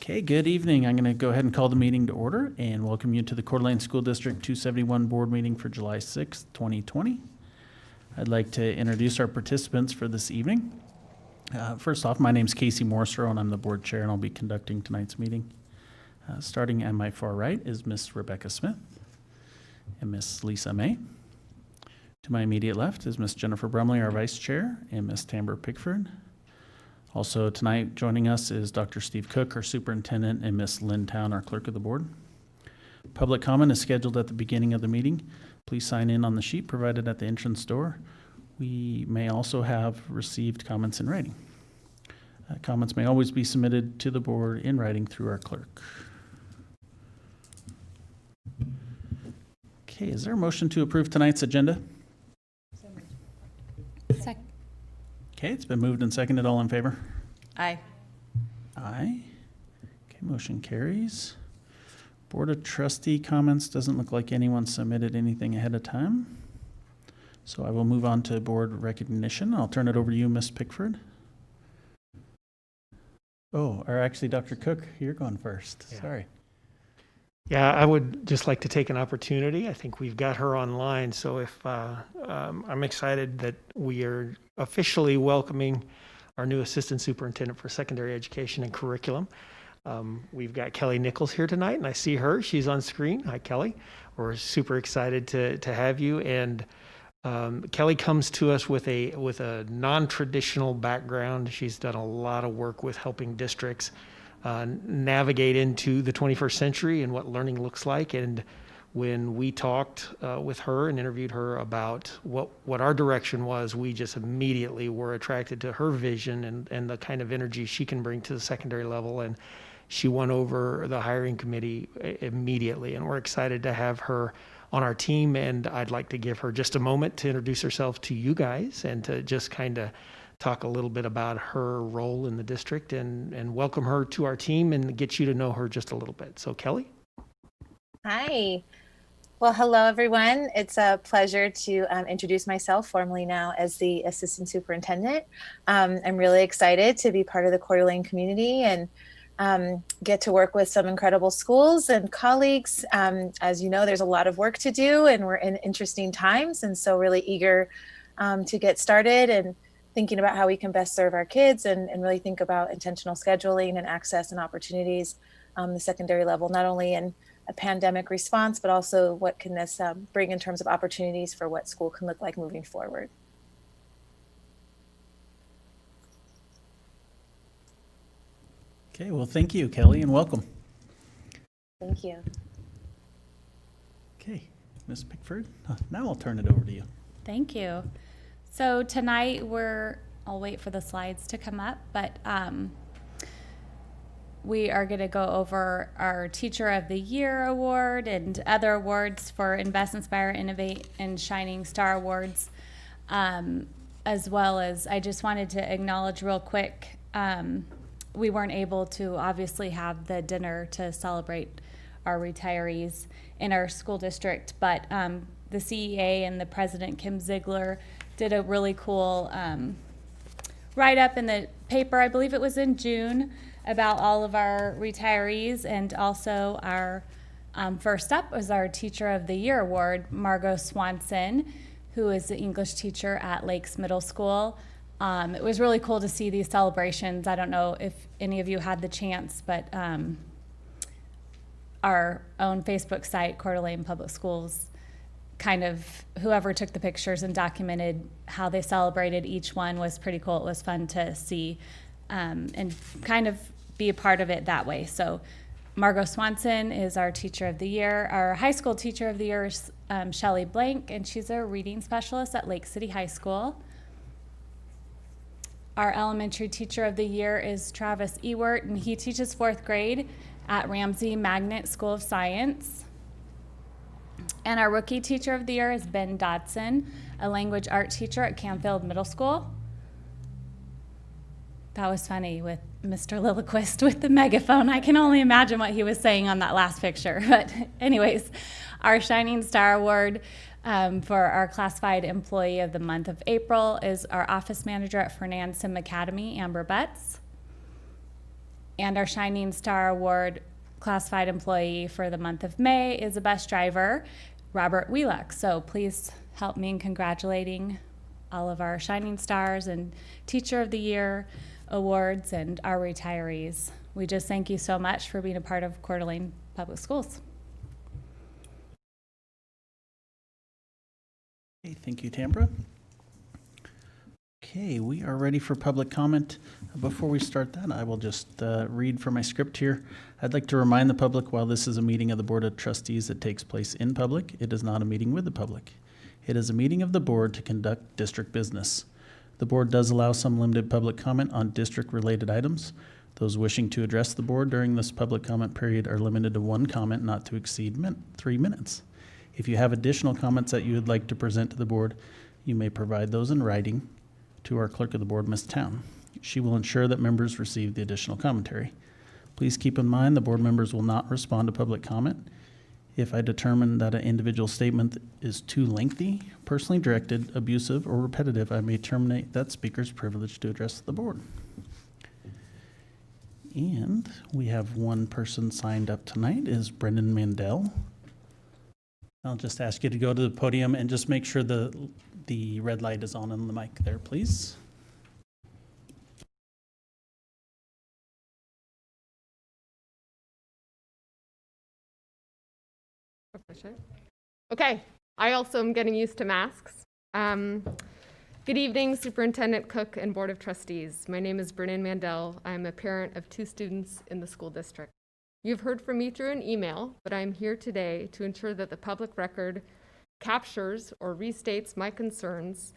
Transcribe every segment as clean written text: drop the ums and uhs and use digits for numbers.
Okay, good evening. I'm going to go ahead and call the meeting to order and welcome you to the Coeur d'Alene School District 271 Board Meeting for July 6th, 2020. I'd like to introduce our participants for this evening. First off, my name is Casey Morserow and I'm the board chair and I'll be conducting tonight's meeting. Starting at my far right is Miss Rebecca Smith and Miss Lisa May. To my immediate left is Miss Jennifer Brumley, our vice chair, and Miss Tamber Pickford. Also tonight joining us is Dr. Steve Cook, our superintendent, and Miss Lynn Town, our clerk of the board. Public comment is scheduled at the beginning of the meeting. Please sign in on the sheet provided at the entrance door. We may also have received comments in writing. Comments may always be submitted to the board in writing through our clerk. Okay, is there a motion to approve tonight's agenda? Second. Okay, it's been moved and seconded. All in favor? Aye. Aye. Okay, motion carries. Board of Trustee comments. Doesn't look like anyone submitted anything ahead of time. So I will move on to board recognition. I'll turn it over to you, Ms. Pickford. Oh, or actually, Dr. Cook, you're going first. Yeah. Sorry. Yeah, I would just like to take an opportunity. I think we've got her online, so if I'm excited that we are officially welcoming our new assistant superintendent for secondary education and curriculum. We've got Kelly Nichols here tonight, and I see her. She's on screen. Hi, Kelly. We're super excited to have you. And Kelly comes to us with a non-traditional background. She's done a lot of work with helping districts navigate into the 21st century and what learning looks like. And when we talked with her and interviewed her about what our direction was, we just immediately were attracted to her vision and the kind of energy she can bring to the secondary level. And she won over the hiring committee immediately. And we're excited to have her on our team. And I'd like to give her just a moment to introduce herself to you guys and to just kind of talk a little bit about her role in the district and welcome her to our team and get you to know her just a little bit. So Kelly. Hi. Well, hello, everyone. It's a pleasure to introduce myself formally now as the assistant superintendent. I'm really excited to be part of the Coeur d'Alene community and get to work with some incredible schools and colleagues. As you know, there's a lot of work to do and we're in interesting times. And so really eager to get started and thinking about how we can best serve our kids and really think about intentional scheduling and access and opportunities the secondary level, not only in a pandemic response, but also what can this bring in terms of opportunities for what school can look like moving forward. Okay, well, thank you, Kelly, and welcome. Thank you. Okay, Ms. Pickford, now I'll turn it over to you. Thank you. So tonight I'll wait for the slides to come up, but we are going to go over our Teacher of the Year award and other awards for Invest, Inspire, Innovate, and Shining Star Awards, as well as I just wanted to acknowledge real quick, we weren't able to obviously have the dinner to celebrate our retirees in our school district, but the CEA and the president, Kim Ziegler, did a really cool write-up in the paper, I believe it was in June, about all of our retirees. And also our first up was our Teacher of the Year award, Margot Swanson, who is the English teacher at Lakes Middle School. It was really cool to see these celebrations. I don't know if any of you had the chance, but our own Facebook site, Coeur d'Alene Public Schools, kind of whoever took the pictures and documented how they celebrated each one was pretty cool. It was fun to see and kind of be a part of it that way. So Margot Swanson is our Teacher of the Year. Our high school Teacher of the Year is Shelly Blank, and she's a reading specialist at Lake City High School. Our elementary Teacher of the Year is Travis Ewert, and he teaches 4th grade at Ramsey Magnet School of Science. And our rookie Teacher of the Year is Ben Dodson, a language art teacher at Canfield Middle School. That was funny with Mr. Lilliquist with the megaphone. I can only imagine what he was saying on that last picture. But anyways, our Shining Star Award for our Classified Employee of the Month of April is our office manager at Fernand Sim Academy, Amber Betts. And our Shining Star Award classified employee for the month of May is a bus driver, Robert Wheelock. So please help me in congratulating all of our Shining Stars and Teacher of the Year awards and our retirees. We just thank you so much for being a part of Coeur d'Alene Public Schools. Okay, thank you, Tambra. Okay, we are ready for public comment. Before we start that, I will just read from my script here. I'd like to remind the public, while this is a meeting of the Board of Trustees that takes place in public, it is not a meeting with the public. It is a meeting of the board to conduct district business. The board does allow some limited public comment on district-related items. Those wishing to address the board during this public comment period are limited to one comment not to exceed 3 minutes. If you have additional comments that you would like to present to the board, you may provide those in writing to our clerk of the board, Ms. Town. She will ensure that members receive the additional commentary. Please keep in mind the board members will not respond to public comment. If I determine that an individual statement is too lengthy, personally directed, abusive, or repetitive, I may terminate that speaker's privilege to address the board. And we have one person signed up tonight, is Brendan Mandel. I'll just ask you to go to the podium and just make sure the red light is on the mic there, please. Okay, I also am getting used to masks. Good evening, Superintendent Cook and Board of Trustees. My name is Brennan Mandel. I'm a parent of 2 students in the school district. You've heard from me through an email, but I'm here today to ensure that the public record captures or restates my concerns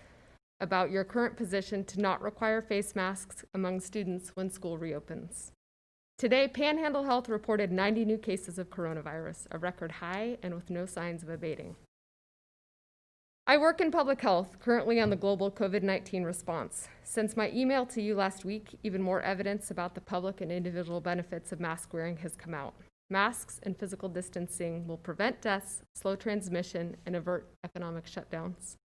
about your current position to not require face masks among students when school reopens. Today, Panhandle Health reported 90 new cases of coronavirus, a record high and with no signs of abating. I work in public health, currently on the global COVID-19 response. Since my email to you last week, even more evidence about the public and individual benefits of mask wearing has come out. Masks and physical distancing will prevent deaths, slow transmission, and avert economic shutdowns.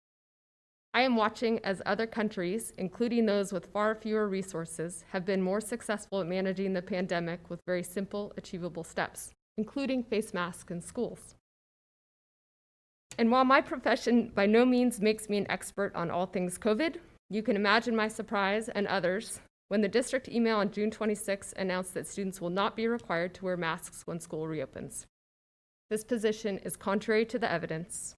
I am watching as other countries, including those with far fewer resources, have been more successful at managing the pandemic with very simple, achievable steps, including face masks in schools. And while my profession by no means makes me an expert on all things COVID, you can imagine my surprise and others when the district email on June 26 announced that students will not be required to wear masks when school reopens. This position is contrary to the evidence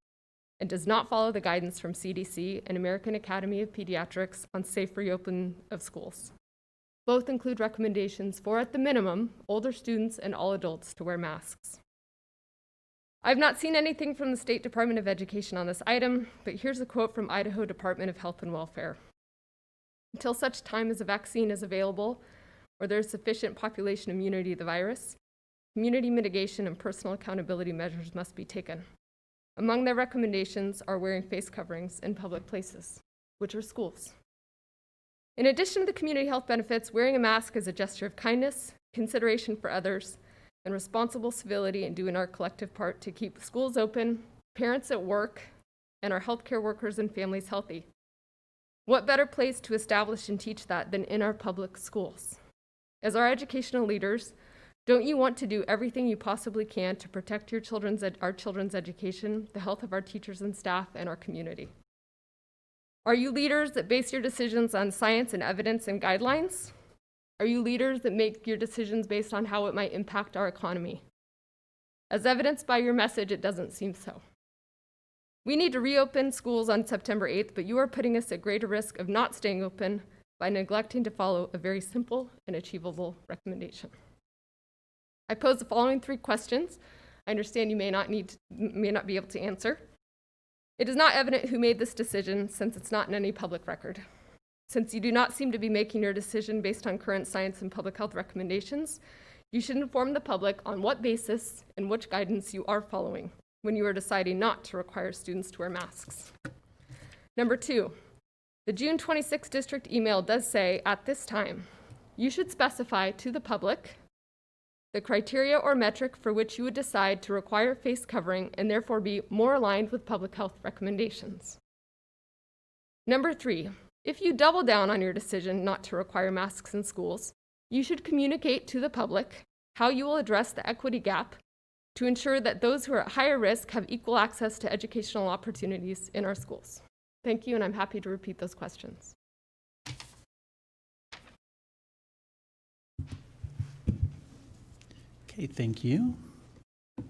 and does not follow the guidance from CDC and American Academy of Pediatrics on safe reopening of schools. Both include recommendations for, at the minimum, older students and all adults to wear masks. I've not seen anything from the State Department of Education on this item, but here's a quote from Idaho Department of Health and Welfare. Until such time as a vaccine is available or there is sufficient population immunity to the virus, community mitigation and personal accountability measures must be taken. Among their recommendations are wearing face coverings in public places, which are schools. In addition to the community health benefits, wearing a mask is a gesture of kindness, consideration for others, and responsible civility in doing our collective part to keep schools open, parents at work, and our healthcare workers and families healthy. What better place to establish and teach that than in our public schools? As our educational leaders, don't you want to do everything you possibly can to protect our children's education, the health of our teachers and staff, and our community? Are you leaders that base your decisions on science and evidence and guidelines? Are you leaders that make your decisions based on how it might impact our economy? As evidenced by your message, it doesn't seem so. We need to reopen schools on September 8th, but you are putting us at greater risk of not staying open by neglecting to follow a very simple and achievable recommendation. I pose the following 3 questions. I understand you may not be able to answer. It is not evident who made this decision since it's not in any public record. Since you do not seem to be making your decision based on current science and public health recommendations, you should inform the public on what basis and which guidance you are following when you are deciding not to require students to wear masks. Number 2, the June 26 district email does say, at this time, you should specify to the public the criteria or metric for which you would decide to require face covering and therefore be more aligned with public health recommendations. Number 3, if you double down on your decision not to require masks in schools, You should communicate to the public how you will address the equity gap to ensure that those who are at higher risk have equal access to educational opportunities in our schools. Thank you, and I'm happy to repeat those questions. Okay, thank you.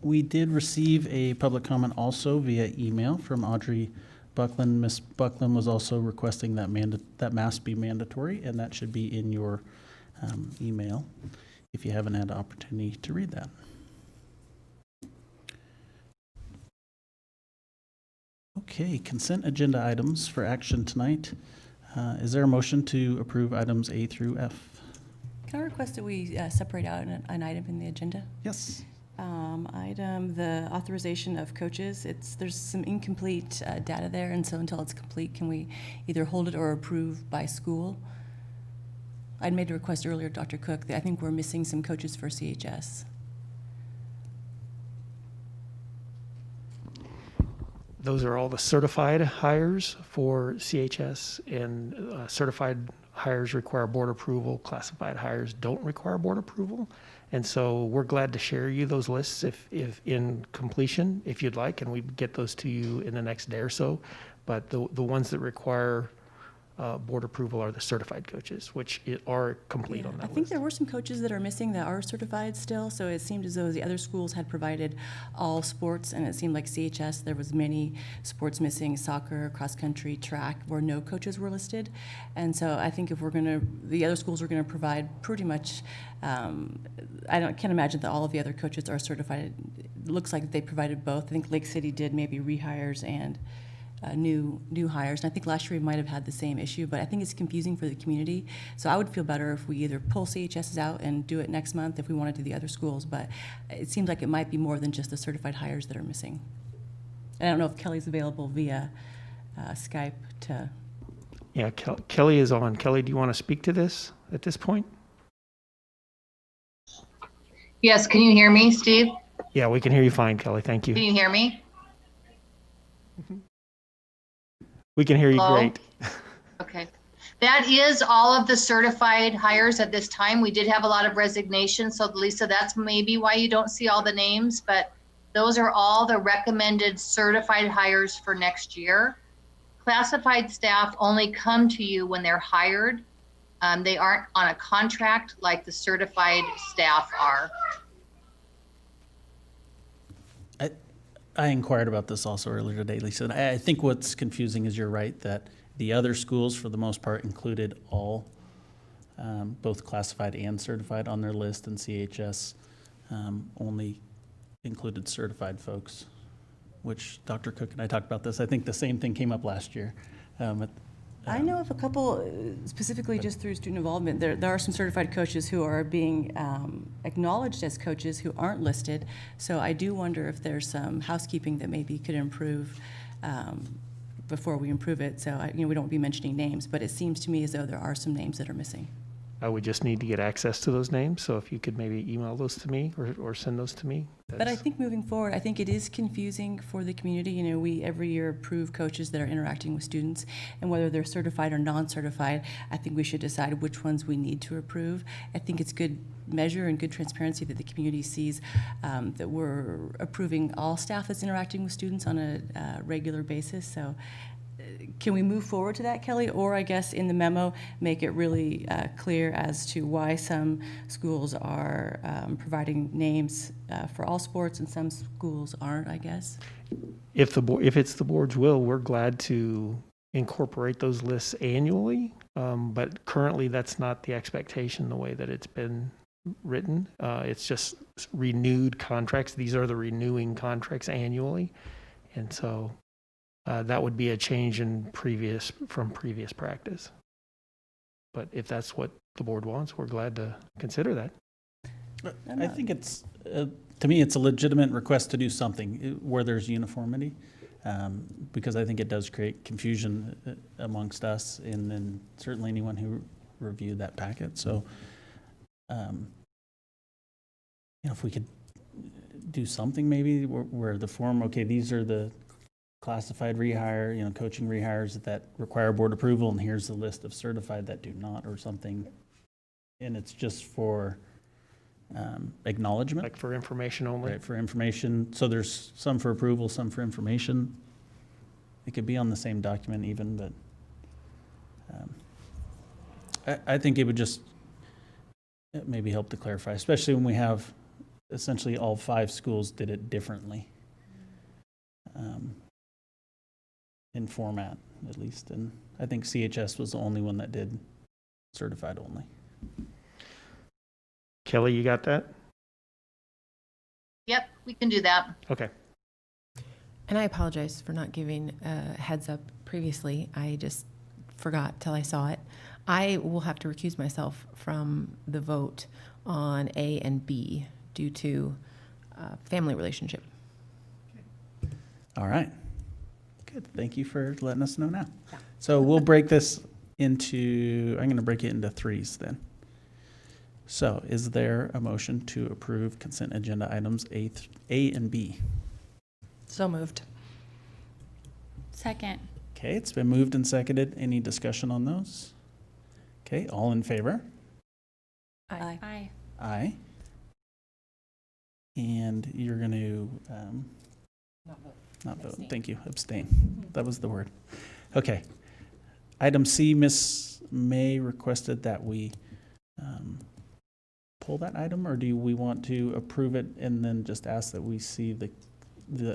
We did receive a public comment also via email from Audrey Buckland. Ms. Buckland was also requesting that that mask be mandatory, and that should be in your email if you haven't had the opportunity to read that. Okay, consent agenda items for action tonight. Is there a motion to approve items A through F? Can I request that we separate out an item in the agenda? Yes. Item, the authorization of coaches. There's some incomplete data there, and so until it's complete, can we either hold it or approve by school? I'd made a request earlier, Dr. Cook, that I think we're missing some coaches for CHS. Those are all the certified hires for CHS, and certified hires require board approval. Classified hires don't require board approval. And so we're glad to share you those lists if in completion, if you'd like, and we get those to you in the next day or so. But the ones that require board approval are the certified coaches, which are complete on I that think list. there were some coaches that are missing that are certified still, so it seemed as though the other schools had provided all sports, and it seemed like CHS, there was many sports missing, soccer, cross-country, track, where no coaches were listed. And so I think if the other schools are gonna provide pretty much, can't imagine that all of the other coaches are certified. It looks like they provided both. I think Lake City did maybe rehires and new hires. And I think last year we might have had the same issue, but I think it's confusing for the community. So I would feel better if we either pull CHSs out and do it next month if we want to do the other schools, but it seems like it might be more than just the certified hires that are missing. And I don't know if Kelly's available via Skype to. Yeah, Kelly is on. Kelly, do you want to speak to this at this point? Yes, can you hear me, Steve? Yeah, we can hear you fine, Kelly. Thank Can you. you hear me? We can hear you Hello? great. Okay. That is all of the certified hires at this time. We did have a lot of resignations, so Lisa, that's maybe why you don't see all the names, but those are all the recommended certified hires for next year. Classified staff only come to you when they're hired. They aren't on a contract like the certified staff are. I inquired about this also earlier today, Lisa. And I think what's confusing is you're right that the other schools, for the most part, included all, both classified and certified on their list, and CHS only included certified folks, which Dr. Cook and I talked about this. I think the same thing came up last year. I know of a couple, specifically just through student involvement, there are some certified coaches who are being acknowledged as coaches who aren't listed. So I do wonder if there's some housekeeping that maybe could improve before we improve it. So we don't be mentioning names, but it seems to me as though there are some names that are missing. I would just need to get access to those names, so if you could maybe email those to me or send those to me. But I think moving forward, I think it is confusing for the community. We every year approve coaches that are interacting with students, and whether they're certified or non-certified, I think we should decide which ones we need to approve. I think it's good measure and good transparency that the community sees that we're approving all staff that's interacting with students on a regular basis. So can we move forward to that, Kelly? Or I guess in the memo, make it really clear as to why some schools are providing names for all sports and some schools aren't, I guess? If it's the board's will, we're glad to incorporate those lists annually. But currently, that's not the expectation the way that it's been written. It's just renewed contracts. These are the renewing contracts annually. And so that would be a change from previous practice. But if that's what the board wants, we're glad to consider that. I think it's, to me, it's a legitimate request to do something where there's uniformity, because I think it does create confusion amongst us and then certainly anyone who reviewed that packet. So, if we could do something maybe where the form, okay, these are the classified rehire, coaching rehires that require board approval, and here's the list of certified that do not, or something And it's just for acknowledgement, Like for information only? right, for information. So there's some for approval, some for information. It could be on the same document even, but I think it would just maybe help to clarify, especially when we have essentially all 5 schools did it differently. In format, at least. And I think CHS was the only one that did certified only. Kelly, you got that? Yep, we can do that. Okay. And I apologize for not giving a heads up previously. I just forgot till I saw it. I will have to recuse myself from the vote on A and B due to family relationship. All right. Good. Thank you for letting us know now. So we'll break this into, I'm going to break it into 3s then. So is there a motion to approve consent agenda items A and B? So moved. Second. Okay, it's been moved and seconded. Any discussion on those? Okay, all in favor? Aye. Aye. Aye. And you're going to not vote. Thank you. Abstain. That was the word. Okay. Item C, Ms. May requested that we pull that item, or do we want to approve it and then just ask that we see the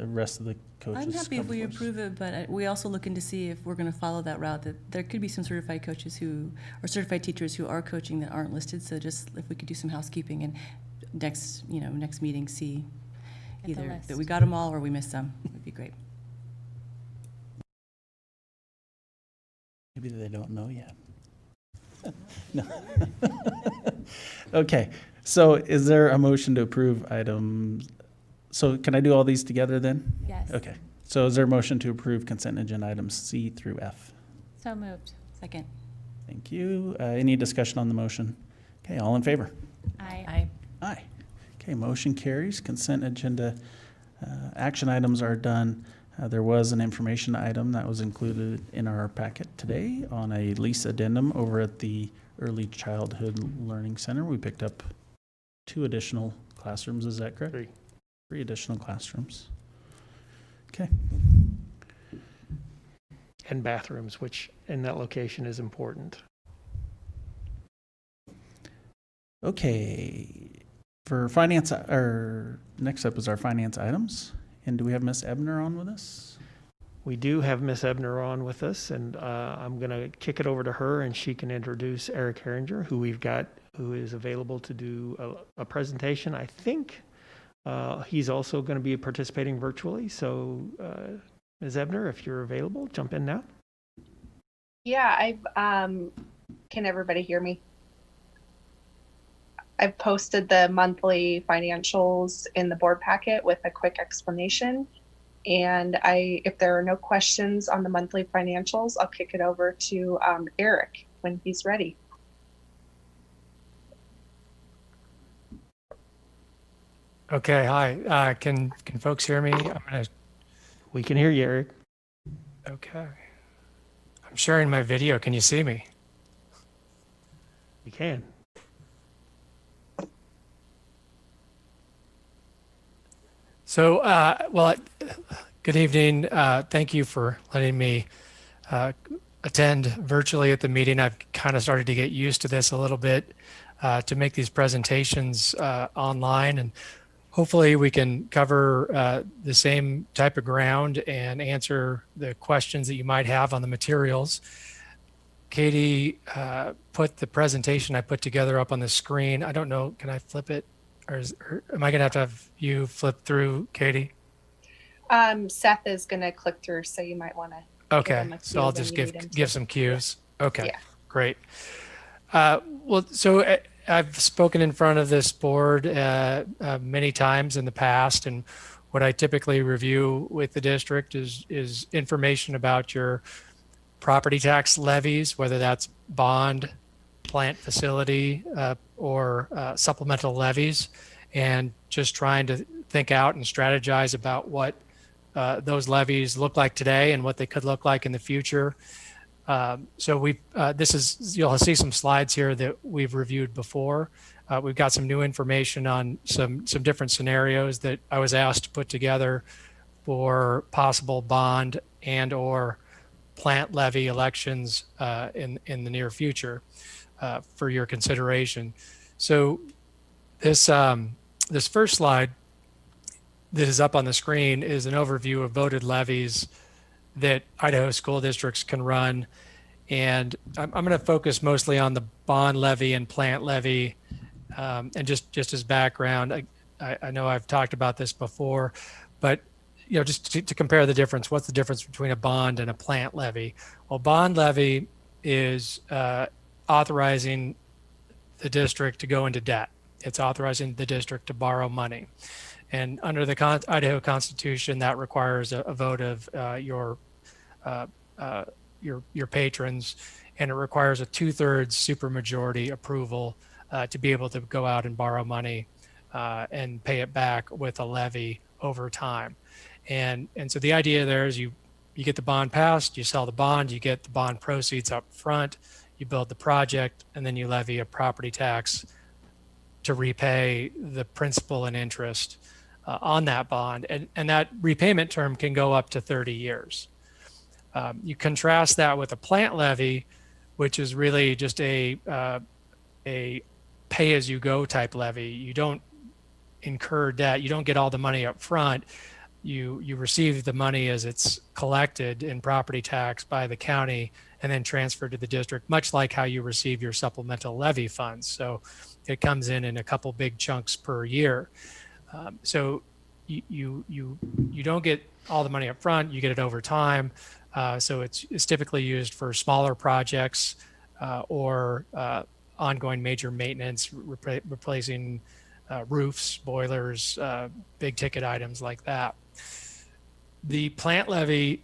rest of the coaches? I'm happy if come we first? approve it, but we also looking to see if we're going to follow that route, that there could be some certified coaches who, or certified teachers who are coaching that aren't listed. So just if we could do some housekeeping and next meeting, see Get the either list. that we got them all or we missed some, would be great. Maybe they don't know yet. No. Okay, so is there a motion to approve items? So can I do all these together then? Yes. Okay, so is there a motion to approve consent agenda items C through F? So moved. Second. Thank you. Any discussion on the motion? Okay, all in favor? Aye. Aye. Aye. Okay, motion carries. Consent agenda action items are done. There was an information item that was included in our packet today on a lease addendum over at the Early Childhood Learning Center. We picked up 2 additional classrooms, is that correct? 3. 3 additional classrooms. Okay. And bathrooms, which in that location is important. Okay. For finance, or next up is our finance items. And do we have Ms. Ebner on with us? We do have Miss Ebner on with us, and I'm going to kick it over to her, and she can introduce Eric Herringer, who we've got, who is available to do a presentation. I think he's also going to be participating virtually. So, Ms. Ebner, if you're available, jump in now. Yeah, can everybody hear me? I've posted the monthly financials in the board packet with a quick explanation. And if there are no questions on the monthly financials, I'll kick it over to Eric when he's ready. Okay, hi. Can folks hear me? We can hear you, Eric. Okay. I'm sharing my video. Can you see me? You can. So, good evening. Thank you for letting me attend virtually at the meeting. I've kind of started to get used to this a little bit to make these presentations online, and hopefully we can cover the same type of ground and answer the questions that you might have on the materials. Katie put the presentation I put together up on the screen. I don't know, can I flip it? Or am I going to have you flip through, Katie? Seth is going to click through, so you might want to. Okay, so I'll just give some cues. Okay, Yeah. Great. So I've spoken in front of this board many times in the past, and what I typically review with the district is information about your property tax levies, whether that's bond, plant facility, or supplemental levies, and just trying to think out and strategize about what those levies look like today and what they could look like in the future. So you'll see some slides here that we've reviewed before. We've got some new information on some different scenarios that I was asked to put together for possible bond and or plant levy elections in the near future for your consideration. So this first slide that is up on the screen is an overview of voted levies that Idaho school districts can run. And I'm going to focus mostly on the bond levy and plant levy. And just as background, I know I've talked about this before, but just to compare the difference, what's the difference between a bond and a plant levy? Well, bond levy is authorizing the district to go into debt. It's authorizing the district to borrow money. And under the Idaho Constitution, that requires a vote of your patrons, and it requires a 2/3 supermajority approval to be able to go out and borrow money and pay it back with a levy over time. And so the idea there is you get the bond passed, you sell the bond, you get the bond proceeds up front, you build the project, and then you levy a property tax to repay the principal and interest on that bond. And that repayment term can go up to 30 years. You contrast that with a plant levy, which is really just a pay-as-you-go type levy. You don't incur debt. You don't get all the money up front. You receive the money as it's collected in property tax by the county and then transferred to the district, much like how you receive your supplemental levy funds. So it comes in a couple big chunks per year. So you don't get all the money up front. You get it over time. So it's typically used for smaller projects or ongoing major maintenance, replacing roofs, boilers, big ticket items like that. The plant levy,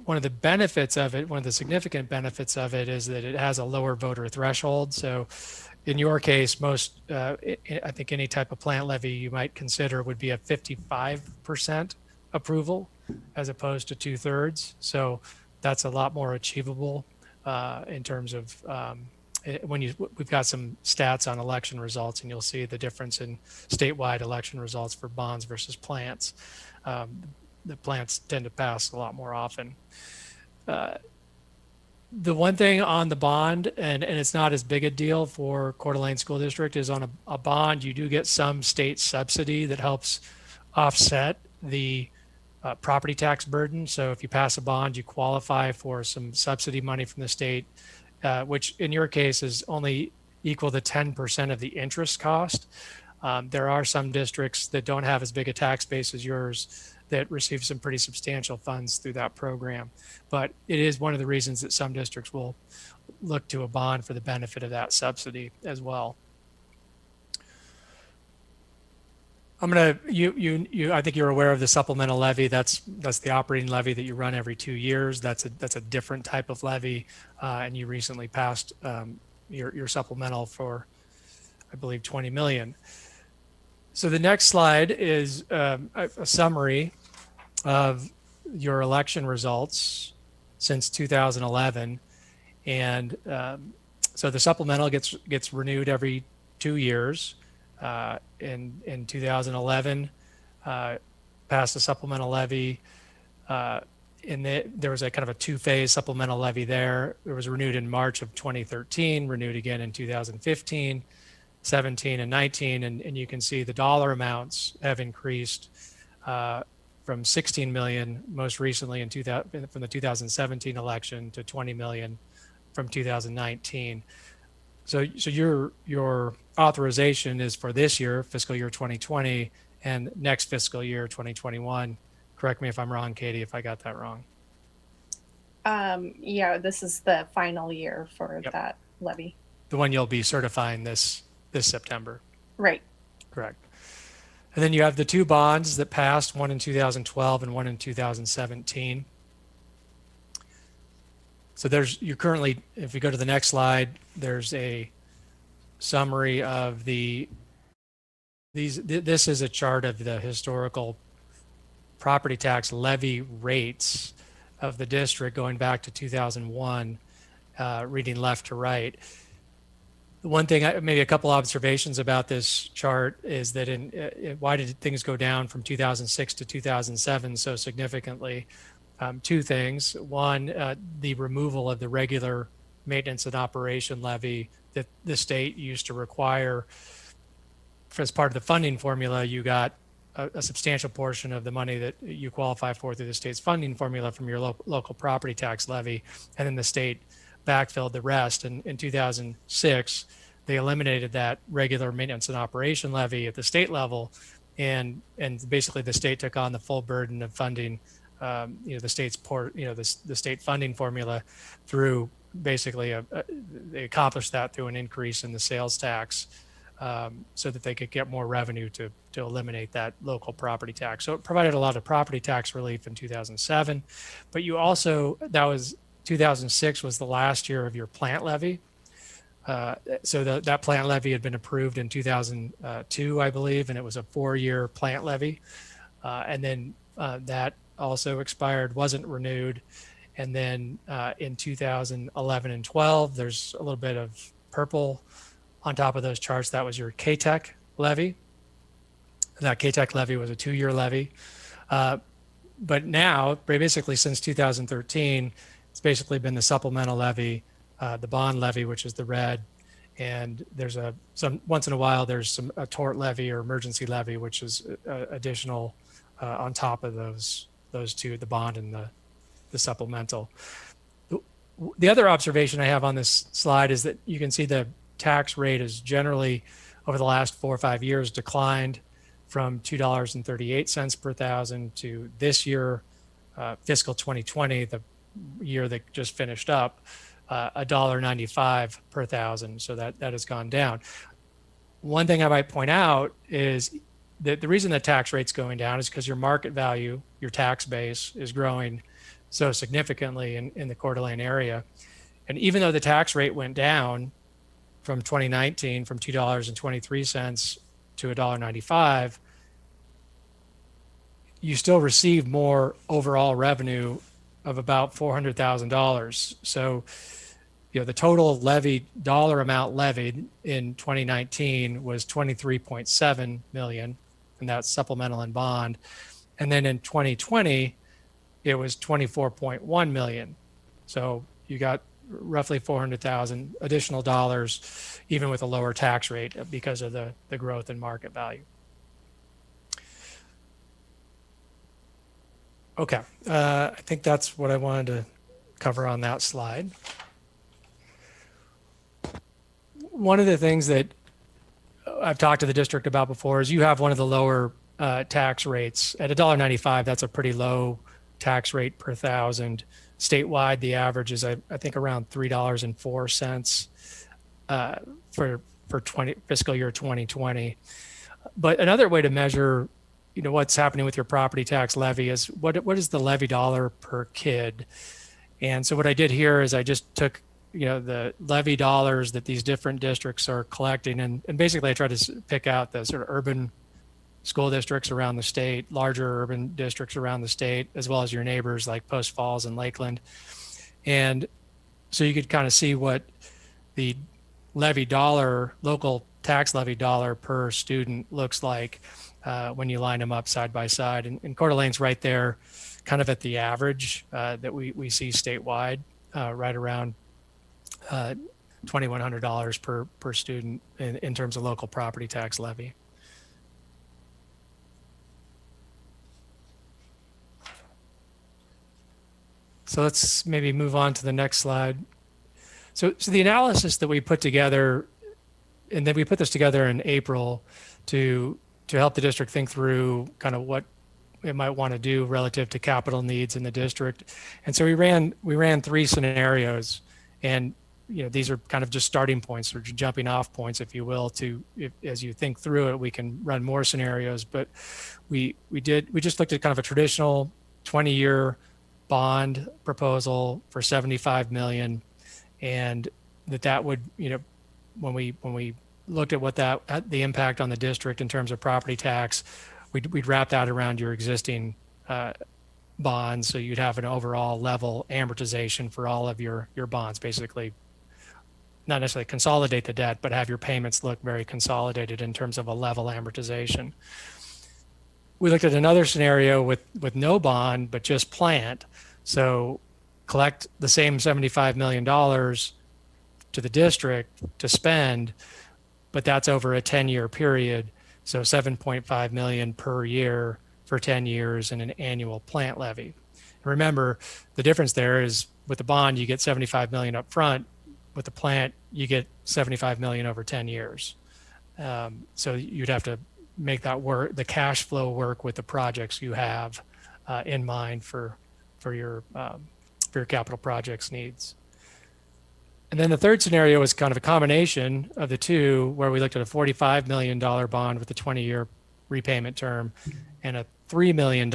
one of the benefits of it, one of the significant benefits of it is that it has a lower voter threshold. So in your case, I think any type of plant levy you might consider would be a 55% approval as opposed to 2/3. So that's a lot more achievable in terms of we've got some stats on election results, and you'll see the difference in statewide election results for bonds versus plants. The plants tend to pass a lot more often. The one thing on the bond, and it's not as big a deal for Coeur d'Alene School District, is on a bond, you do get some state subsidy that helps offset the property tax burden. So if you pass a bond, you qualify for some subsidy money from the state, which in your case is only equal to 10% of the interest cost. There are some districts that don't have as big a tax base as yours that receive some pretty substantial funds through that program. But it is one of the reasons that some districts will look to a bond for the benefit of that subsidy as well. I think you're aware of the supplemental levy. That's the operating levy that you run every 2 years. That's a different type of levy, and you recently passed your supplemental for, I believe, $20 million. So the next slide is a summary of your election results since 2011, and so the supplemental gets renewed every 2 years. In 2011, passed a supplemental levy. There was a kind of a two-phase supplemental levy there. It was renewed in March of 2013, renewed again in 2015, 17, and 19. And you can see the dollar amounts have increased from 16 million most recently from the 2017 election to 20 million from 2019. So your authorization is for this year, fiscal year 2020, and next fiscal year 2021. Correct me if I'm wrong, Katie, if I got that wrong. Yeah, this is the final year for that levy. The one you'll be certifying this September. Right. Correct. And then you have the two bonds that passed, one in 2012 and one in 2017. So you're currently, if you go to the next slide, there's a summary of this is a chart of the historical property tax levy rates of the district going back to 2001, reading left to right. The one thing, maybe a couple observations about this chart is that why did things go down from 2006 to 2007 so significantly? Two things. One, the removal of the regular maintenance and operation levy that the state used to require. As part of the funding formula, you got a substantial portion of the money that you qualify for through the state's funding formula from your local property tax levy, and then the state backfilled the rest. And in 2006, they eliminated that regular maintenance and operation levy at the state level, and basically the state took on the full burden of funding, the state's the state funding formula through basically they accomplished that through an increase in the sales tax, so that they could get more revenue to eliminate that local property tax. So it provided a lot of property tax relief in 2007, but you also, 2006 was the last year of your plant levy. So that plant levy had been approved in 2002, I believe, and it was a 4-year plant levy. And then that also expired, wasn't renewed. And then in 2011 and 12, there's a little bit of purple on top of those charts. That was your KTEC levy. That KTEC levy was a 2-year levy. But now, basically since 2013, it's basically been the supplemental levy, the bond levy, which is the red, and there's once in a while there's a tort levy or emergency levy, which is additional on top of those two, the bond and the supplemental. The other observation I have on this slide is that you can see the tax rate has generally over the last 4 or 5 years declined from $2.38 per thousand to this year, fiscal 2020, the year that just finished up, $1.95 per thousand. So that has gone down. One thing I might point out is that the reason the tax rate's going down is because your market value, your tax base, is growing so significantly in the Coeur d'Alene area. And even though the tax rate went down from 2019 from $2.23 to $1.95, you still receive more overall revenue of about $400,000. So, the total levy dollar amount levied in 2019 was 23.7 million, and that's supplemental and bond. And then in 2020, it was 24.1 million. So you got roughly 400,000 additional dollars, even with a lower tax rate because of the growth in market value. Okay, I think that's what I wanted to cover on that slide. One of the things that I've talked to the district about before is you have one of the lower tax rates at $1.95. That's a pretty low tax rate per thousand. Statewide, the average is I think around $3.04 for fiscal year 2020. But another way to measure, what's happening with your property tax levy is what is the levy dollar per kid. And so what I did here is I just took the levy dollars that these different districts are collecting, and basically I tried to pick out the sort of urban school districts around the state, larger urban districts around the state, as well as your neighbors like Post Falls and Lakeland. And so you could kind of see what the levy dollar, local tax levy dollar per student looks like when you line them up side by side. And Coeur d'Alene's right there, kind of at the average that we see statewide, right around $2,100 per student in terms of local property tax levy. So let's maybe move on to the next slide. So the analysis that we put together, and then we put this together in April to help the district think through kind of what it might want to do relative to capital needs in the district. And so we ran 3 scenarios, and these are kind of just starting points or jumping off points, if you will, as you think through it, we can run more scenarios. But we just looked at kind of a traditional 20-year bond proposal for $75 million, and that would, when we looked at what the impact on the district in terms of property tax, we'd wrap that around your existing bonds. So you'd have an overall level amortization for all of your bonds, basically not necessarily consolidate the debt, but have your payments look very consolidated in terms of a level amortization. We looked at another scenario with no bond, but just plant. So collect the same $75 million to the district to spend, but that's over a 10-year period. So 7.5 million per year for 10 years and an annual plant levy. And remember, the difference there is with the bond, you get 75 million up front. With the plant, you get 75 million over 10 years. So you'd have to make that work, the cash flow work with the projects you have in mind for your capital projects needs. And then the third scenario is kind of a combination of the two, where we looked at a $45 million bond with a 20-year repayment term and a $3 million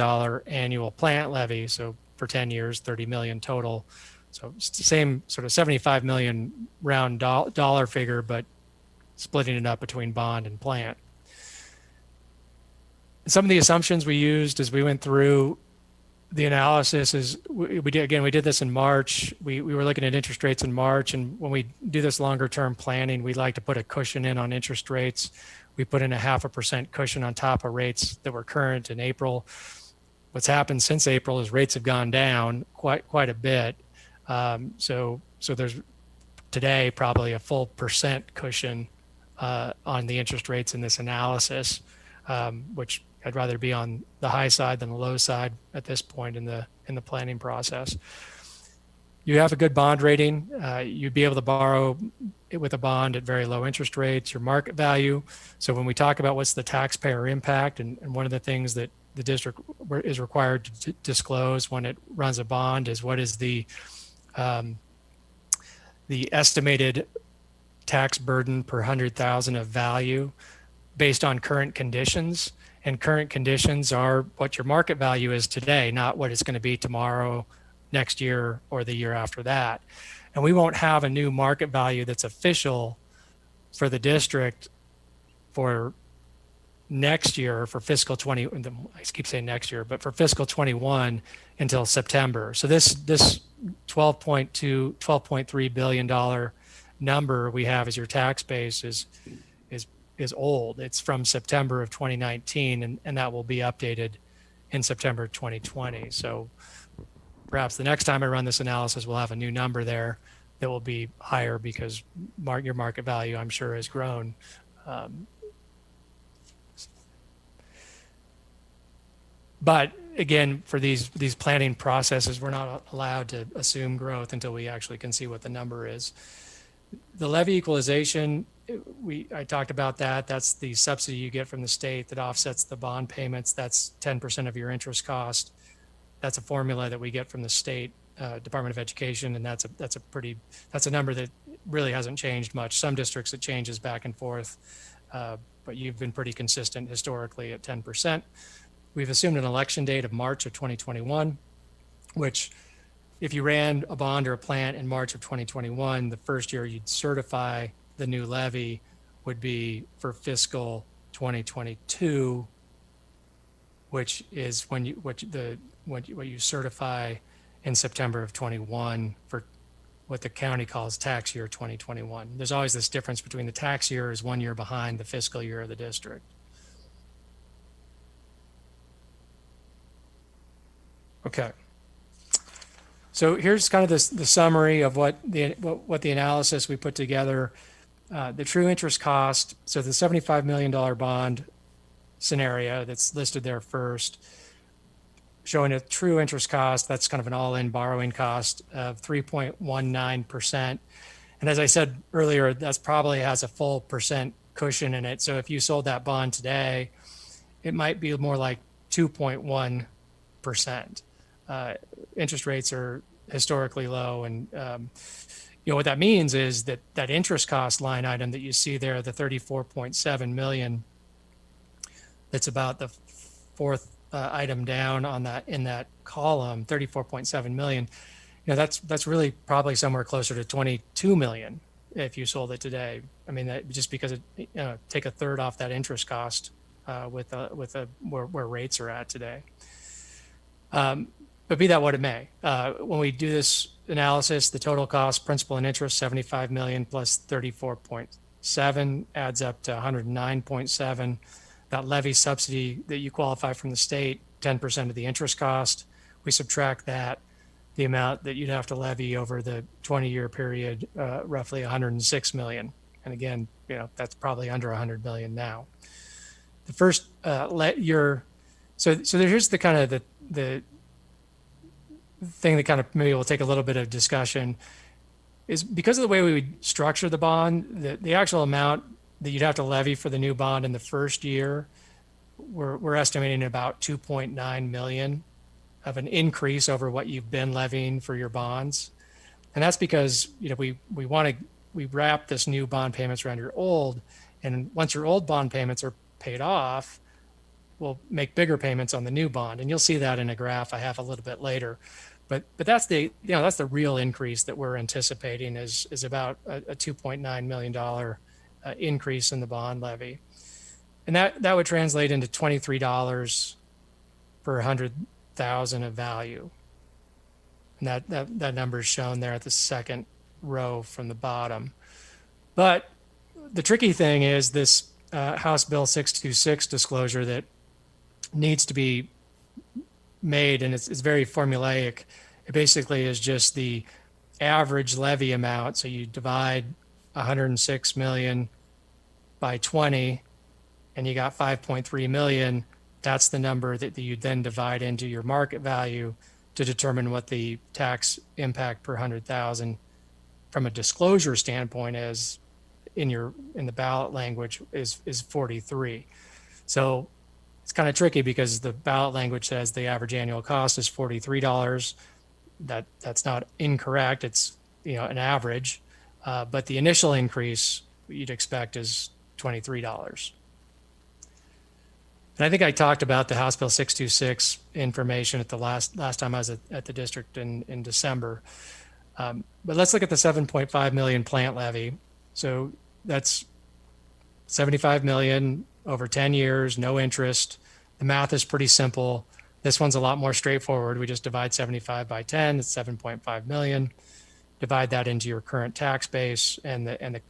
annual plant levy. So for 10 years, 30 million total. So it's the same sort of 75 million round dollar figure, but splitting it up between bond and plant. Some of the assumptions we used as we went through the analysis is we did this in March. We were looking at interest rates in March, and when we do this longer term planning, we like to put a cushion in on interest rates. We put in a 0.5% cushion on top of rates that were current in April. What's happened since April is rates have gone down quite a bit. So there's today probably a full percent cushion on the interest rates in this analysis, which I'd rather be on the high side than the low side at this point in the planning process. You have a good bond rating. You'd be able to borrow it with a bond at very low interest rates, your market value. So when we talk about what's the taxpayer impact, and one of the things that the district is required to disclose when it runs a bond is what is the estimated tax burden per 100,000 of value based on current conditions. And current conditions are what your market value is today, not what it's going to be tomorrow, next year, or the year after that. And we won't have a new market value that's official for the district for next year, for fiscal 20, I keep saying next year, but for fiscal 21 until September. So this $12.3 billion number we have as your tax base is old. It's from September of 2019, and that will be updated in September 2020. So perhaps the next time I run this analysis, we'll have a new number there that will be higher because your market value, I'm sure, has grown. But again, for these planning processes, we're not allowed to assume growth until we actually can see what the number is. The levy equalization, I talked about that. That's the subsidy you get from the state that offsets the bond payments. That's 10% of your interest cost. That's a formula that we get from the state Department of Education, and that's a number that really hasn't changed much. Some districts it changes back and forth, but you've been pretty consistent historically at 10%. We've assumed an election date of March of 2021, which if you ran a bond or a plant in March of 2021, the first year you'd certify the new levy would be for fiscal 2022, which is when what you certify in September of 21 for what the county calls tax year 2021. There's always this difference between the tax year is 1 year behind the fiscal year of the district. Okay. So here's kind of the summary of what the analysis we put together. The true interest cost, so the $75 million bond scenario that's listed there first, showing a true interest cost, that's kind of an all-in borrowing cost of 3.19%. And as I said earlier, that's probably has a full percent cushion in it. So if you sold that bond today, it might be more like 2.1%. Interest rates are historically low, and what that means is that that interest cost line item that you see there, the 34.7 million, that's about the fourth item down on that in that column, 34.7 million. That's really probably somewhere closer to 22 million if you sold it today. I mean, that just because take a third off that interest cost with where rates are at today. but be that what it may, when we do this analysis, the total cost, principal and interest, 75 million plus 34.7 adds up to 109.7. That levy subsidy that you qualify from the state, 10% of the interest cost. We subtract that, the amount that you'd have to levy over the 20-year period, roughly 106 million. And again, that's probably under 100 million now. The first so here's the kind of the thing that kind of maybe will take a little bit of discussion is because of the way we would structure the bond, the actual amount that you'd have to levy for the new bond in the first year, we're estimating about 2.9 million of an increase over what you've been levying for your bonds. And that's because, we wrap this new bond payments around your old, and once your old bond payments are paid off, we'll make bigger payments on the new bond. And you'll see that in a graph I have a little bit later. But that's the real increase that we're anticipating is about a $2.9 million increase in the bond levy. And that would translate into $23 per 100,000 of value. And that number is shown there at the second row from the bottom. But the tricky thing is this House Bill 626 disclosure that needs to be made, and it's very formulaic. It basically is just the average levy amount. So you divide 106 million by 20, and you got 5.3 million. That's the number that you then divide into your market value to determine what the tax impact per 100,000 from a disclosure standpoint is in the ballot language is 43. So it's kind of tricky because the ballot language says the average annual cost is $43. That's not incorrect. It's an average, but the initial increase you'd expect is $23. And I think I talked about the House Bill 626 information at the last time I was at the district in December. But let's look at the 7.5 million plant levy. So that's 75 million over 10 years, no interest. The math is pretty simple. This one's a lot more straightforward. We just divide 75 by 10, it's 7.5 million. Divide that into your current tax base, and the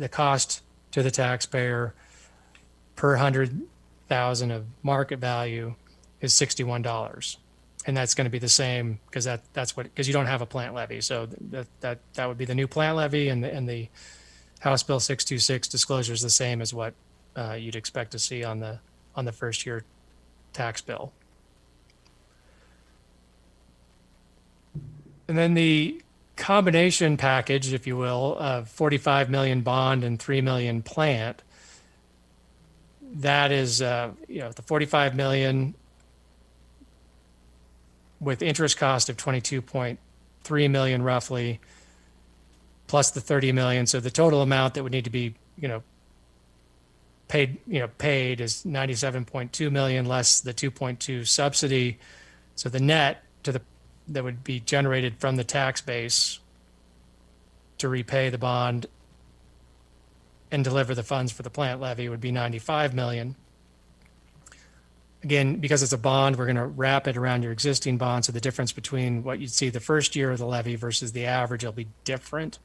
cost to the taxpayer per 100,000 of market value is $61. And that's going to be the same because because you don't have a plant levy. So that would be the new plant levy, and the House Bill 626 disclosure is the same as what you'd expect to see on the first year tax bill. And then the combination package, if you will, of 45 million bond and 3 million plant, that is, the 45 million with interest cost of 22.3 million roughly, plus the 30 million. So the total amount that would need to be, paid is 97.2 million less the 2.2 subsidy. So the net that would be generated from the tax base to repay the bond and deliver the funds for the plant levy would be 95 million. Again, because it's a bond, we're going to wrap it around your existing bond. So the difference between what you'd see the first year of the levy versus the average will be different.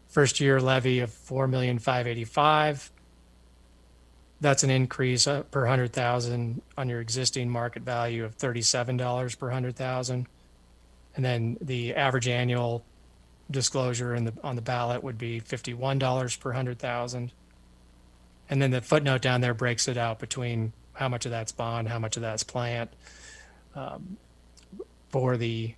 First year levy of 4,585,000. That's an increase per 100,000 on your existing market value of $37 per 100,000. And then the average annual disclosure on the ballot would be $51 per 100,000. And then the footnote down there breaks it out between how much of that's bond, how much of that's plant. For the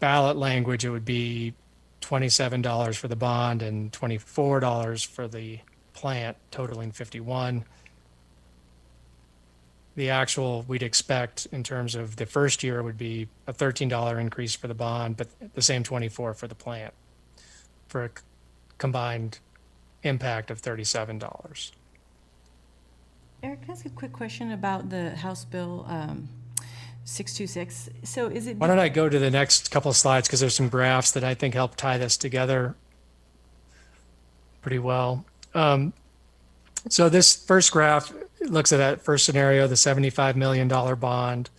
ballot language, it would be $27 for the bond and $24 for the plant, totaling 51. The actual we'd expect in terms of the first year would be a $13 increase for the bond, but the same 24 for the plant, for a combined impact of $37. Eric, can I ask a quick question about the House Bill 626? So is it? Why don't I go to the next couple of slides, because there's some graphs that I think help tie this together pretty well. So this first graph looks at that first scenario, the $75 million bond.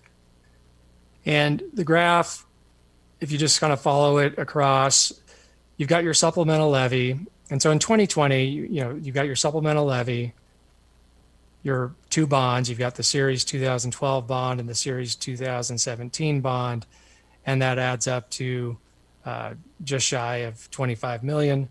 And the graph, if you just kind of follow it across, you've got your supplemental levy. And so in 2020, you've got your supplemental levy, your two bonds. You've got the Series 2012 bond and the Series 2017 bond. And that adds up to just shy of 25 million.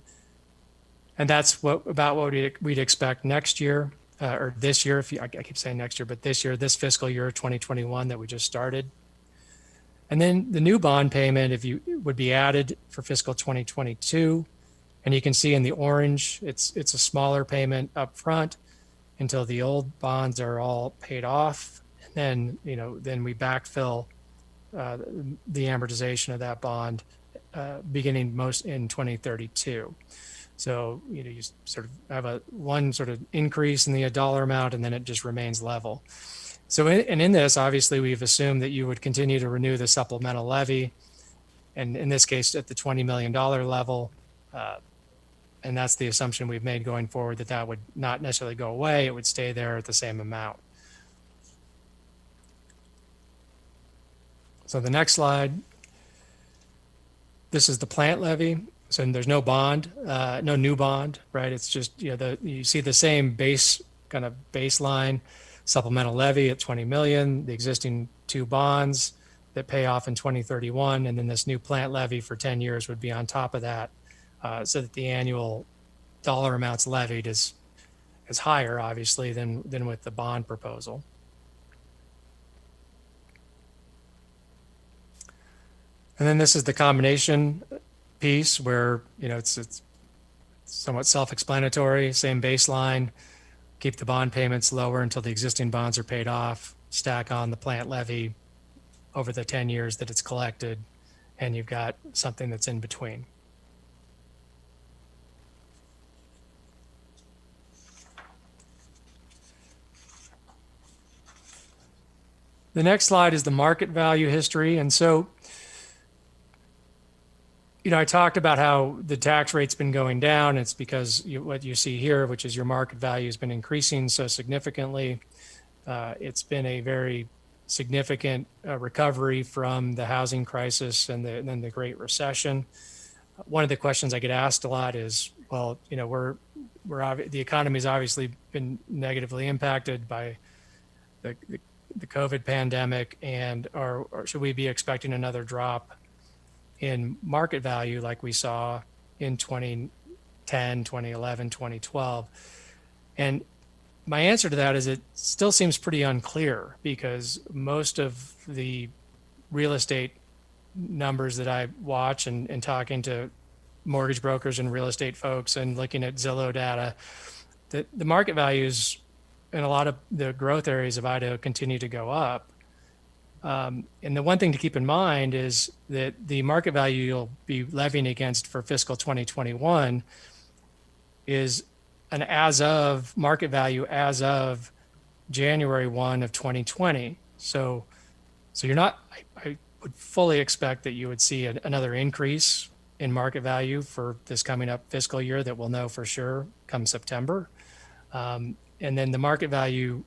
And that's about what we'd expect next year, or this year. I keep saying next year, but this year, this fiscal year, 2021 that we just started. And then the new bond payment, would be added for fiscal 2022. And you can see in the orange, it's a smaller payment up front until the old bonds are all paid off. And then, then we backfill the amortization of that bond beginning most in 2032. So, you sort of have one sort of increase in the dollar amount, and then it just remains level. So, in this, obviously, we've assumed that you would continue to renew the supplemental levy, and in this case, at the $20 million level. And that's the assumption we've made going forward, that would not necessarily go away. It would stay there at the same amount. So the next slide, this is the plant levy. So there's no bond, no new bond, right? It's just, you see the same baseline supplemental levy at 20 million, the existing two bonds that pay off in 2031, and then this new plant levy for 10 years would be on top of that, so that the annual dollar amounts levied is higher, obviously, than with the bond proposal. And then this is the combination piece where, it's somewhat self-explanatory, same baseline, keep the bond payments lower until the existing bonds are paid off, stack on the plant levy over the 10 years that it's collected, and you've got something that's in between. The next slide is the market value history. And so, I talked about how the tax rate's been going down. It's because what you see here, which is your market value, has been increasing so significantly. It's been a very significant recovery from the housing crisis and then the Great Recession. One of the questions I get asked a lot is, well, the economy's obviously been negatively impacted by the COVID pandemic, or should we be expecting another drop in market value like we saw in 2010, 2011, 2012? And my answer to that is it still seems pretty unclear, because most of the real estate numbers that I watch and talking to mortgage brokers and real estate folks and looking at Zillow data, the market values in a lot of the growth areas of Idaho continue to go up. And the one thing to keep in mind is that the market value you'll be levying against for fiscal 2021 is an market value as of January 1 of 2020. So you're not, I would fully expect that you would see another increase in market value for this coming up fiscal year that we'll know for sure come September. And then the market value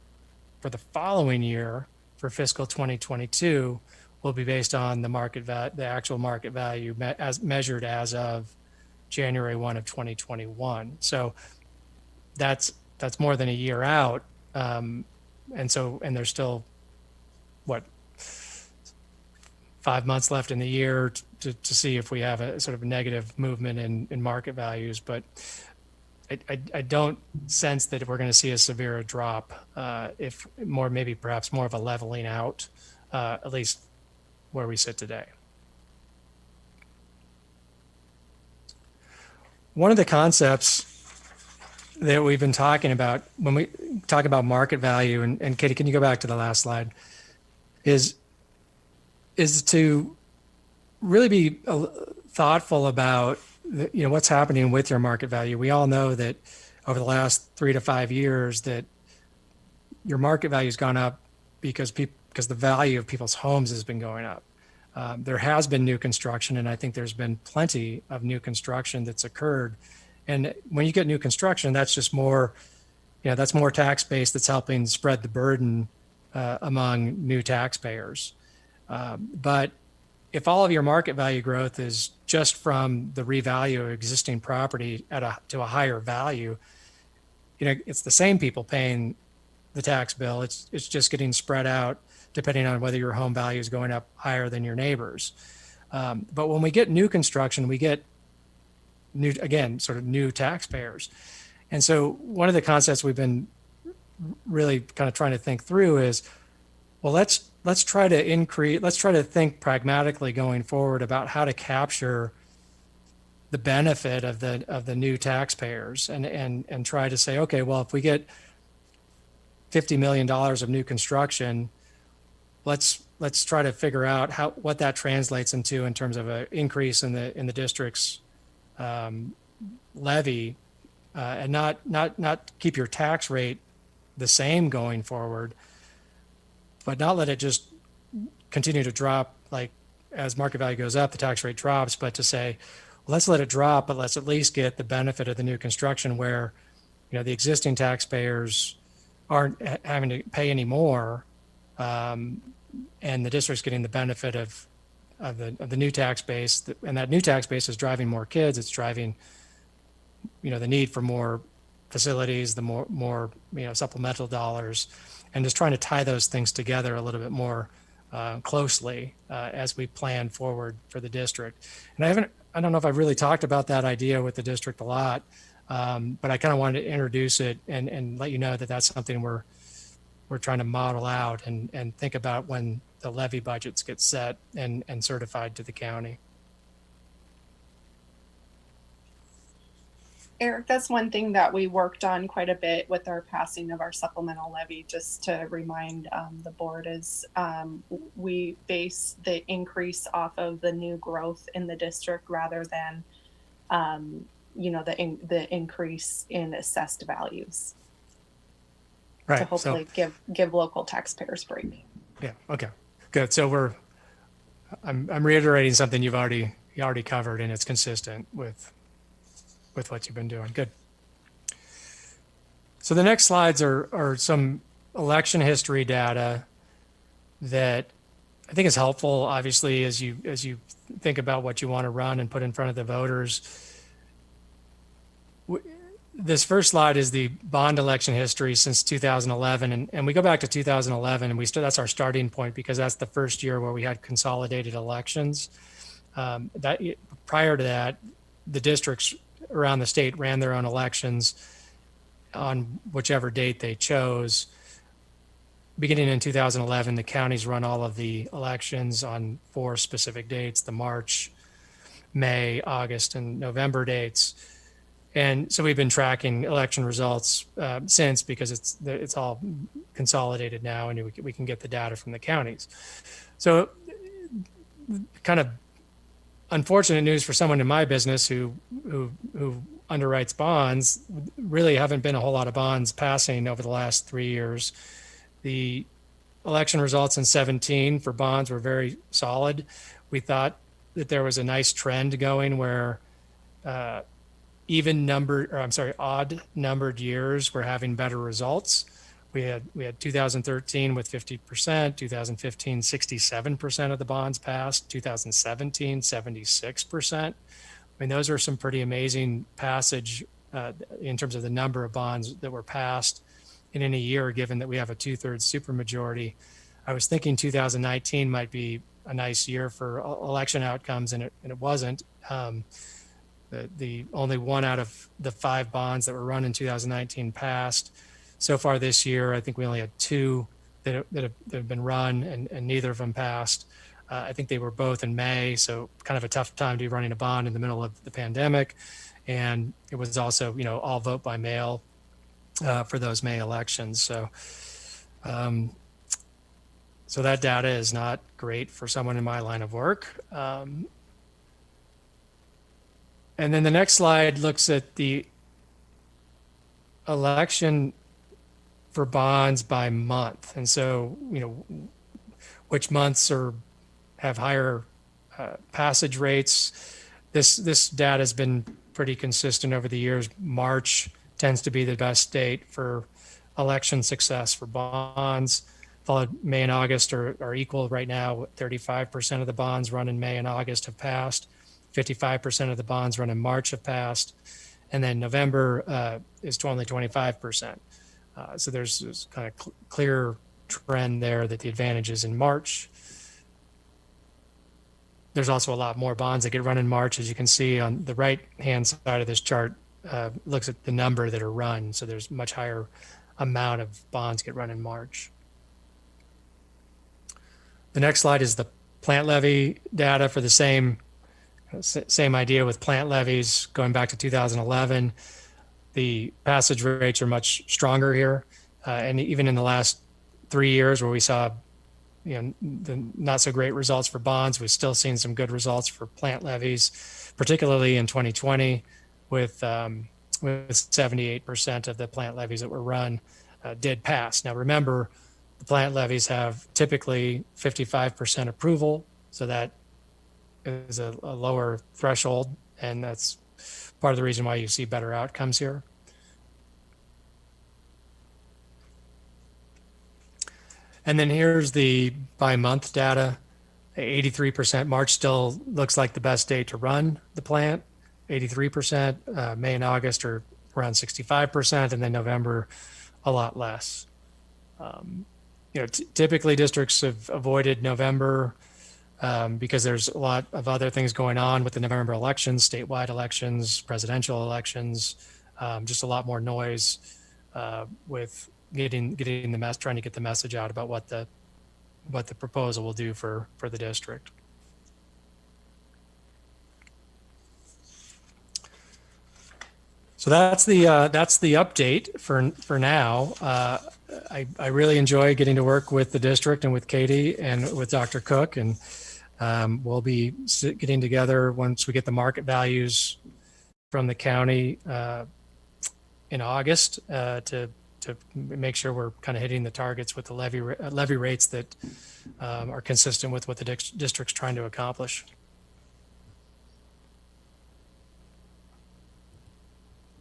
for the following year, for fiscal 2022, will be based on the actual market value as measured as of January 1 of 2021. So that's more than a year out. And there's still 5 months left in the year to see if we have a sort of negative movement in market values. But I don't sense that we're going to see a severe drop, perhaps more of a leveling out, at least where we sit today. One of the concepts that we've been talking about when we talk about market value, and Katie, can you go back to the last slide, is to really be thoughtful about what's happening with your market value. We all know that over the last 3 to 5 years that your market value has gone up because the value of people's homes has been going up. There has been new construction, and I think there's been plenty of new construction that's occurred. And when you get new construction, that's just more, that's more tax base that's helping spread the burden among new taxpayers. But if all of your market value growth is just from the revalue of existing property to a higher value, it's the same people paying the tax bill. It's just getting spread out depending on whether your home value is going up higher than your neighbors. But when we get new construction, we get sort of new taxpayers. And so one of the concepts we've been really kind of trying to think through is, well, let's try to think pragmatically going forward about how to capture the benefit of the new taxpayers and try to say, okay, well, if we get $50 million of new construction, let's try to figure out what that translates into in terms of an increase in the district's levy, and not keep your tax rate the same going forward, but not let it just continue to drop. Like as market value goes up, the tax rate drops, but to say, well, let's let it drop, but let's at least get the benefit of the new construction where, the existing taxpayers aren't having to pay any more, and the district's getting the benefit of the new tax base, and that new tax base is driving more kids. It's driving, the need for more facilities, the more supplemental dollars, and just trying to tie those things together a little bit more closely as we plan forward for the district. And I don't know if I've really talked about that idea with the district a lot, but I kind of wanted to introduce it and let you know that that's something we're trying to model out and think about when the levy budgets get set and certified to the county. Eric, that's one thing that we worked on quite a bit with our passing of our supplemental levy, just to remind the board, is we base the increase off of the new growth in the district rather than, the increase in assessed values. Right. To hopefully give local taxpayers a break. Yeah. Okay. Good. So I'm reiterating something you already covered, and it's consistent with what you've been doing. Good. So the next slides are some election history data that I think is helpful, obviously, as you think about what you want to run and put in front of the voters. This first slide is the bond election history since 2011, and we go back to 2011, and that's our starting point because that's the first year where we had consolidated elections. Prior to that, the districts around the state ran their own elections on whichever date they chose. Beginning in 2011, the counties run all of the elections on 4 specific dates: the March, May, August, and November dates. And so we've been tracking election results since, because it's all consolidated now, and we can get the data from the counties. So kind of unfortunate news for someone in my business who underwrites bonds. Really haven't been a whole lot of bonds passing over the last 3 years. The election results in 17 for bonds were very solid. We thought that there was a nice trend going where odd numbered years were having better results. We had 2013 with 50%, 2015 67% of the bonds passed, 2017 76%. I mean, those are some pretty amazing passage in terms of the number of bonds that were passed in any year, given that we have a 2/3 supermajority. I was thinking 2019 might be a nice year for election outcomes, and it wasn't. The only 1 out of the 5 bonds that were run in 2019 passed. So far this year, I think we only had 2 that have been run, and neither of them passed. I think they were both in May, so kind of a tough time to be running a bond in the middle of the pandemic. And it was also, all vote by mail for those May elections. So that data is not great for someone in my line of work. And then the next slide looks at the election for bonds by month. And so, which months have higher passage rates. This data has been pretty consistent over the years. March tends to be the best date for election success for bonds. Followed May and August are equal right now. 35% of the bonds run in May and August have passed. 55% of the bonds run in March have passed. And then November is only 25%. So there's this kind of clear trend there that the advantage is in March. There's also a lot more bonds that get run in March. As you can see on the right-hand side of this chart, looks at the number that are run. So there's much higher amount of bonds get run in March. The next slide is the plant levy data for the same idea with plant levies going back to 2011. The passage rates are much stronger here. And even in the last 3 years where we saw the not so great results for bonds, we've still seen some good results for plant levies, particularly in 2020 with 78% of the plant levies that were run did pass. Now remember, the plant levies have typically 55% approval, so that is a lower threshold, and that's part of the reason why you see better outcomes here. And then here's the by month data. 83%, March still looks like the best day to run the plant. 83%, May and August are around 65%, and then November a lot less. Typically districts have avoided November because there's a lot of other things going on with the November elections, statewide elections, presidential elections, just a lot more noise with getting the mess, trying to get the message out about what the proposal will do for the district. So that's the update for now. I really enjoy getting to work with the district and with Katie and with Dr. Cook, and we'll be getting together once we get the market values from the county in August to make sure we're kind of hitting the targets with the levy rates that are consistent with what the district's trying to accomplish.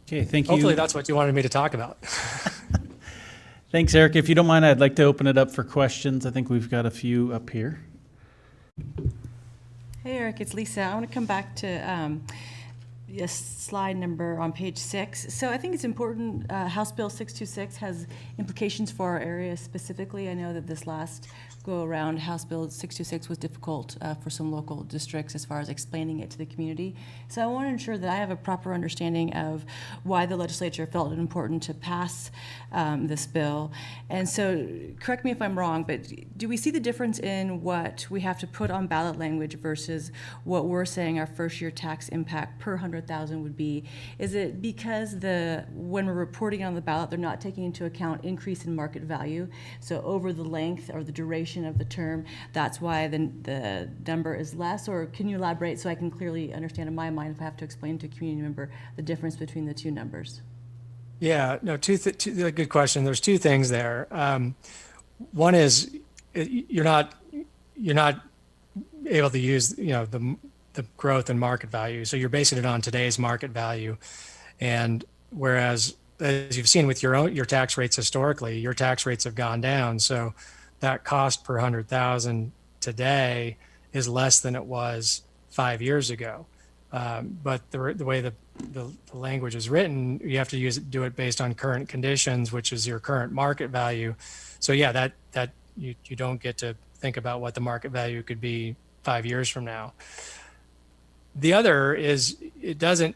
Okay, thank you. Hopefully that's what you wanted me to talk about. Thanks, Eric. If you don't mind, I'd like to open it up for questions. I think we've got a few up here. Hey, Eric, it's Lisa. I want to come back to slide number on page 6. So I think it's important, House Bill 626 has implications for our area specifically. I know that this last go around, House Bill 626 was difficult for some local districts as far as explaining it to the community. So I want to ensure that I have a proper understanding of why the legislature felt it important to pass this bill. And so, correct me if I'm wrong, but do we see the difference in what we have to put on ballot language versus what we're saying our first year tax impact per 100,000 would be? Is it because when we're reporting on the ballot, they're not taking into account increase in market value? So over the length or the duration of the term, that's why the number is less? Or can you elaborate so I can clearly understand in my mind if I have to explain to a community member the difference between the two numbers? Yeah, no, good question. There's two things there. One is you're not able to use the growth in market value, so you're basing it on today's market value, and whereas as you've seen with your tax rates historically, your tax rates have gone down, so that cost per 100,000 today is less than it was 5 years ago. But the way the language is written, you have to do it based on current conditions, which is your current market value. So yeah, that you don't get to think about what the market value could be 5 years from now. The other is there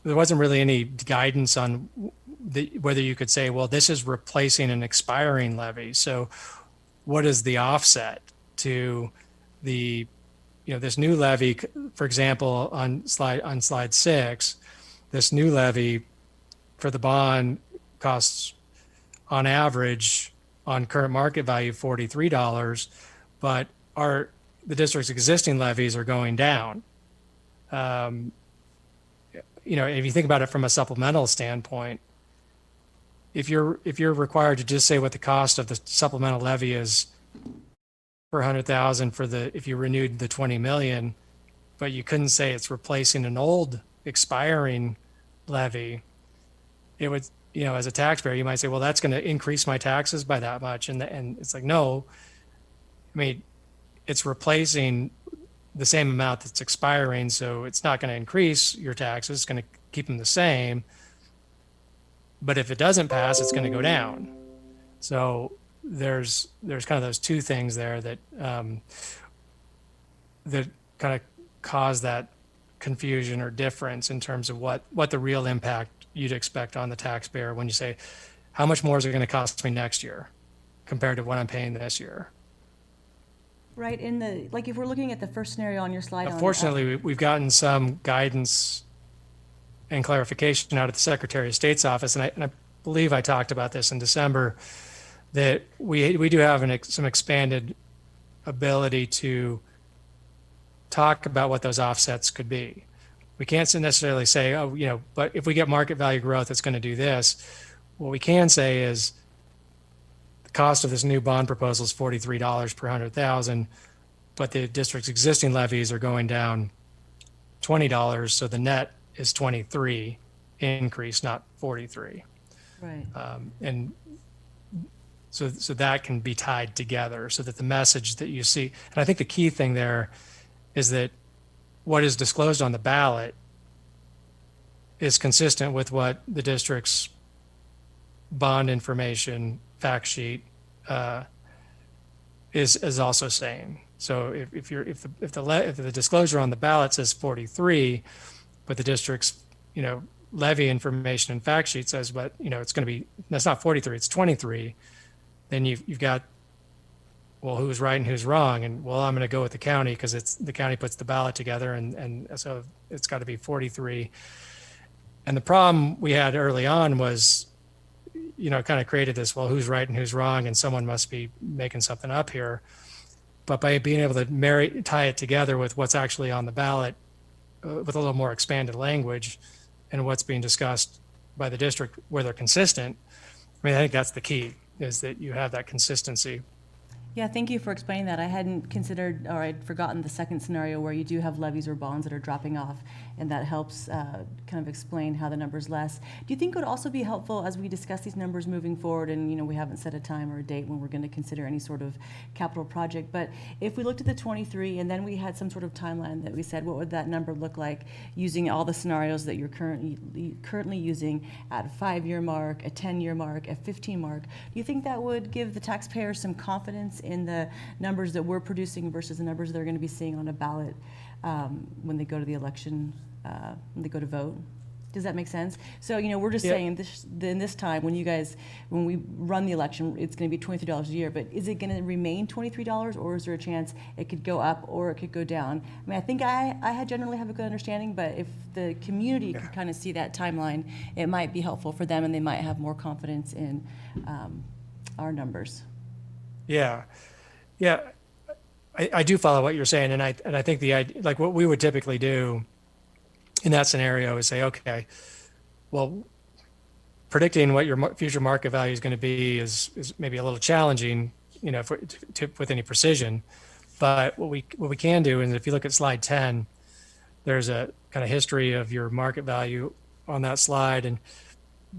wasn't really any guidance on whether you could say, well, this is replacing an expiring levy. So what is the offset to this new levy? For example, on slide 6, this new levy for the bond costs on average on current market value $43, but the district's existing levies are going down. If you think about it from a supplemental standpoint, if you're required to just say what the cost of the supplemental levy is per 100,000 if you renewed the 20 million, but you couldn't say it's replacing an old expiring levy, it would, as a taxpayer, you might say, well, that's going to increase my taxes by that much. And it's like, no, I mean, it's replacing the same amount that's expiring. So it's not going to increase your taxes. It's going to keep them the same. But if it doesn't pass, it's going to go down. So there's kind of those two things there that that kind of cause that confusion or difference in terms of what the real impact you'd expect on the taxpayer when you say, how much more is it going to cost me next year compared to what I'm paying this year? Right, if we're looking at the first scenario on your slide. Fortunately, we've gotten some guidance and clarification out of the Secretary of State's office, and I believe I talked about this in December, that we do have some expanded ability to talk about what those offsets could be. We can't necessarily say, but if we get market value growth, it's going to do this. What we can say is the cost of this new bond proposal is $43 per 100,000, but the district's existing levies are going down $20, so the net is 23 increase, not 43. Right. And so that can be tied together so that the message that you see, and I think the key thing there is that what is disclosed on the ballot is consistent with what the district's bond information fact sheet is also saying. So if the disclosure on the ballot says 43, but the district's levy information and fact sheet says, but it's going to be, that's not 43, it's 23, then you've got, well, who's right and who's wrong? And well, I'm going to go with the county because the county puts the ballot together, and so it's got to be 43. And the problem we had early on was, kind of created this, well, who's right and who's wrong, and someone must be making something up here. But by being able to tie it together with what's actually on the ballot, with a little more expanded language, and what's being discussed by the district, where they're consistent, I think that's the key, is that you have that consistency. Yeah, thank you for explaining that. I hadn't considered, or I'd forgotten the second scenario where you do have levies or bonds that are dropping off, and that helps kind of explain how the number's less. Do you think it would also be helpful as we discuss these numbers moving forward, and we haven't set a time or a date when we're going to consider any sort of capital project, but if we looked at the 23 and then we had some sort of timeline that we said, what would that number look like using all the scenarios that you're currently using at a 5-year mark, a 10-year mark, a 15 mark? Do you think that would give the taxpayers some confidence in the numbers that we're producing versus the numbers they're going to be seeing on a ballot when they go to the election, when they go to vote? Does that make sense? So, we're just saying in this time when we run the election, it's going to be $23 a year, but is it going to remain $23, or is there a chance it could go up or it could go down? I think I generally have a good understanding, but if the community could kind of see that timeline, it might be helpful for them, and they might have more confidence in our numbers. Yeah. I do follow what you're saying, and I think the idea, like what we would typically do in that scenario is say, okay, well, predicting what your future market value is going to be is maybe a little challenging, with any precision. But what we can do is, if you look at slide 10, there's a kind of history of your market value on that slide, and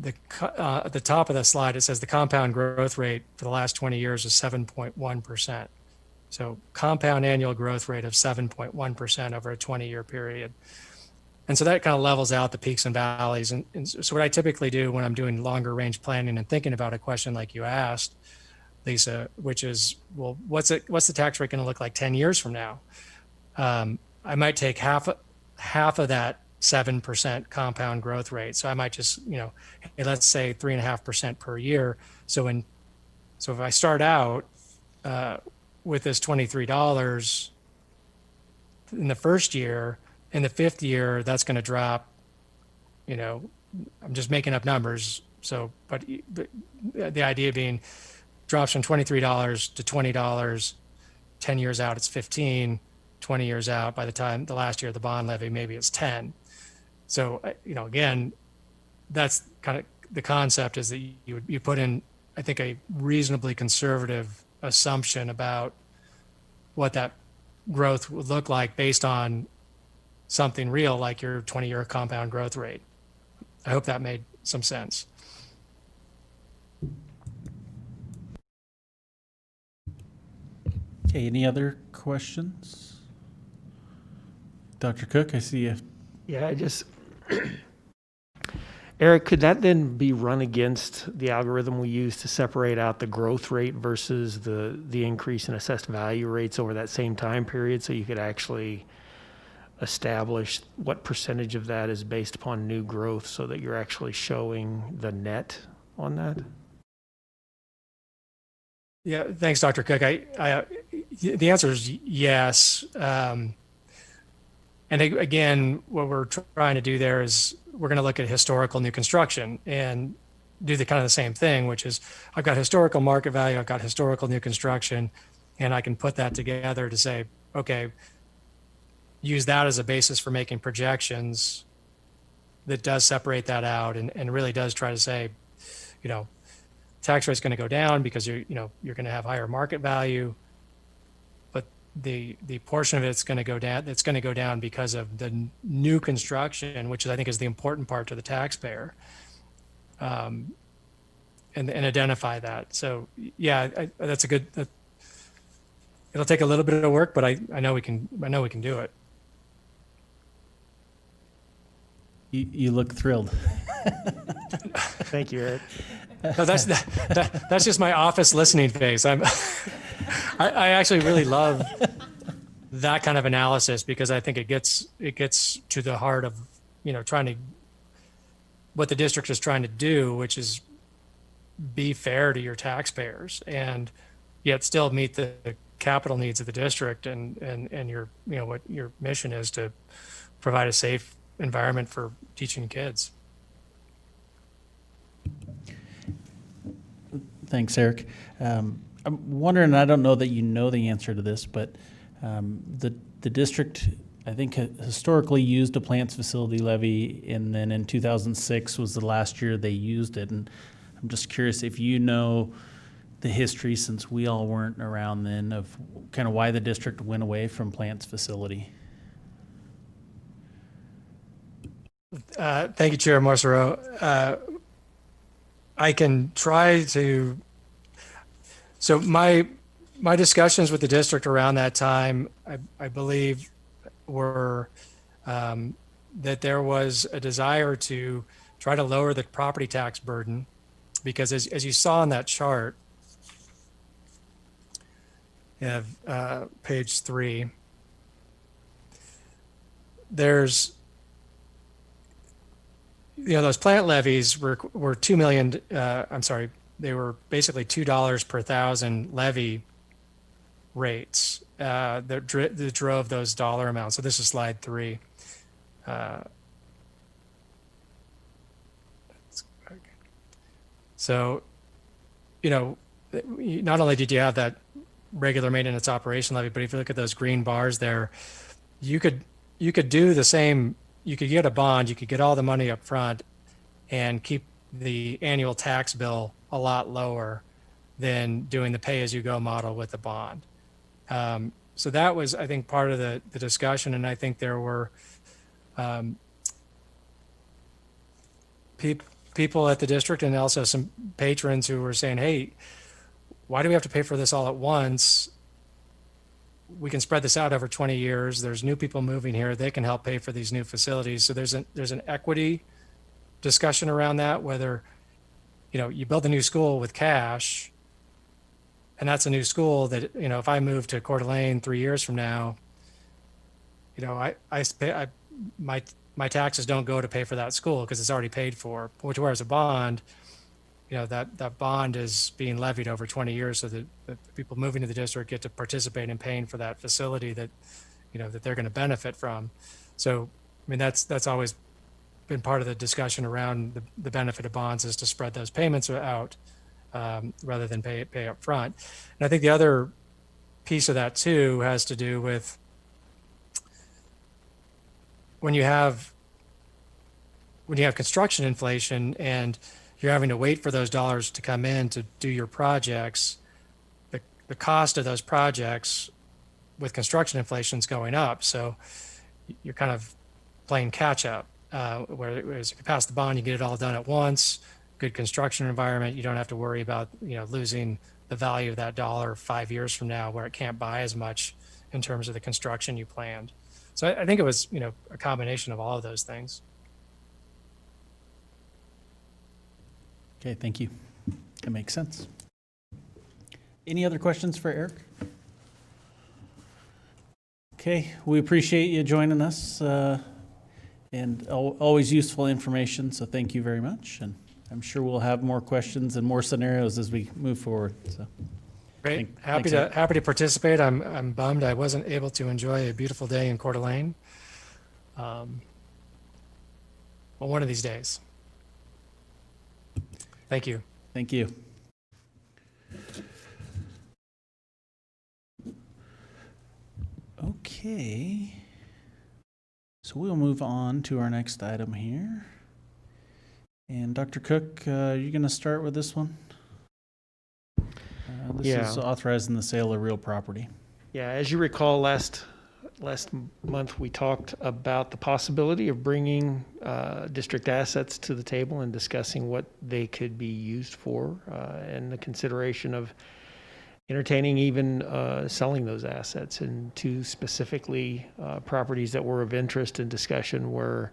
at the top of the slide, it says the compound growth rate for the last 20 years is 7.1%. So compound annual growth rate of 7.1% over a 20-year period. And so that kind of levels out the peaks and valleys. And so what I typically do when I'm doing longer range planning and thinking about a question like you asked, Lisa, which is, well, what's the tax rate going to look like 10 years from now? I might take half of that 7% compound growth rate. So I might just, hey, let's say 3.5% per year. So if I start out with this $23 in the first year, in the 5th year, that's going to drop, I'm just making up numbers. So, but the idea being drops from $23 to $20, 10 years out, it's 15, 20 years out, by the time the last year of the bond levy, maybe it's 10. So, again, that's kind of the concept, is that you put in, I think, a reasonably conservative assumption about what that growth would look like based on something real like your 20-year compound growth rate. I hope that made some sense. Okay, any other questions? Dr. Cook, I see you. Yeah, I just, Eric, could that then be run against the algorithm we use to separate out the growth rate versus the increase in assessed value rates over that same time period? So you could actually establish what percentage of that is based upon new growth so that you're actually showing the net on that? Yeah, thanks, Dr. Cook. The answer is yes. And again, what we're trying to do there is we're going to look at historical new construction and do the kind of the same thing, which is I've got historical market value, I've got historical new construction, and I can put that together to say, okay, use that as a basis for making projections that does separate that out and really does try to say, you know, tax rate's going to go down because you're going to have higher market value, but the portion of it's going to go down. It's going to go down because of the new construction, which I think is the important part to the taxpayer, and identify that. So yeah, that's a good. It'll take a little bit of work, but I know we can do it. You look thrilled. Thank you, Eric. No, that's just my office listening face. I actually really love that kind of analysis because I think it gets to the heart of, trying to, what the district is trying to do, which is be fair to your taxpayers and yet still meet the capital needs of the district and your, what your mission is to provide a safe environment for teaching kids. Thanks, Eric. I'm wondering, I don't know that you know the answer to this, but the district, I think, historically used a plants facility levy, and then in 2006 was the last year they used it. And I'm just curious if you know the history, since we all weren't around then, of kind of why the district went away from plants facility. Thank you, Chair Marcero. I can try to. So my discussions with the district around that time, I believe, were that there was a desire to try to lower the property tax burden, because as you saw in that chart, you have page 3. There's those plant levies were $2 million. I'm sorry, they were basically $2 per thousand levy rates that drove those dollar amounts. So this is slide 3. So, not only did you have that regular maintenance operation levy, but if you look at those green bars there, you could do the same. You could get a bond, you could get all the money up front and keep the annual tax bill a lot lower than doing the pay-as-you-go model with the bond. So that was, I think, part of the discussion. And I think there were people at the district and also some patrons who were saying, hey, why do we have to pay for this all at once? We can spread this out over 20 years. There's new people moving here. They can help pay for these new facilities. So there's an equity discussion around that, whether, you build a new school with cash, and that's a new school that, if I move to Coeur d'Alene 3 years from now, my taxes don't go to pay for that school because it's already paid for. Which, whereas a bond, that bond is being levied over 20 years so that people moving to the district get to participate in paying for that facility that, that they're going to benefit from. So, that's always been part of the discussion around the benefit of bonds, is to spread those payments out rather than pay up front. And I think the other piece of that too has to do with when you have construction inflation and you're having to wait for those dollars to come in to do your projects, the cost of those projects with construction inflation is going up. So, you're kind of playing catch up. Whereas if you pass the bond, you get it all done at once. Good construction environment. You don't have to worry about losing the value of that dollar 5 years from now, where it can't buy as much in terms of the construction you planned. So I think it was a combination of all of those things. Okay, thank you. That makes sense. Any other questions for Eric? Okay, we appreciate you joining us, and always useful information, so thank you very much. And I'm sure we'll have more questions and more scenarios as we move forward. So, Great. Thanks, Happy to participate. I'm bummed I wasn't able to enjoy a beautiful day in Coeur d'Alene. Well, one of these days. Thank you. Thank you. Okay. So we'll move on to our next item here. And Dr. Cook, you're going to start with this one? This is authorizing the sale of real property. Yeah, as you recall, last month we talked about the possibility of bringing district assets to the table and discussing what they could be used for, and the consideration of entertaining even selling those assets. And two specifically properties that were of interest in discussion were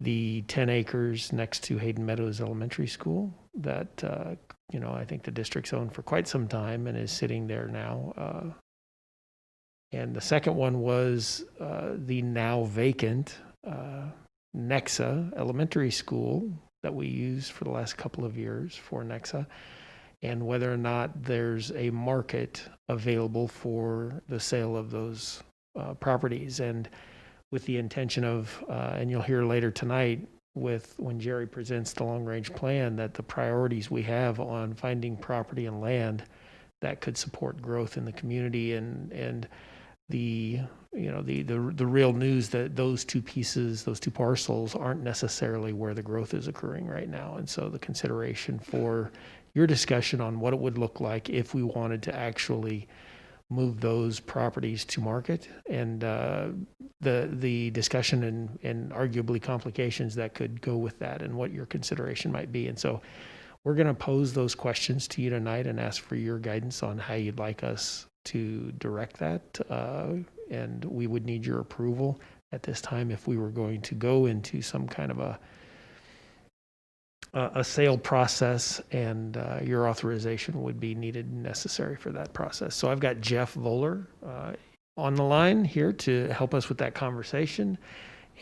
the 10 acres next to Hayden Meadows Elementary School that I think the district's owned for quite some time and is sitting there now. And the second one was the now vacant Nexa Elementary School that we used for the last couple of years for Nexa, and whether or not there's a market available for the sale of those properties. And with the intention of, and you'll hear later tonight when Jerry presents the long-range plan, that the priorities we have on finding property and land that could support growth in the community, and the real news that those two parcels aren't necessarily where the growth is occurring right now. And so the consideration for your discussion on what it would look like if we wanted to actually move those properties to market, and the discussion and arguably complications that could go with that, and what your consideration might be. And so we're going to pose those questions to you tonight and ask for your guidance on how you'd like us to direct that. And we would need your approval at this time if we were going to go into some kind of a sale process, and your authorization would be needed and necessary for that process. So I've got Jeff Voller on the line here to help us with that conversation,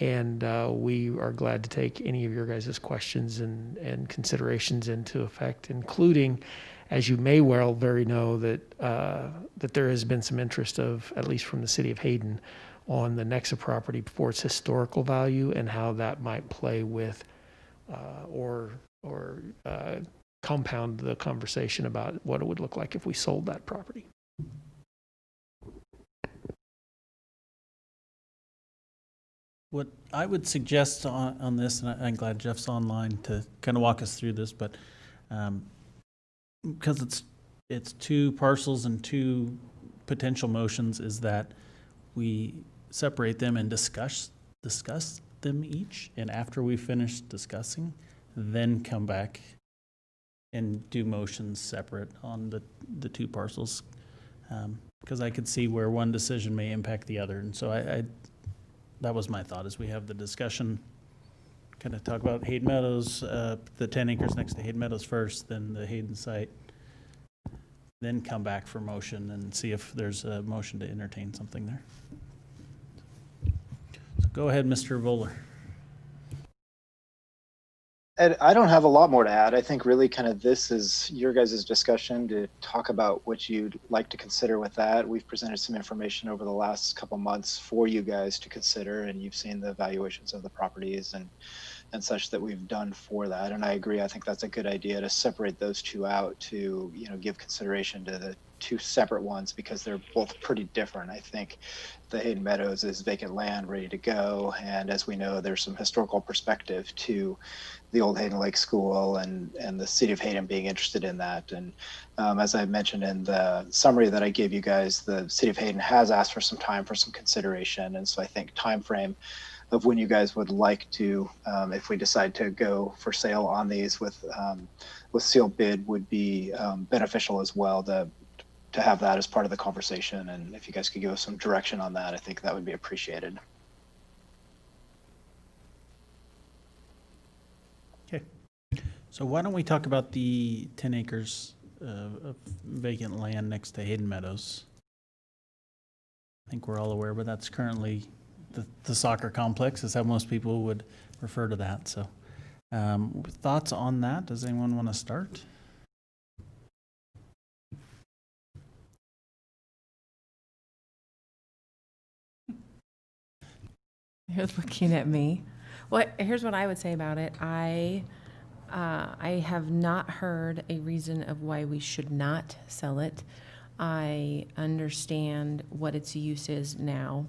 and we are glad to take any of your guys' questions and considerations into effect, including, as you may well very know, that there has been some interest of, at least from the city of Hayden, on the Nexa property for its historical value and how that might play with or compound the conversation about what it would look like if we sold that property. What I would suggest on this, and I'm glad Jeff's online to kind of walk us through this, but because it's two parcels and two potential motions, is that we separate them and discuss them each, and after we finish discussing, then come back and do motions separate on the two parcels, because I could see where one decision may impact the other. And so I that was my thought, as we have the discussion, kind of talk about Hayden Meadows, the 10 acres next to Hayden Meadows first, then the Hayden site, then come back for motion and see if there's a motion to entertain something there. So go ahead, Mr. Voller. Ed, I don't have a lot more to add. I think really kind of this is your guys' discussion to talk about what you'd like to consider with that. We've presented some information over the last couple months for you guys to consider, and you've seen the valuations of the properties and such that we've done for that. And I agree. I think that's a good idea to separate those two out to, give consideration to two separate ones because they're both pretty different. I think the Hayden Meadows is vacant land ready to go, and as we know, there's some historical perspective to the old Hayden Lake School and the city of Hayden being interested in that. And as I mentioned in the summary that I gave you guys, the city of Hayden has asked for some time for some consideration, and so I think time frame of when you guys would like to, if we decide to go for sale on these with sealed bid, would be beneficial as well to have that as part of the conversation. And if you guys could give us some direction on that, I think that would be appreciated. Okay. So why don't we talk about the 10 acres of vacant land next to Hayden Meadows? I think we're all aware, but that's currently the soccer complex is how most people would refer to that. So thoughts on that? Does anyone want to start? You're looking at me. Well, here's what I would say about it. I have not heard a reason of why we should not sell it. I understand what its use is now,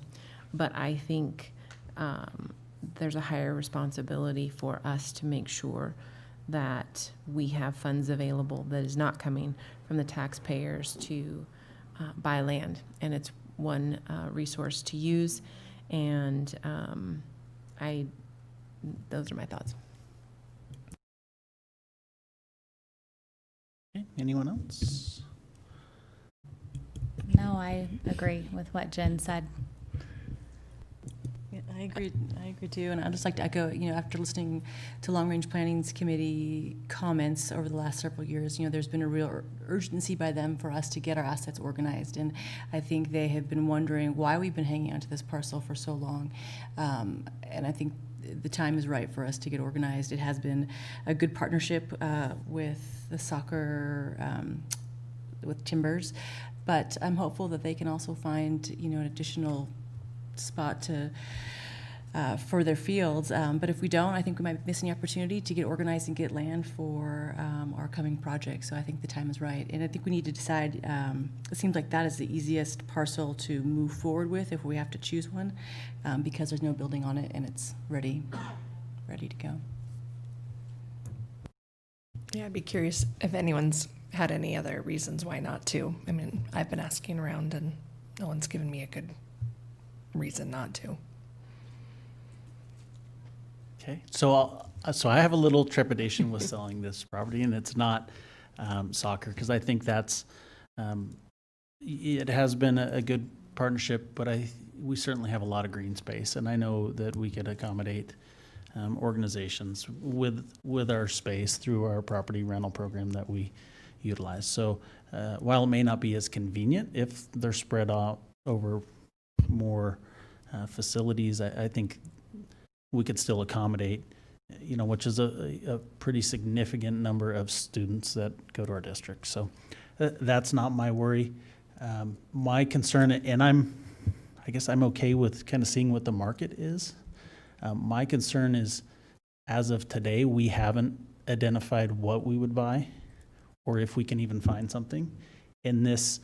but I think there's a higher responsibility for us to make sure that we have funds available that is not coming from the taxpayers to buy land, and it's one resource to use. And those are my thoughts. Okay. Anyone else? No, I agree with what Jen said. Yeah, I agree too, and I'd just like to echo, after listening to Long Range Planning's committee comments over the last several years, there's been a real urgency by them for us to get our assets organized, and I think they have been wondering why we've been hanging onto this parcel for so long, and I think the time is right for us to get organized. It has been a good partnership with the soccer, with Timbers, but I'm hopeful that they can also find, an additional spot to for their fields. But if we don't, I think we might be missing the opportunity to get organized and get land for our coming project. So I think the time is right. And I think we need to decide, it seems like that is the easiest parcel to move forward with if we have to choose one, because there's no building on it and it's ready to go. Yeah, I'd be curious if anyone's had any other reasons why not to. I mean, I've been asking around and no one's given me a good reason not to. Okay, so I have a little trepidation with selling this property, and it's not soccer, because I think that's it has been a good partnership, but we certainly have a lot of green space, and I know that we could accommodate organizations with our space through our property rental program that we utilize. So while it may not be as convenient if they're spread out over more facilities, I think we could still accommodate, which is a pretty significant number of students that go to our district. So that's not my worry. My concern, and I guess I'm okay with kind of seeing what the market is. My concern is, as of today, we haven't identified what we would buy or if we can even find something. And this,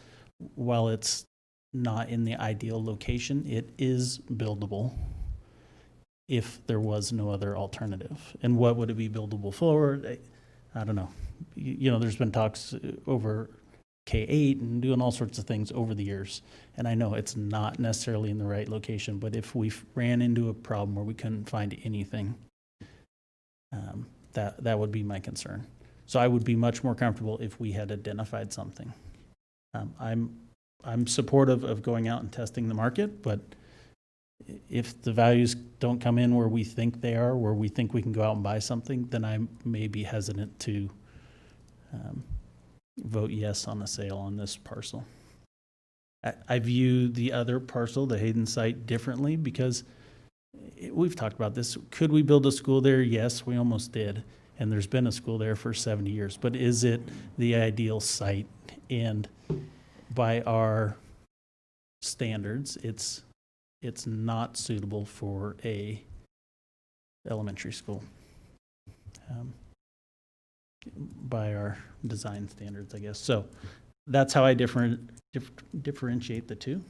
while it's not in the ideal location, it is buildable if there was no other alternative. And what would it be buildable for? I don't know. There's been talks over K8 and doing all sorts of things over the years. And I know it's not necessarily in the right location, but if we ran into a problem where we couldn't find anything, that would be my concern. So I would be much more comfortable if we had identified something. I'm supportive of going out and testing the market, but if the values don't come in where we think they are, where we think we can go out and buy something, then I may be hesitant to vote yes on the sale on this parcel. I view the other parcel, the Hayden site, differently because we've talked about this. Could we build a school there? Yes, we almost did. And there's been a school there for 70 years. But is it the ideal site? And by our standards, it's not suitable for a elementary school. By our design standards, I guess. So that's how I differentiate the two.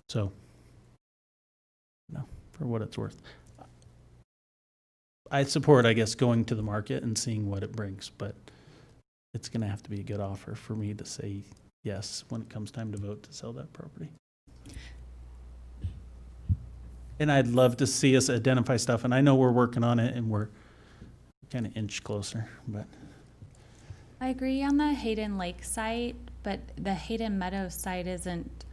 So, for what it's worth. I support, I guess, going to the market and seeing what it brings, but it's going to have to be a good offer for me to say yes when it comes time to vote to sell that property. And I'd love to see us identify stuff, and I know we're working on it and we're kind of inch closer, but. I agree on the Hayden Lake site, but the Hayden Meadows site isn't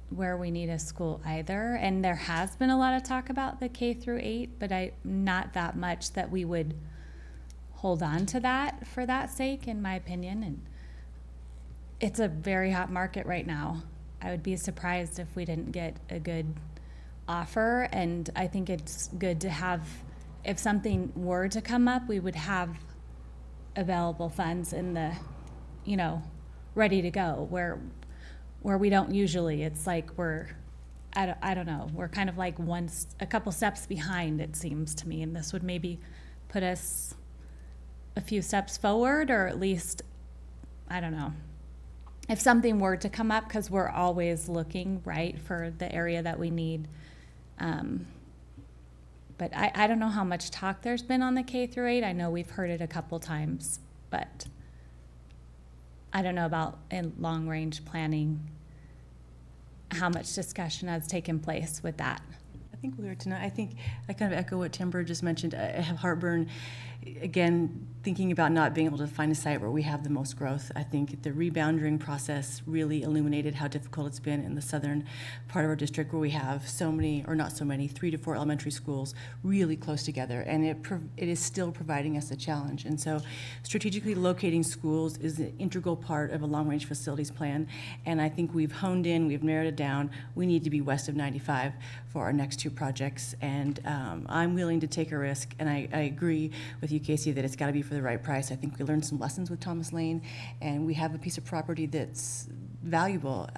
where we need a school either. And there has been a lot of talk about the K-8, but not that much that we would hold on to that for that sake, in my opinion. And it's a very hot market right now. I would be surprised if we didn't get a good offer. And I think it's good to have, if something were to come up, we would have available funds in the, ready to go, where we don't usually. It's like I don't know, we're kind of like a couple steps behind, it seems to me, and this would maybe put us a few steps forward, or at least, I don't know, if something were to come up, because we're always looking, right, for the area that we need. But I don't know how much talk there's been on the K-8. I know we've heard it a couple times, but I don't know about in long-range planning, how much discussion has taken place with that. I think we were tonight. I think I kind of echo what Timber just mentioned. I have heartburn, again, thinking about not being able to find a site where we have the most growth. I think the rebounding process really illuminated how difficult it's been in the southern part of our district, where we have so many, or not so many, 3 to 4 elementary schools really close together, and it is still providing us a challenge. And so strategically locating schools is an integral part of a long-range facilities plan, and I think we've honed in, we've narrowed it down. We need to be west of 95 for our next 2 projects, and I'm willing to take a risk, and I agree with you, Casey, that it's got to be for the right price. I think we learned some lessons with Thomas Lane, and we have a piece of property that's valuable.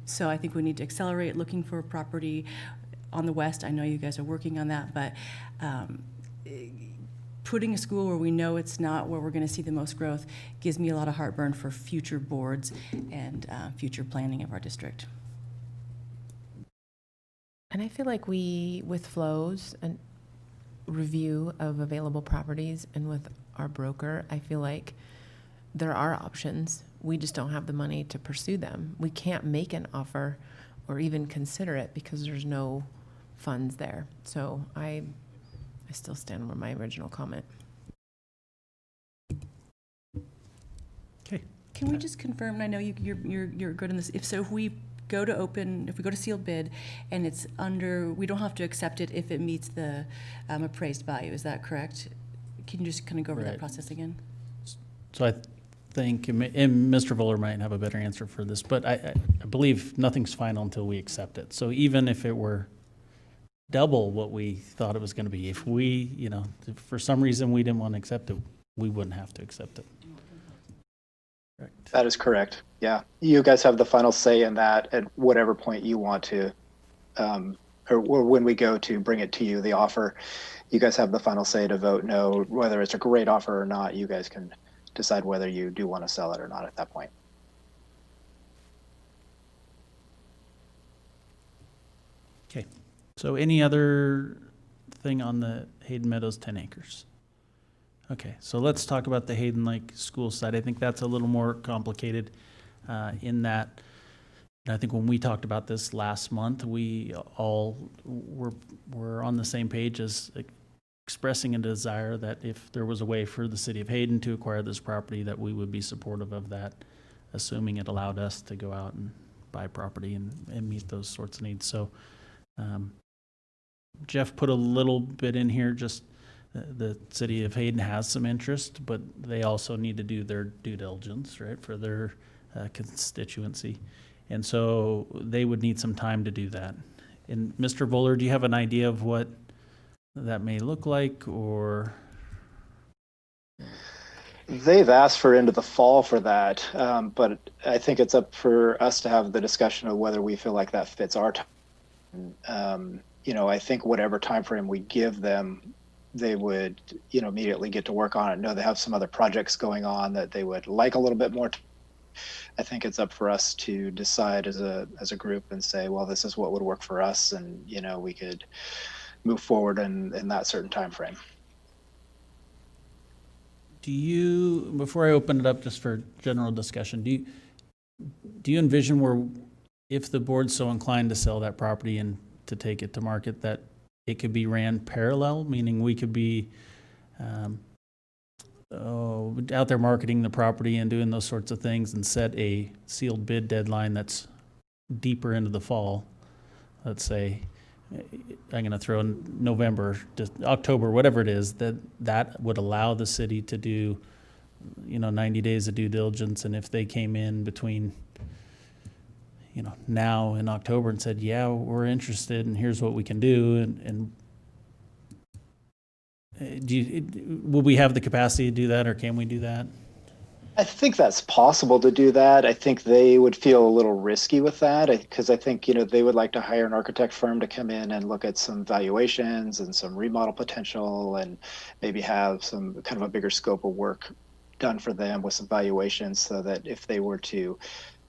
So I think we need to accelerate looking for a property on the west. I know you guys are working on that, but putting a school where we know it's not where we're going to see the most growth gives me a lot of heartburn for future boards and future planning of our district. And I feel like with Flows and review of available properties and with our broker, I feel like there are options. We just don't have the money to pursue them. We can't make an offer or even consider it because there's no funds there. So I still stand with my original comment. Okay. Can we just confirm, and I know you're good on this, if we go to sealed bid and it's under, we don't have to accept it if it meets the appraised value, is that correct? Can you just kind of go over that process again? So I think, and Mr. Voller might have a better answer for this, but I believe nothing's final until we accept it. So even if it were double what we thought it was going to be, if we, if for some reason we didn't want to accept it, we wouldn't have to accept it. Correct. That is correct. Yeah. You guys have the final say in that at whatever point you want to, or when we go to bring it to you, the offer, you guys have the final say to vote no, whether it's a great offer or not. You guys can decide whether you do want to sell it or not at that point. Okay. So any other thing on the Hayden Meadows 10 acres? Okay, so let's talk about the Hayden Lake School site. I think that's a little more complicated in that, and I think when we talked about this last month, we all were on the same page as expressing a desire that if there was a way for the city of Hayden to acquire this property, that we would be supportive of that, assuming it allowed us to go out and buy property and meet those sorts of needs. So Jeff put a little bit in here, just the city of Hayden has some interest, but they also need to do their due diligence, right, for their constituency. And so they would need some time to do that. And Mr. Voller, do you have an idea of what that may look like, or? They've asked for into the fall for that, but I think it's up for us to have the discussion of whether we feel like that fits our time. I think whatever time frame we give them, they would, you know, immediately get to work on it, know they have some other projects going on that they would like a little bit more. I think it's up for us to decide as a group and say, well, this is what would work for us, and you know, we could move forward in that certain time frame. Do you, before I open it up just for general discussion, do you envision where, if the board's so inclined to sell that property and to take it to market, that it could be ran parallel, meaning we could be out there marketing the property and doing those sorts of things and set a sealed bid deadline that's deeper into the fall? Let's say, I'm going to throw in November, just October, whatever it is, that would allow the city to do, you know, 90 days of due diligence. And if they came in between, you know, now and October and said, yeah, we're interested and here's what we can do, and will we have the capacity to do that, or can we do that? I think that's possible to do that. I think they would feel a little risky with that, because I think, you know, they would like to hire an architect firm to come in and look at some valuations and some remodel potential, and maybe have some kind of a bigger scope of work done for them with some valuations, so that if they were to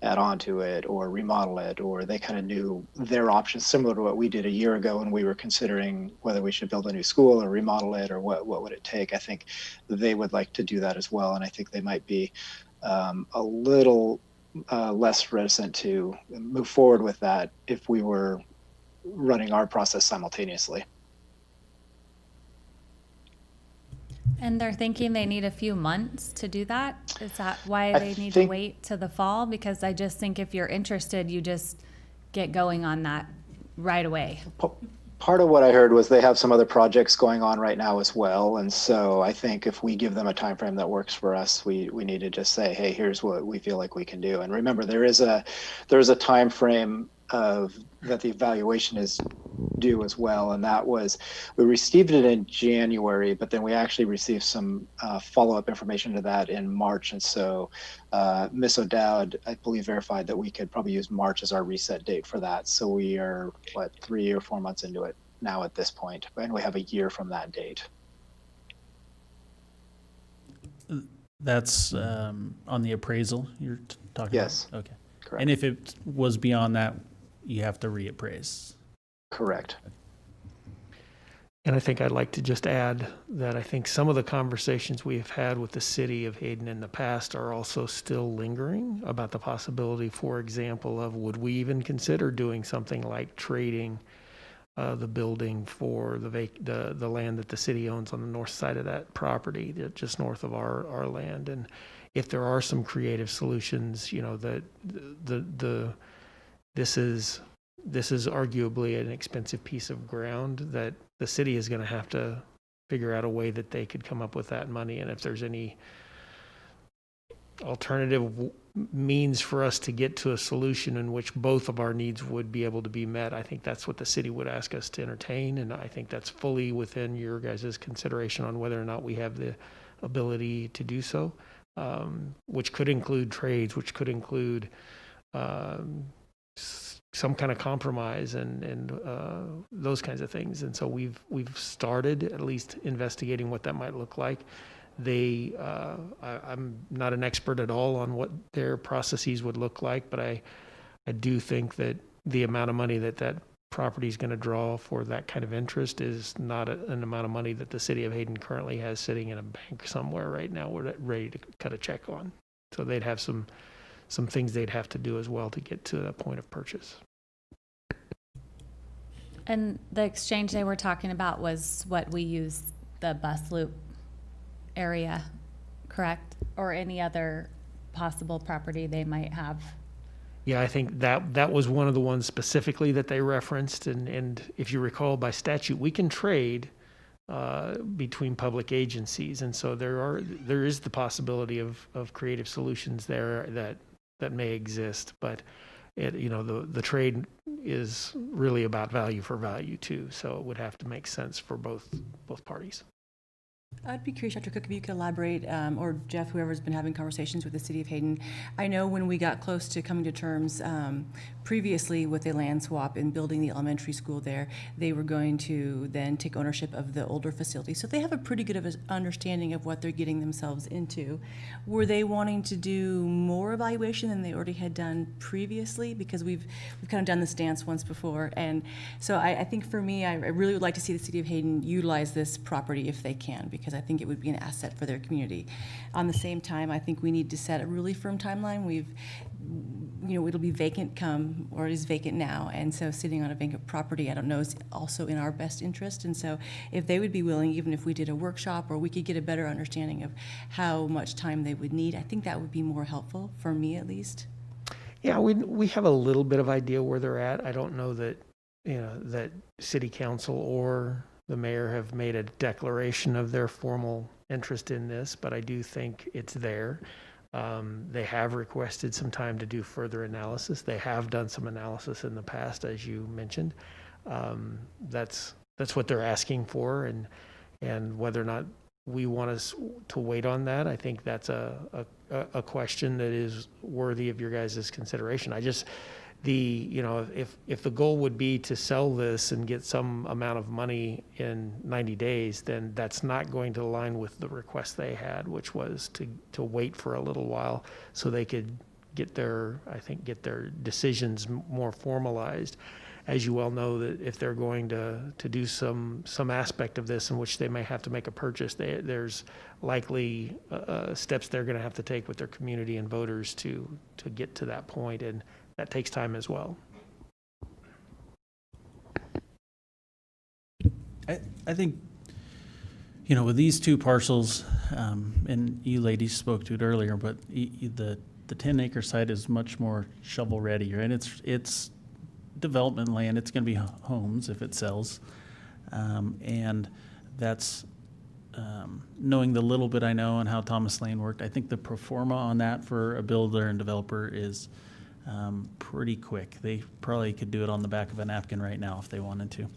add on to it or remodel it, or they kind of knew their options, similar to what we did a year ago when we were considering whether we should build a new school or remodel it, or what would it take. I think they would like to do that as well, and I think they might be a little less reticent to move forward with that if we were running our process simultaneously. And they're thinking they need a few months to do that? Is that why I they need to think- wait to the fall? Because I just think if you're interested, you just get going on that right away. Part of what I heard was they have some other projects going on right now as well, and so I think if we give them a time frame that works for us, we need to just say, hey, here's what we feel like we can do. And remember, there is a time frame of that the evaluation is due as well, and that was, we received it in January, but then we actually received some follow-up information to that in March, and so Ms. O'Dowd, I believe, verified that we could probably use March as our reset date for that. So we are 3 or 4 months into it now at this point, and we have a year from that date. That's on the appraisal you're talking Yes. about? Okay. Correct. And if it was beyond that, you have to reappraise? Correct. And I think I'd like to just add that I think some of the conversations we have had with the city of Hayden in the past are also still lingering about the possibility, for example, of would we even consider doing something like trading the building for the land that the city owns on the north side of that property, just north of our land. And if there are some creative solutions, you know, this is arguably an expensive piece of ground that the city is going to have to figure out a way that they could come up with that money. And if there's any alternative means for us to get to a solution in which both of our needs would be able to be met, I think that's what the city would ask us to entertain. And I think that's fully within your guys' consideration on whether or not we have the ability to do so, which could include trades, which could include some kind of compromise and those kinds of things. And so we've started at least investigating what that might look like. I'm not an expert at all on what their processes would look like, but I do think that the amount of money that property is going to draw for that kind of interest is not an amount of money that the city of Hayden currently has sitting in a bank somewhere right now we're ready to cut a check on. So they'd have some things they'd have to do as well to get to that point of purchase. And the exchange they were talking about was what we use, the bus loop area, correct? Or any other possible property they might have? Yeah, I think that was one of the ones specifically that they referenced. And if you recall, by statute, we can trade between public agencies. And so there is the possibility of creative solutions there that may exist. But the trade is really about value for value too. So it would have to make sense for both parties. I'd be curious, Dr. Cook, if you could elaborate, or Jeff, whoever's been having conversations with the city of Hayden. I know when we got close to coming to terms previously with a land swap and building the elementary school there, they were going to then take ownership of the older facility. So they have a pretty good of a understanding of what they're getting themselves into. Were they wanting to do more evaluation than they already had done previously? Because we've kind of done this dance once before. And so I think for me, I really would like to see the City of Hayden utilize this property if they can, because I think it would be an asset for their community. On the same time, I think we need to set a really firm timeline. It'll be vacant come, or it is vacant now, and so sitting on a vacant property, I don't know, is also in our best interest. And so if they would be willing, even if we did a workshop, or we could get a better understanding of how much time they would need, I think that would be more helpful, for me at least. Yeah, we have a little bit of idea where they're at. I don't know that, that city council or the mayor have made a declaration of their formal interest in this, but I do think it's there. They have requested some time to do further analysis. They have done some analysis in the past, as you mentioned. That's what they're asking for, and whether or not we want us to wait on that, I think that's a question that is worthy of your guys' consideration. If the goal would be to sell this and get some amount of money in 90 days, then that's not going to align with the request they had, which was to wait for a little while so they could get their decisions more formalized. As you well know, that if they're going to do some aspect of this in which they may have to make a purchase, there's likely steps they're going to have to take with their community and voters to get to that point, and that takes time as well. I think, with these two parcels, and you ladies spoke to it earlier, but the 10-acre site is much more shovel-ready, right? It's development land. It's going to be homes if it sells, and that's knowing the little bit I know and how Thomas Lane worked. I think the pro forma on that for a builder and developer is pretty quick. They probably could do it on the back of a napkin right now if they wanted to,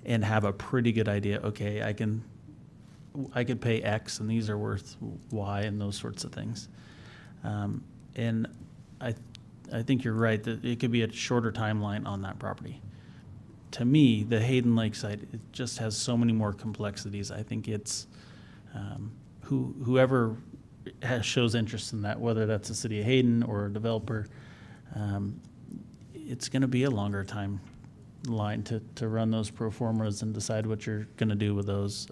and have a pretty good idea. Okay, I could pay X, and these are worth Y, and those sorts of things. And I think you're right that it could be a shorter timeline on that property. To me, the Hayden Lake site, it just has so many more complexities. I think it's whoever shows interest in that, whether that's the city of Hayden or a developer, it's going to be a longer timeline to run those pro formas and decide what you're going to do with those.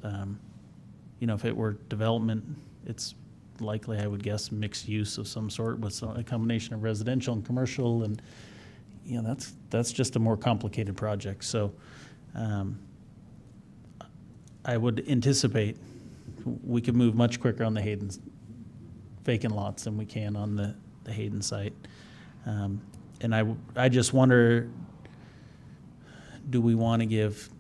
If it were development, it's likely, I would guess, mixed use of some sort with a combination of residential and commercial, and that's just a more complicated project. So I would anticipate we could move much quicker on the Hayden vacant lots than we can on the Hayden site. And I just wonder, do we want to give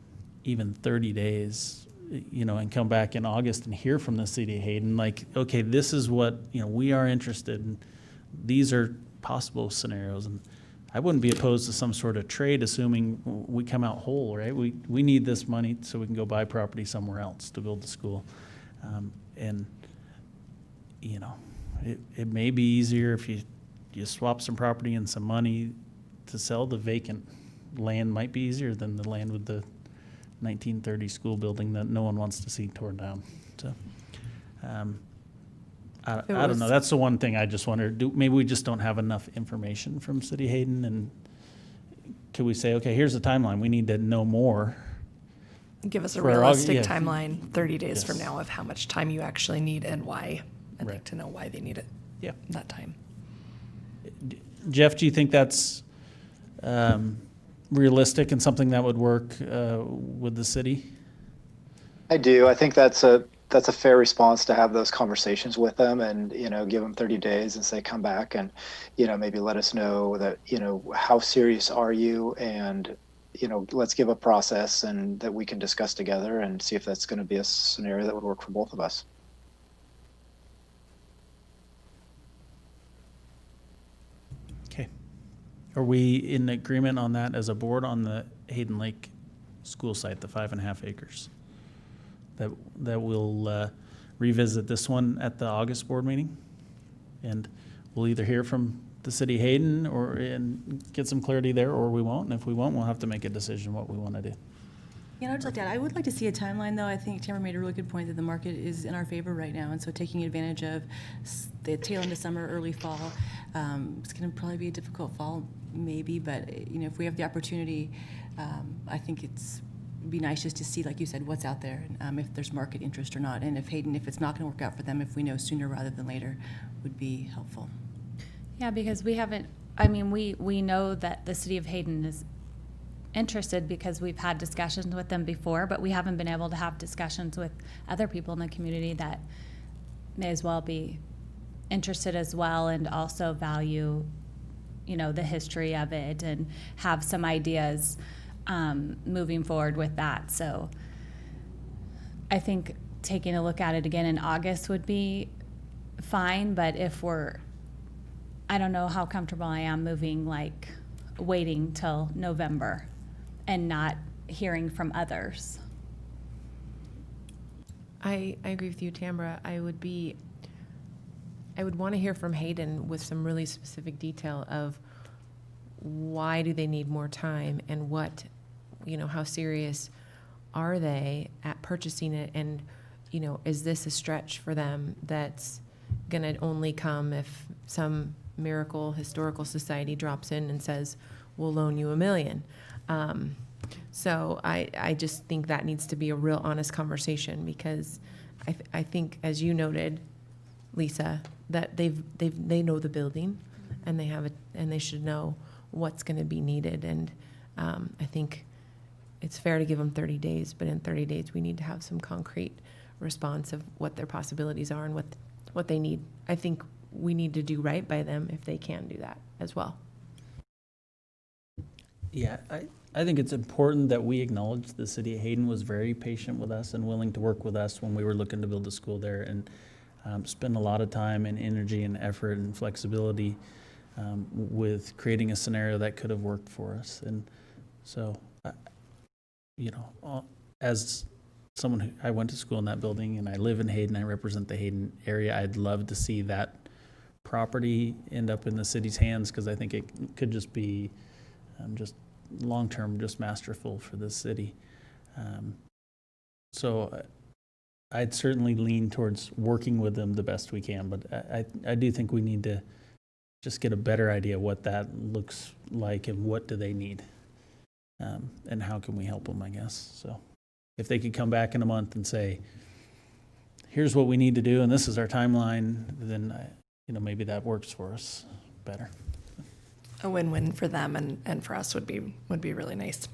even 30 days, and come back in August and hear from the city of Hayden, like, okay, this is what, we are interested in. These are possible scenarios. And I wouldn't be opposed to some sort of trade, assuming we come out whole, right? We need this money so we can go buy property somewhere else to build the school. It may be easier if you swap some property and some money to sell. The vacant land might be easier than the land with the 1930 school building that no one wants to see torn down. So I don't know. That's the one thing I just wondered. Maybe we just don't have enough information from City Hayden, and could we say, okay, here's the timeline. We need to know more. Give us a realistic yeah. timeline 30 days Yes. from now of how much time you actually need and why. I'd Right. like to know why they need it. Yeah. That time. Jeff, do you think that's realistic and something that would work with the city? I do. I think that's a fair response, to have those conversations with them and, give them 30 days and say, come back and, maybe let us know that, how serious are you? And, let's give a process and that we can discuss together and see if that's going to be a scenario that would work for both of us. Okay. Are we in agreement on that as a board on the Hayden Lake school site, the 5.5 acres? That we'll revisit this one at the August board meeting, and we'll either hear from the city of Hayden and get some clarity there, or we won't. And if we won't, we'll have to make a decision what we want to do. Yeah, I'd just like to add, I would like to see a timeline, though. I think Tamara made a really good point that the market is in our favor right now, and so taking advantage of the tail end of summer, early fall, it's going to probably be a difficult fall, maybe, but if we have the opportunity, I think it'd be nice just to see, like you said, what's out there, and if there's market interest or not, and if it's not going to work out for them, if we know sooner rather than later, would be helpful. Yeah, because we know that the city of Hayden is interested because we've had discussions with them before, but we haven't been able to have discussions with other people in the community that may as well be interested as well and also value, the history of it and have some ideas moving forward with that. So I think taking a look at it again in August would be fine, but I don't know how comfortable I am waiting till November and not hearing from others. I agree with you, Tamara. I would want to hear from Hayden with some really specific detail of why do they need more time and what, how serious are they at purchasing it, and, is this a stretch for them that's going to only come if some miracle historical society drops in and says, we'll loan you $1 million. So I just think that needs to be a real honest conversation, because I think, as you noted, Lisa, that they know the building and and they should know what's going to be needed. And I think it's fair to give them 30 days, but in 30 days we need to have some concrete response of what their possibilities are and what they need. I think we need to do right by them if they can do that as well. Yeah, I think it's important that we acknowledge the city of Hayden was very patient with us and willing to work with us when we were looking to build a school there, and spend a lot of time and energy and effort and flexibility with creating a scenario that could have worked for us. And so, as someone who, I went to school in that building and I live in Hayden, I represent the Hayden area, I'd love to see that property end up in the city's hands, because I think it could just be just long-term, just masterful for the city. So I'd certainly lean towards working with them the best we can, but I do think we need to just get a better idea what that looks like and what do they need, and how can we help them, I guess. So if they could come back in a month and say, here's what we need to do and this is our timeline, then maybe that works for us better. A win-win for them and for us would be really nice.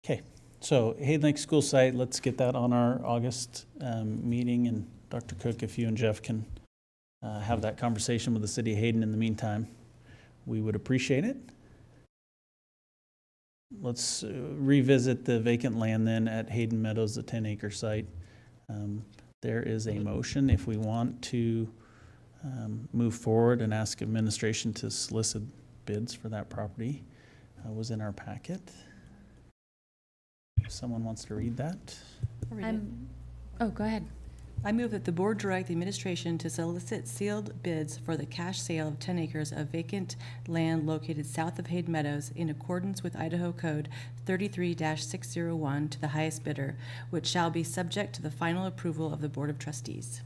Okay, so Hayden Lake School Site, let's get that on our August meeting, and Dr. Cook, if you and Jeff can have that conversation with the city of Hayden in the meantime, we would appreciate it. Let's revisit the vacant land then at Hayden Meadows, the 10-acre site. There is a motion if we want to move forward and ask administration to solicit bids for that property. Was in our packet. If someone wants to read that. Go ahead. I move that the board direct the administration to solicit sealed bids for the cash sale of 10 acres of vacant land located south of Hayden Meadows in accordance with Idaho Code 33-601 to the highest bidder, which shall be subject to the final approval of the Board of Trustees.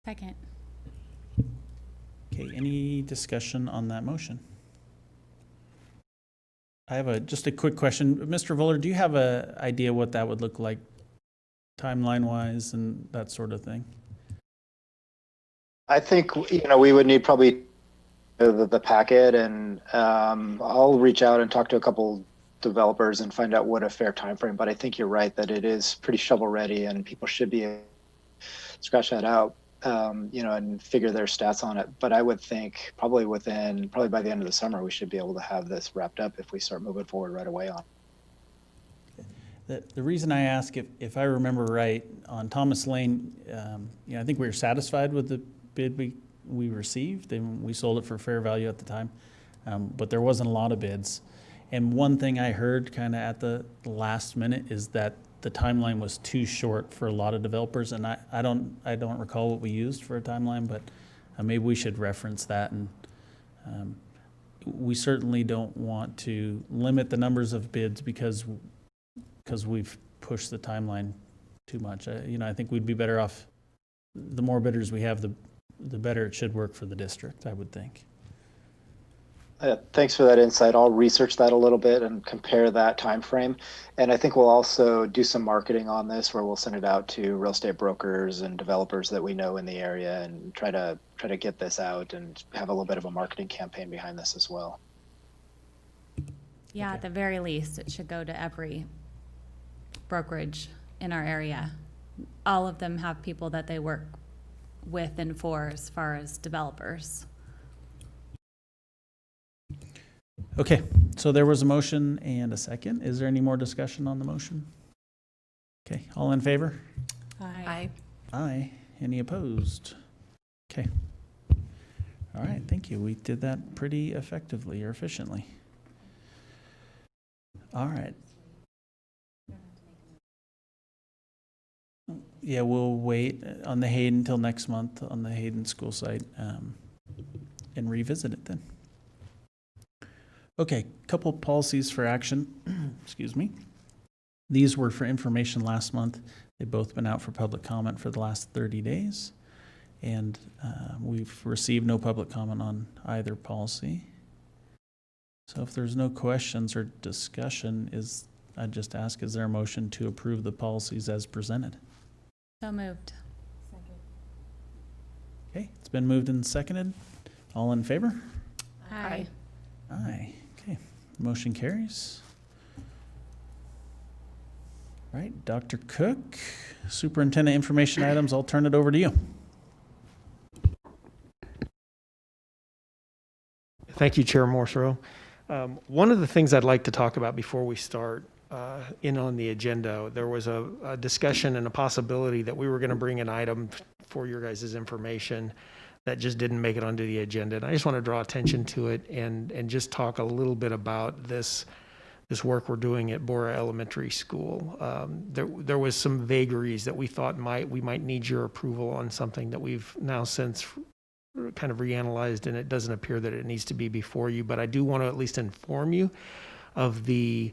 Second. Okay, any discussion on that motion? I have just a quick question. Mr. Vuller, do you have an idea what that would look like timeline-wise and that sort of thing? I think, we would need probably the packet, and I'll reach out and talk to a couple developers and find out what a fair time frame, but I think you're right that it is pretty shovel ready and people should be able to scratch that out. And figure their stats on it. But I would think probably by the end of the summer, we should be able to have this wrapped up if we start moving forward right away on it. The reason I ask, if I remember right, on Thomas Lane, I think we were satisfied with the bid we received, and we sold it for fair value at the time. But there wasn't a lot of bids. And one thing I heard kind of at the last minute is that the timeline was too short for a lot of developers, and I don't recall what we used for a timeline, but maybe we should reference that. And we certainly don't want to limit the numbers of bids because we've pushed the timeline too much. I think we'd be better off, the more bidders we have, the better it should work for the district, I would think. Thanks for that insight. I'll research that a little bit and compare that time frame. And I think we'll also do some marketing on this, where we'll send it out to real estate brokers and developers that we know in the area, and try to get this out and have a little bit of a marketing campaign behind this as well. Yeah, at the very least, it should go to every brokerage in our area. All of them have people that they work with and for as far as developers. Okay, so there was a motion and a second. Is there any more discussion on the motion? Okay, all in favor? Aye. Aye. Any opposed? Okay. All right, thank you. We did that pretty effectively or efficiently. All right. Yeah, we'll wait on the Hayden until next month on the Hayden school site and revisit it then. Okay, couple policies for action. Excuse me. These were for information last month. They've both been out for public comment for the last 30 days. And we've received no public comment on either policy. So if there's no questions or discussion, I'd just ask, is there a motion to approve the policies as presented? So moved. Okay, it's been moved and seconded. All in favor? Aye. Aye. Okay, motion carries. All right, Dr. Cook, superintendent information items, I'll turn it over to you. Thank you, Chair Morserow. One of the things I'd like to talk about before we start in on the agenda, there was a discussion and a possibility that we were going to bring an item for your guys' information that just didn't make it onto the agenda. And I just want to draw attention to it and just talk a little bit about this work we're doing at Bora Elementary School. There was some vagaries that we thought we might need your approval on something that we've now since kind of reanalyzed, and it doesn't appear that it needs to be before you, but I do want to at least inform you of the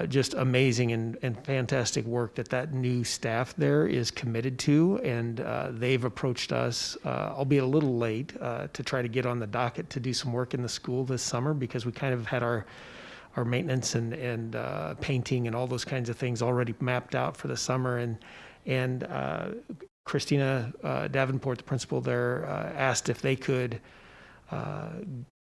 just amazing and fantastic work that new staff there is committed to. And they've approached us, albeit a little late, to try to get on the docket to do some work in the school this summer, because we kind of had our maintenance and painting and all those kinds of things already mapped out for the summer. And Christina Davenport, the principal there, asked if they could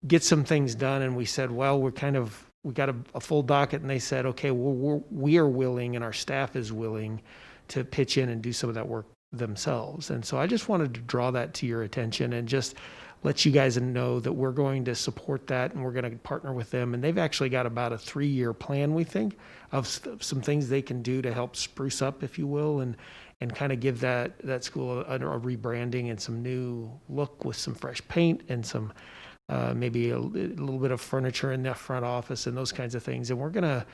get some things done. And we said, well, we got a full docket, and they said, okay, we are willing, and our staff is willing to pitch in and do some of that work themselves. And so I just wanted to draw that to your attention and just let you guys know that we're going to support that, and we're going to partner with them. And they've actually got about a 3-year plan, we think, of some things they can do to help spruce up, if you will, and kind of give that school a rebranding and some new look with some fresh paint and some maybe a little bit of furniture in the front office and those kinds of things. And we're going to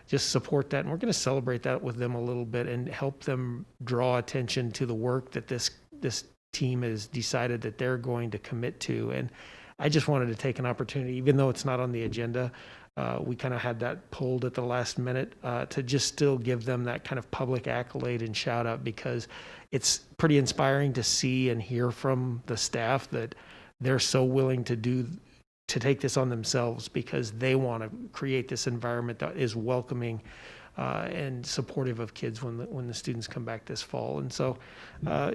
just support that, and we're going to celebrate that with them a little bit and help them draw attention to the work that this team has decided that they're going to commit to. And I just wanted to take an opportunity, even though it's not on the agenda, we kind of had that pulled at the last minute, to just still give them that kind of public accolade and shout out, because it's pretty inspiring to see and hear from the staff that they're so willing to take this on themselves, because they want to create this environment that is welcoming and supportive of kids when the students come back this fall. And so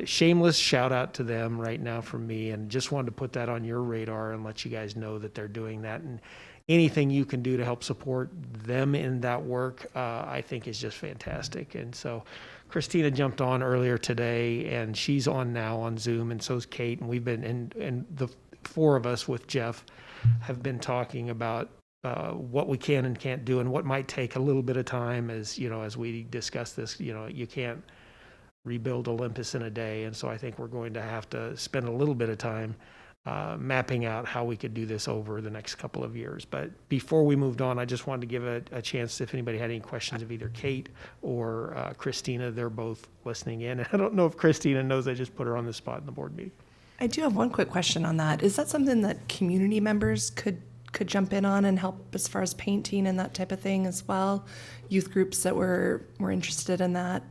shameless shout out to them right now from me, and just wanted to put that on your radar and let you guys know that they're doing that. And anything you can do to help support them in that work, I think is just fantastic. And so Christina jumped on earlier today, and she's on now on Zoom, and so's Kate. And we've been, and the 4 of us with Jeff have been talking about what we can and can't do, and what might take a little bit of time. As we discuss this, you can't rebuild Olympus in a day. And so I think we're going to have to spend a little bit of time mapping out how we could do this over the next couple of years. But before we moved on, I just wanted to give a chance if anybody had any questions of either Kate or Christina. They're both listening in. I don't know if Christina knows I just put her on the spot in the board meeting. I do have one quick question on that. Is that something that community members could jump in on and help as far as painting and that type of thing as well? Youth groups that were interested in that?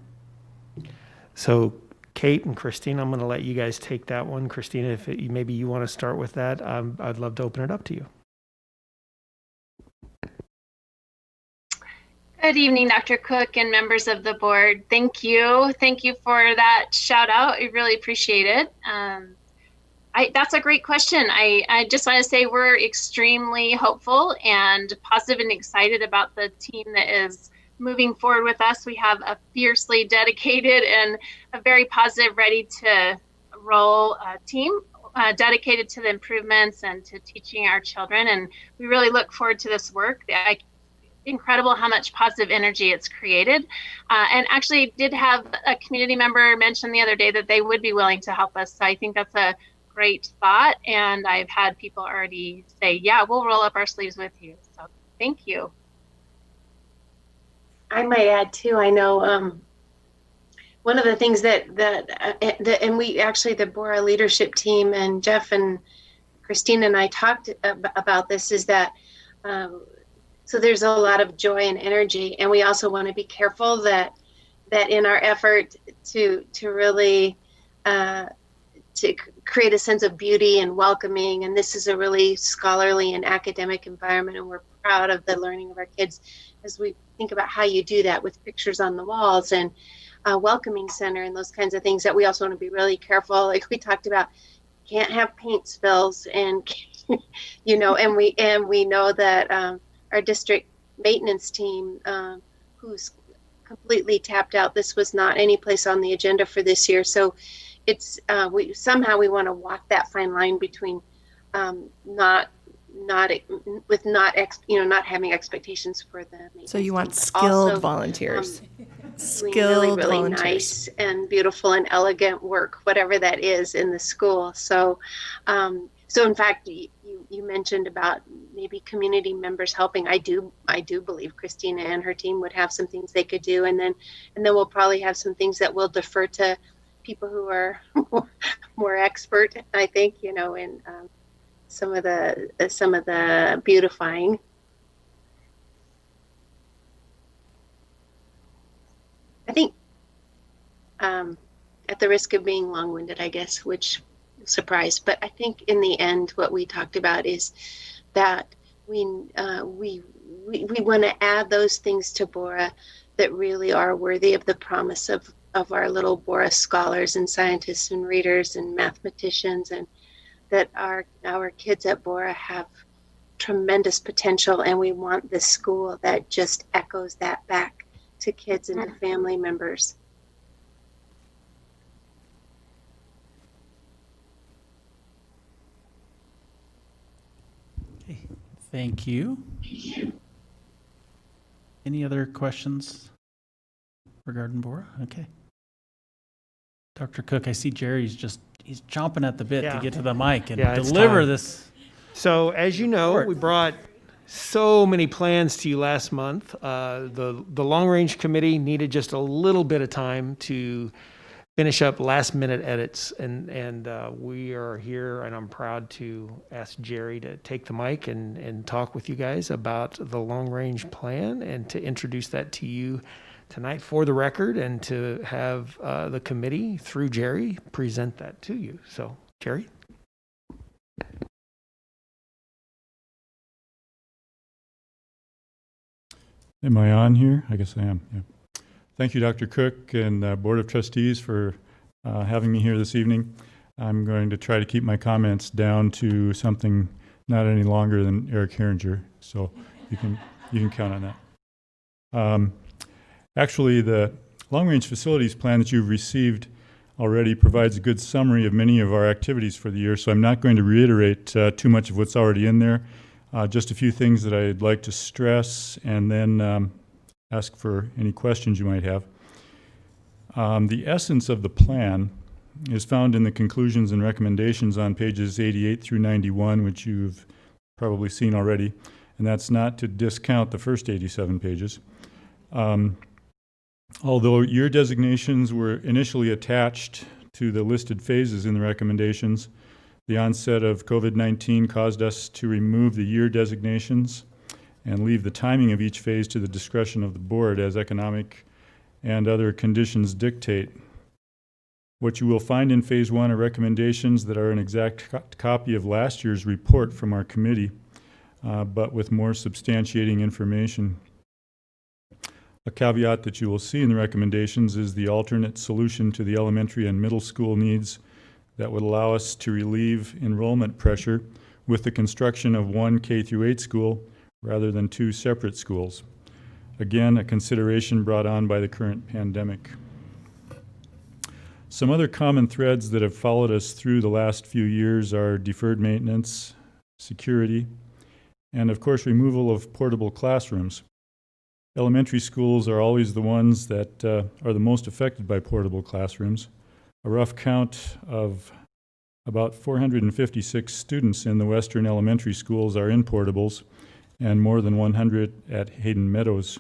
So Kate and Christina, I'm going to let you guys take that one. Christina, if maybe you want to start with that, I'd love to open it up to you. Good evening, Dr. Cook and members of the board. Thank you. Thank you for that shout out. I really appreciate it. That's a great question. I just want to say we're extremely hopeful and positive and excited about the team that is moving forward with us. We have a fiercely dedicated and a very positive, ready to roll team dedicated to the improvements and to teaching our children. And we really look forward to this work. Incredible how much positive energy it's created. And actually did have a community member mention the other day that they would be willing to help us. So I think that's a great thought. And I've had people already say, yeah, we'll roll up our sleeves with you. So thank you. I might add too, I know one of the things that and we actually, the Bora leadership team and Jeff and Christina and I talked about this, is that so there's a lot of joy and energy, and we also want to be careful that in our effort to really to create a sense of beauty and welcoming, and this is a really scholarly and academic environment, and we're proud of the learning of our kids, as we think about how you do that with pictures on the walls and a welcoming center and those kinds of things, that we also want to be really careful. Like we talked about, can't have paint spills, and and we know that our district maintenance team, who's completely tapped out, this was not any place on the agenda for this year. So it's we want to walk that fine line between not having expectations for the. So you want skilled also, volunteers. Skilled really volunteers. Nice and beautiful and elegant work, whatever that is in the school. So, so in fact, you mentioned about maybe community members helping. I do believe Christina and her team would have some things they could do, and then we'll probably have some things that we'll defer to people who are more expert, I think, in some of the beautifying. I think, at the risk of being long-winded, I guess, which surprise, but I think in the end, what we talked about is that we want to add those things to Bora that really are worthy of the promise of our little Bora scholars and scientists and readers and mathematicians, and that our kids at Bora have tremendous potential, and we want this school that just echoes that back to kids and to family members. Okay, thank you. Any other questions regarding Bora? Okay. Dr. Cook, I see Jerry's he's chomping at the bit to get to the mic and deliver this. So as you know, we brought so many plans to you last month. The long range committee needed just a little bit of time to finish up last minute edits, and we are here, and I'm proud to ask Jerry to take the mic and talk with you guys about the long range plan and to introduce that to you tonight for the record, and to have the committee through Jerry present that to you. So Jerry. Am I on here? I guess I am. Yeah. Thank you, Dr. Cook and Board of Trustees, for having me here this evening. I'm going to try to keep my comments down to something not any longer than Eric Herringer, so you can count on that. Actually, the long-range facilities plan that you've received already provides a good summary of many of our activities for the year, so I'm not going to reiterate too much of what's already in there. Just a few things that I'd like to stress, and then ask for any questions you might have. The essence of the plan is found in the conclusions and recommendations on pages 88 through 91, which you've probably seen already, and that's not to discount the first 87 pages. Although year designations were initially attached to the listed phases in the recommendations, the onset of COVID-19 caused us to remove the year designations and leave the timing of each phase to the discretion of the board as economic and other conditions dictate. What you will find in phase 1 are recommendations that are an exact copy of last year's report from our committee, but with more substantiating information. A caveat that you will see in the recommendations is the alternate solution to the elementary and middle school needs that would allow us to relieve enrollment pressure with the construction of one K-8 school rather than 2 separate schools. Again, a consideration brought on by the current pandemic. Some other common threads that have followed us through the last few years are deferred maintenance, security, and of course removal of portable classrooms. Elementary schools are always the ones that are the most affected by portable classrooms. A rough count of about 456 students in the Western elementary schools are in portables, and more than 100 at Hayden Meadows.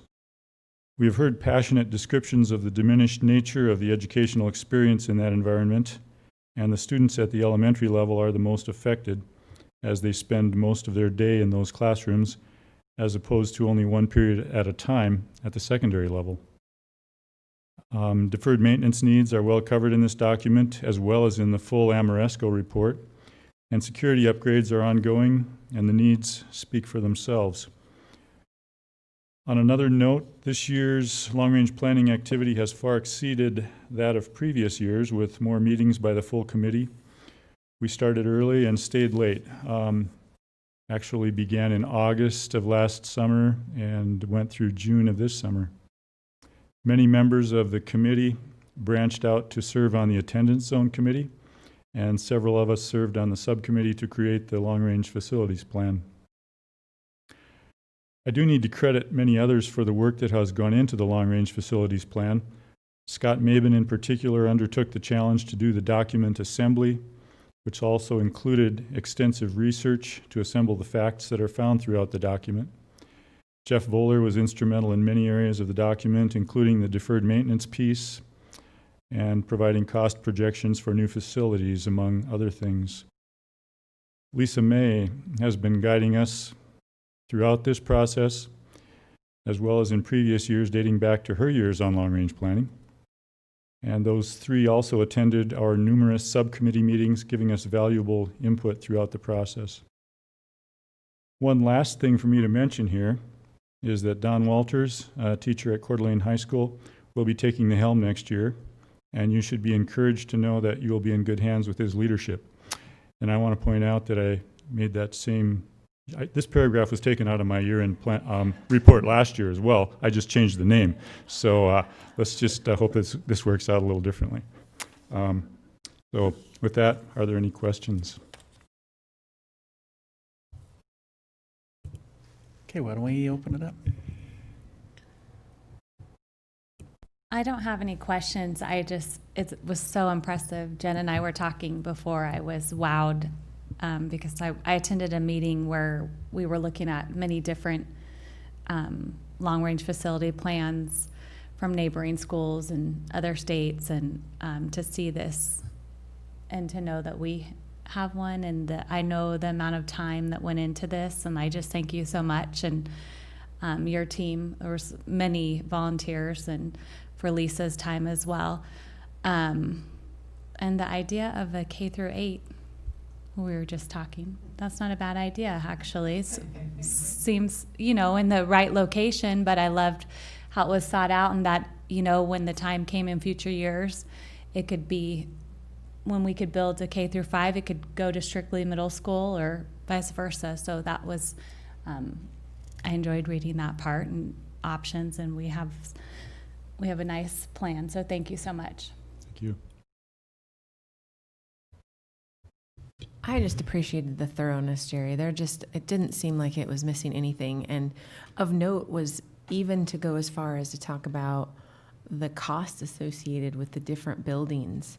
We have heard passionate descriptions of the diminished nature of the educational experience in that environment, and the students at the elementary level are the most affected as they spend most of their day in those classrooms, as opposed to only one period at a time at the secondary level. Deferred maintenance needs are well covered in this document, as well as in the full Amoresco report, and security upgrades are ongoing, and the needs speak for themselves. On another note, this year's long-range planning activity has far exceeded that of previous years, with more meetings by the full committee. We started early and stayed late. Actually began in August of last summer and went through June of this summer. Many members of the committee branched out to serve on the attendance zone committee, and several of us served on the subcommittee to create the long-range facilities plan. I do need to credit many others for the work that has gone into the long-range facilities plan. Scott Mabin in particular undertook the challenge to do the document assembly, which also included extensive research to assemble the facts that are found throughout the document. Jeff Voller was instrumental in many areas of the document, including the deferred maintenance piece and providing cost projections for new facilities, among other things. Lisa May has been guiding us throughout this process, as well as in previous years dating back to her years on long-range planning. And those three also attended our numerous subcommittee meetings, giving us valuable input throughout the process. One last thing for me to mention here is that Don Walters, a teacher at Coeur d'Alene High School, will be taking the helm next year, and you should be encouraged to know that you will be in good hands with his leadership. And I want to point out that I made that same this paragraph was taken out of my year-end report last year as well. I just changed the name. So let's just hope this works out a little differently. So with that, are there any questions? Okay, why don't we open it up? I don't have any questions. It was so impressive. Jen and I were talking before. I was wowed. Because I attended a meeting where we were looking at many different long-range facility plans from neighboring schools and other states, and to see this and to know that we have one, and that I know the amount of time that went into this, and I just thank you so much. And your team, there was many volunteers, and for Lisa's time as well. And the idea of a K-8, we were just talking. That's not a bad idea, actually. Seems, in the right location, but I loved how it was thought out, and that, when the time came in future years, it could be, when we could build a K-5, it could go to strictly middle school or vice versa. So that was, I enjoyed reading that part and options, and we have a nice plan. So thank you so much. Thank you. I just appreciated the thoroughness, Jerry. It didn't seem like it was missing anything. And of note was even to go as far as to talk about the costs associated with the different buildings.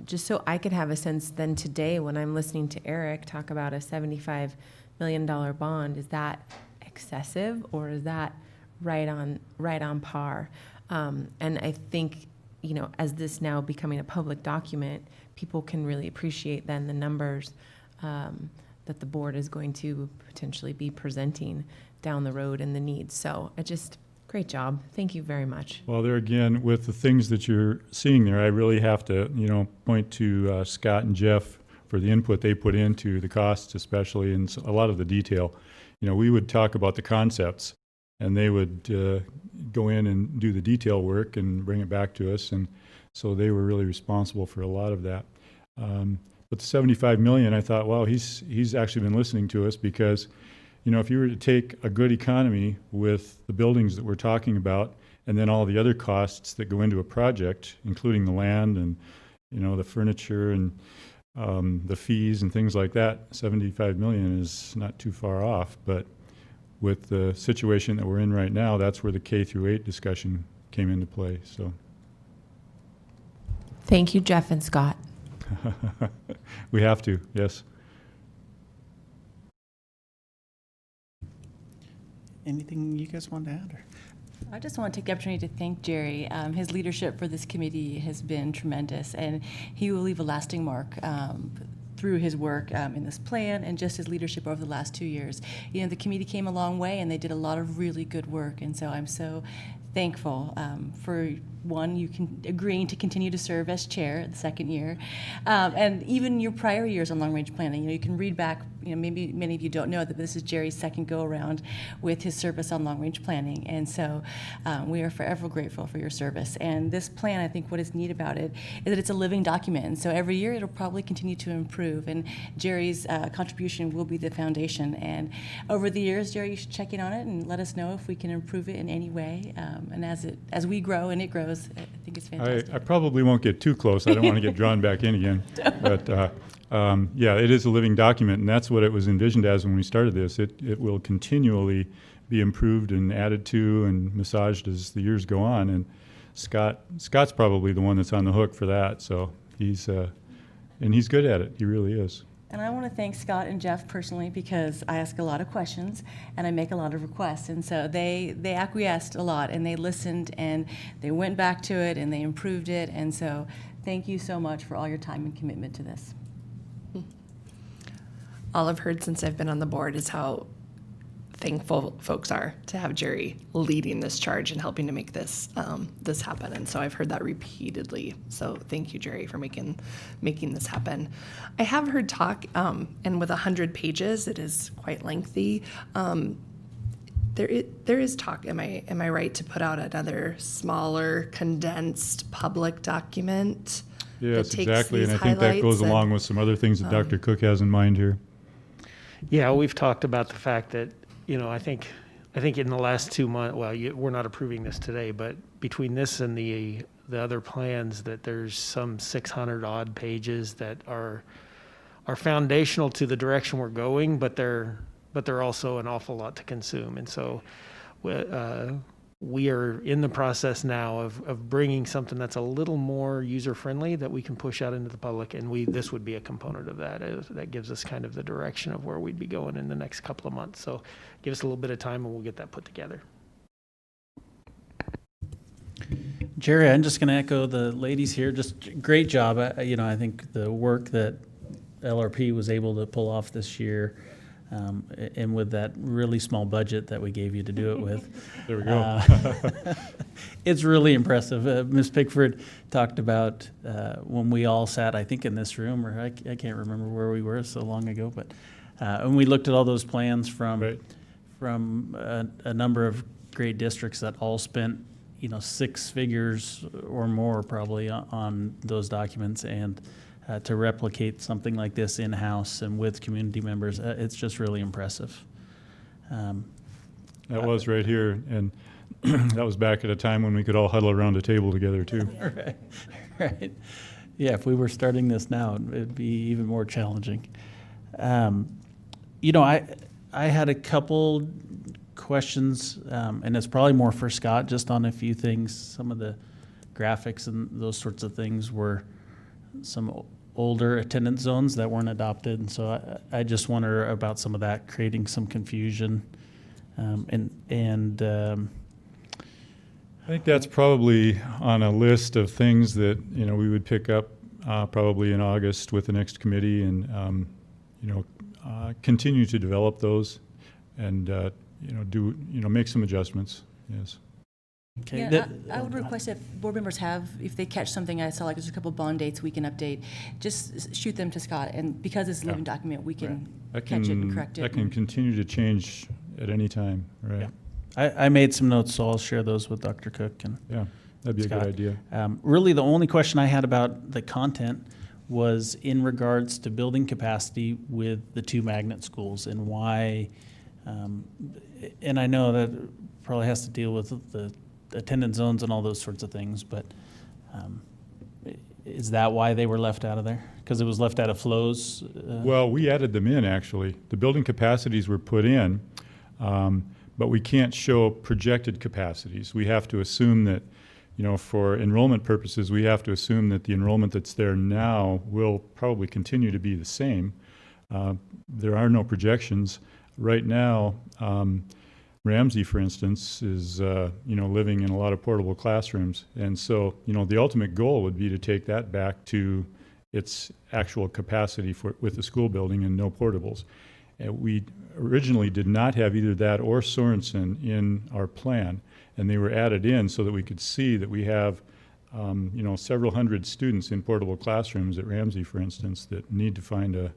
Just so I could have a sense then today when I'm listening to Eric talk about a $75 million bond, is that excessive or is that right on par? And I think, you know, as this now becoming a public document, people can really appreciate then the numbers that the board is going to potentially be presenting down the road and the needs. So great job. Thank you very much. Well, there again, with the things that you're seeing there, I really have to, point to Scott and Jeff for the input they put into the costs, especially, and a lot of the detail. We would talk about the concepts, and they would go in and do the detail work and bring it back to us, and so they were really responsible for a lot of that. But the $75 million, I thought, wow, he's actually been listening to us, because if you were to take a good economy with the buildings that we're talking about, and then all the other costs that go into a project, including the land and, the furniture and the fees and things like that, $75 million is not too far off. But with the situation that we're in right now, that's where the K through 8 discussion came into play. So, thank you, Jeff and Scott. We have to, yes. Anything you guys want to add? Or? I just want to take the opportunity to thank Jerry. His leadership for this committee has been tremendous, and he will leave a lasting mark through his work in this plan and just his leadership over the last 2 years. The committee came a long way, and they did a lot of really good work, and so I'm so thankful for you agreeing to continue to serve as chair the second year, and even your prior years on long-range planning. You can read back. Maybe many of you don't know that this is Jerry's second go-around with his service on long-range planning, and so we are forever grateful for your service. And this plan, I think, what is neat about it is that it's a living document, and so every year it'll probably continue to improve. And Jerry's contribution will be the foundation. And over the years, Jerry, you should check in on it and let us know if we can improve it in any way. And as we grow and it grows, I think it's fantastic. I probably won't get too close. I don't want to get drawn back in again. But yeah, it is a living document, and that's what it was envisioned as when we started this. It will continually be improved and added to and massaged as the years go on. And Scott's probably the one that's on the hook for that. So he's good at it. He really is. And I want to thank Scott and Jeff personally, because I ask a lot of questions and I make a lot of requests. And so they acquiesced a lot, and they listened, and they went back to it, and they improved it. And so thank you so much for all your time and commitment to this. All I've heard since I've been on the board is how thankful folks are to have Jerry leading this charge and helping to make this this happen. And so I've heard that repeatedly. So thank you, Jerry, for making this happen. I have heard talk, and with 100 pages, it is quite lengthy. There is talk. Am I right to put out another smaller, condensed public document? Yes, that takes exactly. And I these think that goes highlights along with some other things that Dr. Cook has in mind here. Yeah, we've talked about the fact that, I think in the last 2 months, we're not approving this today, but between this and the other plans, that there's some 600 odd pages that are foundational to the direction we're going, but they're also an awful lot to consume. And so we are in the process now of bringing something that's a little more user-friendly that we can push out into the public, and this would be a component of that. That gives us kind of the direction of where we'd be going in the next couple of months. So give us a little bit of time and we'll get that put together. Jerry, I'm just going to echo the ladies here. Just great job. I think the work that LRP was able to pull off this year, and with that really small budget that we gave you to do it with. There we go. It's really impressive. Ms. Pickford talked about when we all sat, I think, in this room, or I can't remember where we were so long ago, but when we looked at all those plans from a number of great districts that all spent, 6 figures or more probably on those documents, and to replicate something like this in-house and with community members, it's just really impressive. That was right here, and that was back at a time when we could all huddle around a table together too. Right. Yeah, if we were starting this now, it'd be even more challenging. I had a couple questions, and it's probably more for Scott, just on a few things. Some of the graphics and those sorts of things were some older attendance zones that weren't adopted, and so I just wonder about some of that creating some confusion. I think that's probably on a list of things that, you know, we would pick up probably in August with the next committee and, you know, continue to develop those and, you know, make some adjustments. Yes. Okay. Yeah, I would request if board members have, if they catch something, I saw like there's a couple of bond dates we can update, just shoot them to Scott, and because it's a living document, we can catch it and correct it. That can continue to change at any time, right? Yeah. I made some notes, so I'll share those with Dr. Cook and Yeah, that'd be Scott. a good idea. Really, the only question I had about the content was in regards to building capacity with the two magnet schools and why, and I know that probably has to deal with the attendance zones and all those sorts of things, but is that why they were left out of there? Because it was left out of flows? Well, we added them in, actually. The building capacities were put in, but we can't show projected capacities. We have to assume that, you know, for enrollment purposes, we have to assume that the enrollment that's there now will probably continue to be the same. There are no projections. Right now, Ramsey, for instance, is, you know, living in a lot of portable classrooms. And so, you know, the ultimate goal would be to take that back to its actual capacity with the school building and no portables. We originally did not have either that or Sorensen in our plan, and they were added in so that we could see that we have, you know, several hundred students in portable classrooms at Ramsey, for instance, that need to find a,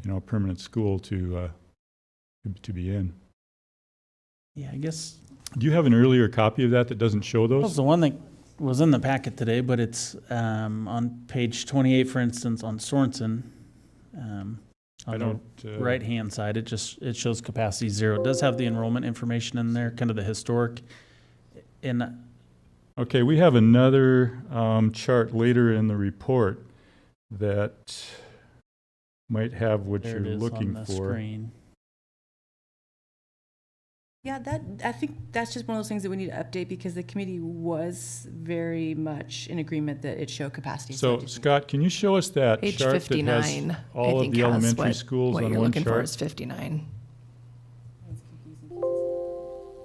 you know, permanent school to be in. Yeah, I guess. Do you have an earlier copy of that doesn't show That was those? the one that was in the packet today, but it's on page 28, for instance, on Sorensen. On the right-hand side, it shows capacity 0. It does have the enrollment information in there, kind of the historic. And Okay, we have another chart later in the report that might have what there you're it is looking on the for. screen. Yeah, I think that's just one of those things that we need to update because the committee was very much in agreement that it showed capacity. So, Scott, can you show us that Page chart that 59, has all of the elementary schools what on you're one looking for chart? is 59.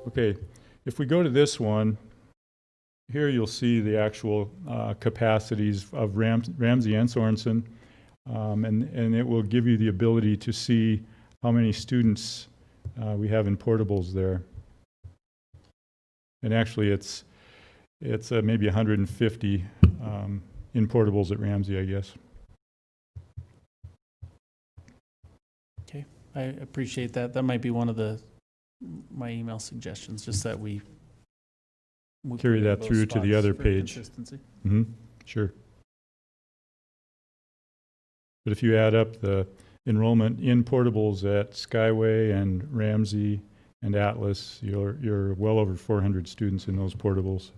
Okay, if we go to this one, here you'll see the actual capacities of Ramsey and Sorensen, and it will give you the ability to see how many students we have in portables there. And actually, it's maybe 150 in portables at Ramsey, I guess. Okay, I appreciate that. That might be one of my email suggestions, just that we Carry that both through to the spots other for page. consistency. Mm-hmm, sure. But if you add up the enrollment in portables at Skyway and Ramsey and Atlas, you're well over 400 students in those portables.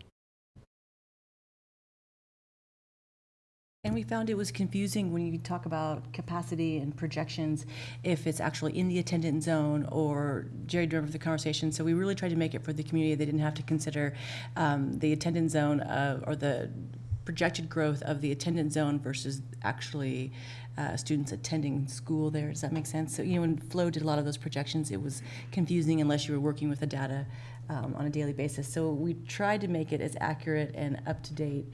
And we found it was confusing when you talk about capacity and projections, if it's actually in the attendance zone or Jerry drove the conversation. So we really tried to make it for the community. They didn't have to consider the attendance zone or the projected growth of the attendance zone versus actually students attending school there. Does that make sense? So, you know, when Flo did a lot of those projections, it was confusing unless you were working with the data on a daily basis. So we tried to make it as accurate and up-to-date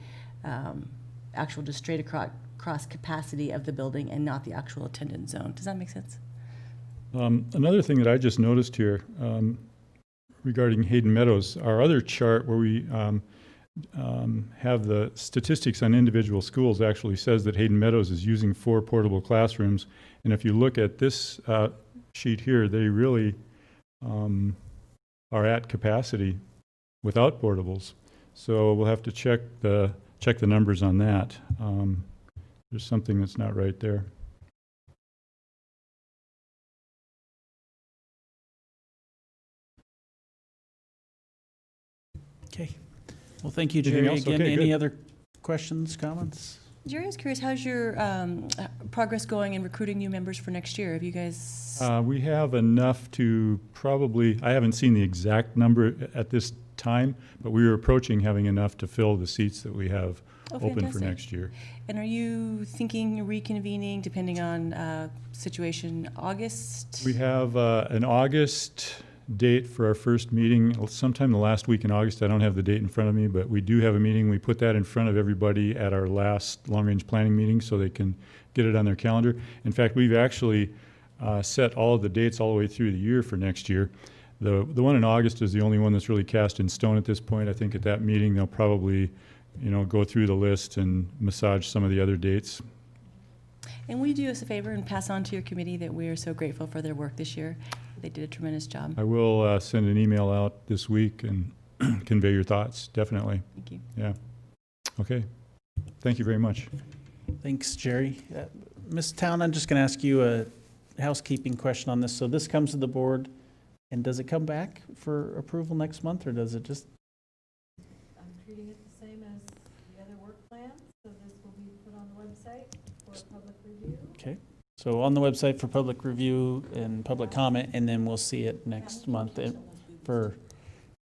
actual just straight across capacity of the building and not the actual attendance zone. Does that make sense? Another thing that I just noticed here regarding Hayden Meadows, our other chart where we have the statistics on individual schools actually says that Hayden Meadows is using 4 portable classrooms. And if you look at this sheet here, they really are at capacity without portables. So we'll have to check the numbers on that. There's something that's not right there. Okay. Well, thank you, Anything Jerry. else? Again, Okay, any good. other questions, comments? Jerry, I was curious, how's your progress going in recruiting new members for next year? Have you guys? We have enough to probably, I haven't seen the exact number at this time, but we were approaching having enough to fill the seats that we have open for fantastic. next year. And are you thinking reconvening, depending on situation, August? We have an August date for our first meeting, sometime the last week in August. I don't have the date in front of me, but we do have a meeting. We put that in front of everybody at our last long-range planning meeting so they can get it on their calendar. In fact, we've actually set all of the dates all the way through the year for next year. The one in August is the only one that's really cast in stone at this point. I think at that meeting they'll probably, go through the list and massage some of the other dates. And will you do us a favor and pass on to your committee that we are so grateful for their work this year? They did a tremendous job. I will send an email out this week and convey your thoughts, definitely. Thank you. Yeah. Okay. Thank you very much. Thanks, Jerry. Ms. Town, I'm just going to ask you a housekeeping question on this. So this comes to the board, and does it come back for approval next month, or does it just? I'm treating it the same as the other work plan, so this will be put on the website for public review. Okay. So on the website for public review and public comment, and then we'll see it next month for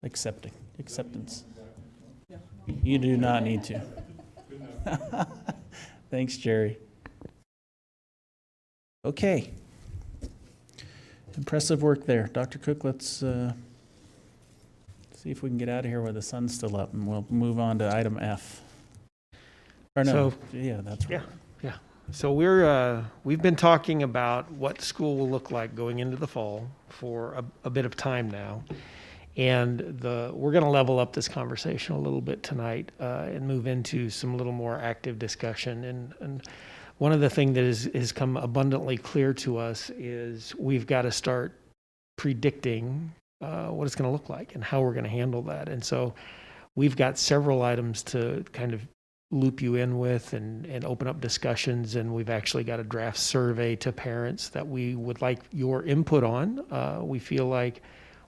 acceptance. You do not need to. Thanks, Jerry. Okay. Impressive work there. Dr. Cook, let's see if we can get out of here while the sun's still up, and we'll move on to item F. Or no, yeah, that's right. Yeah. So we've been talking about what school will look like going into the fall for a bit of time now. And we're going to level up this conversation a little bit tonight and move into some little more active discussion. And one of the things that has come abundantly clear to us is we've got to start predicting what it's going to look like and how we're going to handle that. And so we've got several items to kind of loop you in with and open up discussions. And we've actually got a draft survey to parents that we would like your input on. We feel like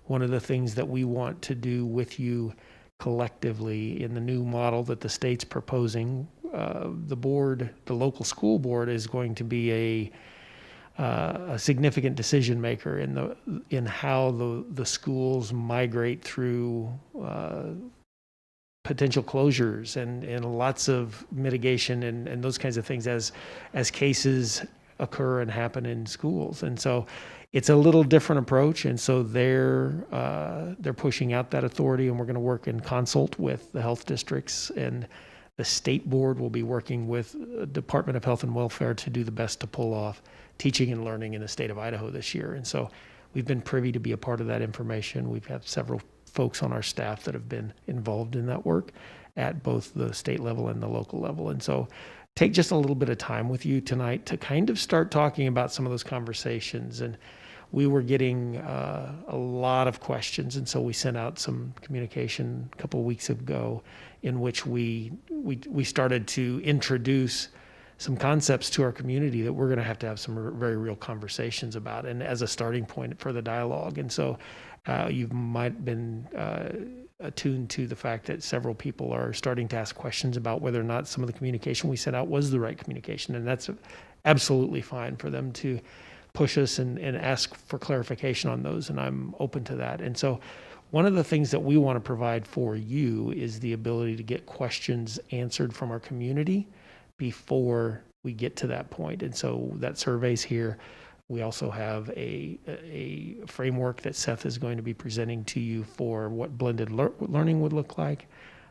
one of the things that we want to do with you collectively in the new model that the state's proposing, the local school board is going to be a significant decision maker in how the schools migrate through potential closures and lots of mitigation and those kinds of things as cases occur and happen in schools. And so it's a little different approach. And so they're pushing out that authority, and we're going to work in consult with the health districts, and the state board will be working with the Department of Health and Welfare to do the best to pull off teaching and learning in the state of Idaho this year. And so we've been privy to be a part of that information. We've had several folks on our staff that have been involved in that work at both the state level and the local level. And so take just a little bit of time with you tonight to kind of start talking about some of those conversations. And we were getting a lot of questions, and so we sent out some communication a couple of weeks ago in which we started to introduce some concepts to our community that we're going to have some very real conversations about, and as a starting point for the dialogue. And so you might have been attuned to the fact that several people are starting to ask questions about whether or not some of the communication we sent out was the right communication, and that's absolutely fine for them to push us and ask for clarification on those, and I'm open to that. And so one of the things that we want to provide for you is the ability to get questions answered from our community before we get to that point. And so that survey's here. We also have a framework that Seth is going to be presenting to you for what blended learning would look like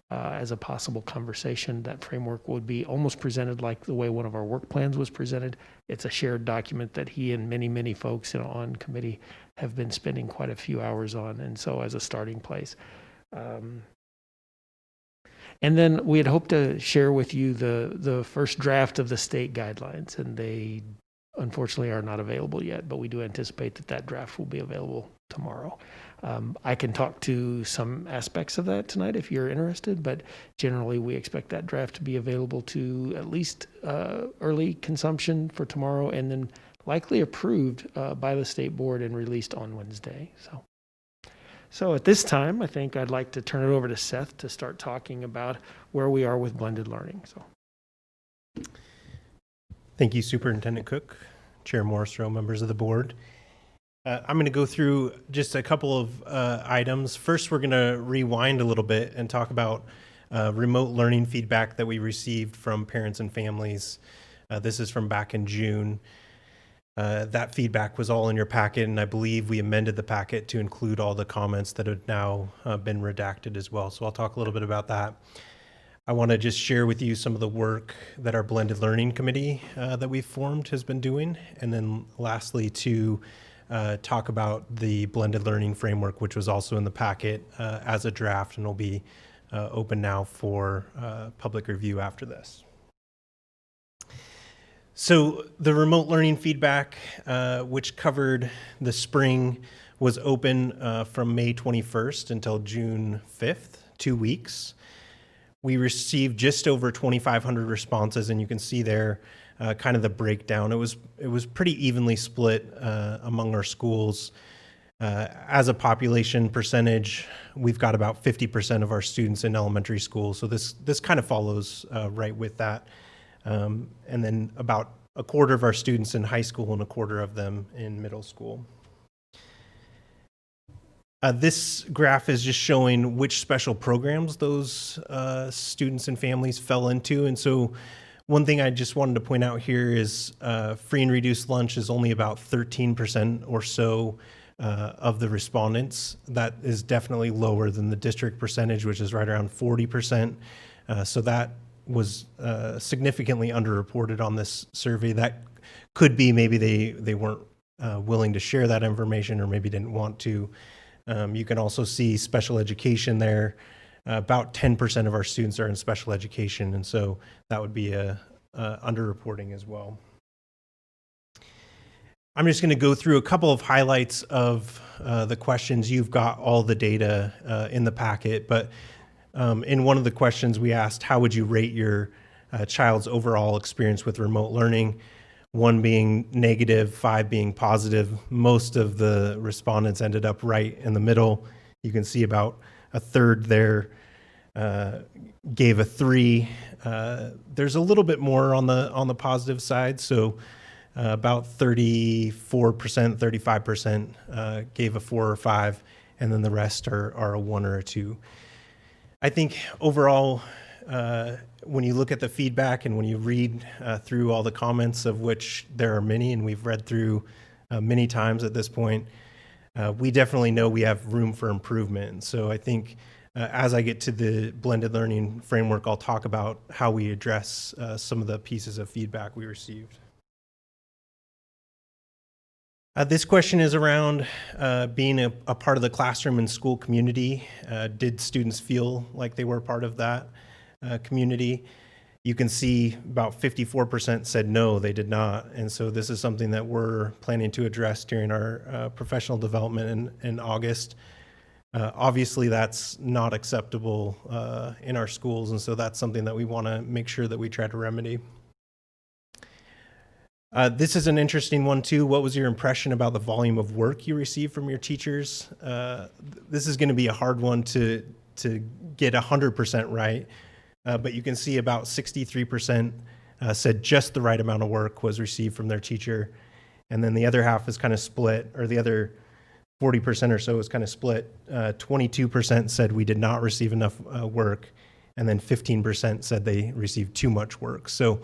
as a possible conversation. That framework would be almost presented like the way one of our work plans was presented. It's a shared document that he and many, many folks on committee have been spending quite a few hours on. And so as a starting place. And then we had hoped to share with you the first draft of the state guidelines, and they unfortunately are not available yet, but we do anticipate that draft will be available tomorrow. I can talk to some aspects of that tonight if you're interested, but generally we expect that draft to be available to at least early consumption for tomorrow, and then likely approved by the state board and released on Wednesday. So at this time, I think I'd like to turn it over to Seth to start talking about where we are with blended learning. So, Thank you, Superintendent Cook, Chair Morrisroe, members of the board. I'm going to go through just a couple of items. First, we're going to rewind a little bit and talk about remote learning feedback that we received from parents and families. This is from back in June. That feedback was all in your packet, and I believe we amended the packet to include all the comments that have now been redacted as well. So I'll talk a little bit about that. I want to just share with you some of the work that our Blended Learning Committee that we've formed has been doing. And then lastly, to talk about the Blended Learning Framework, which was also in the packet as a draft and will be open now for public review after this. So the remote learning feedback, which covered the spring, was open from May 21st until June 5th, 2 weeks. We received just over 2,500 responses, and you can see there kind of the breakdown. It was pretty evenly split among our schools. As a population percentage, we've got about 50% of our students in elementary school, so this kind of follows right with that. And then about a quarter of our students in high school and a quarter of them in middle school. This graph is just showing which special programs those students and families fell into. And so one thing I just wanted to point out here is free and reduced lunch is only about 13% or so of the respondents. That is definitely lower than the district percentage, which is right around 40%. So that was significantly underreported on this survey. That could be maybe they weren't willing to share that information or maybe didn't want to. You can also see special education there. About 10% of our students are in special education, and so that would be a underreporting as well. I'm just going to go through a couple of highlights of the questions. You've got all the data in the packet, but in one of the questions we asked, how would you rate your child's overall experience with remote learning? 1 being negative, 5 being positive. Most of the respondents ended up right in the middle. You can see about a third there gave a 3. There's a little bit more on the positive side, so about 34%, 35% gave a 4 or 5, and then the rest are a 1 or a 2. I think overall, when you look at the feedback and when you read through all the comments, of which there are many, and we've read through many times at this point, we definitely know we have room for improvement. So I think as I get to the blended learning framework, I'll talk about how we address some of the pieces of feedback we received. This question is around being a part of the classroom and school community. Did students feel like they were part of that community? You can see about 54% said no, they did not. And so this is something that we're planning to address during our professional development in August. Obviously, that's not acceptable in our schools, and so that's something that we want to make sure that we try to remedy. This is an interesting one too. What was your impression about the volume of work you received from your teachers? This is going to be a hard one to get 100% right, but you can see about 63% said just the right amount of work was received from their teacher, and then the other half is kind of split, or the other 40% or so is kind of split. 22% said we did not receive enough work, and then 15% said they received too much work. So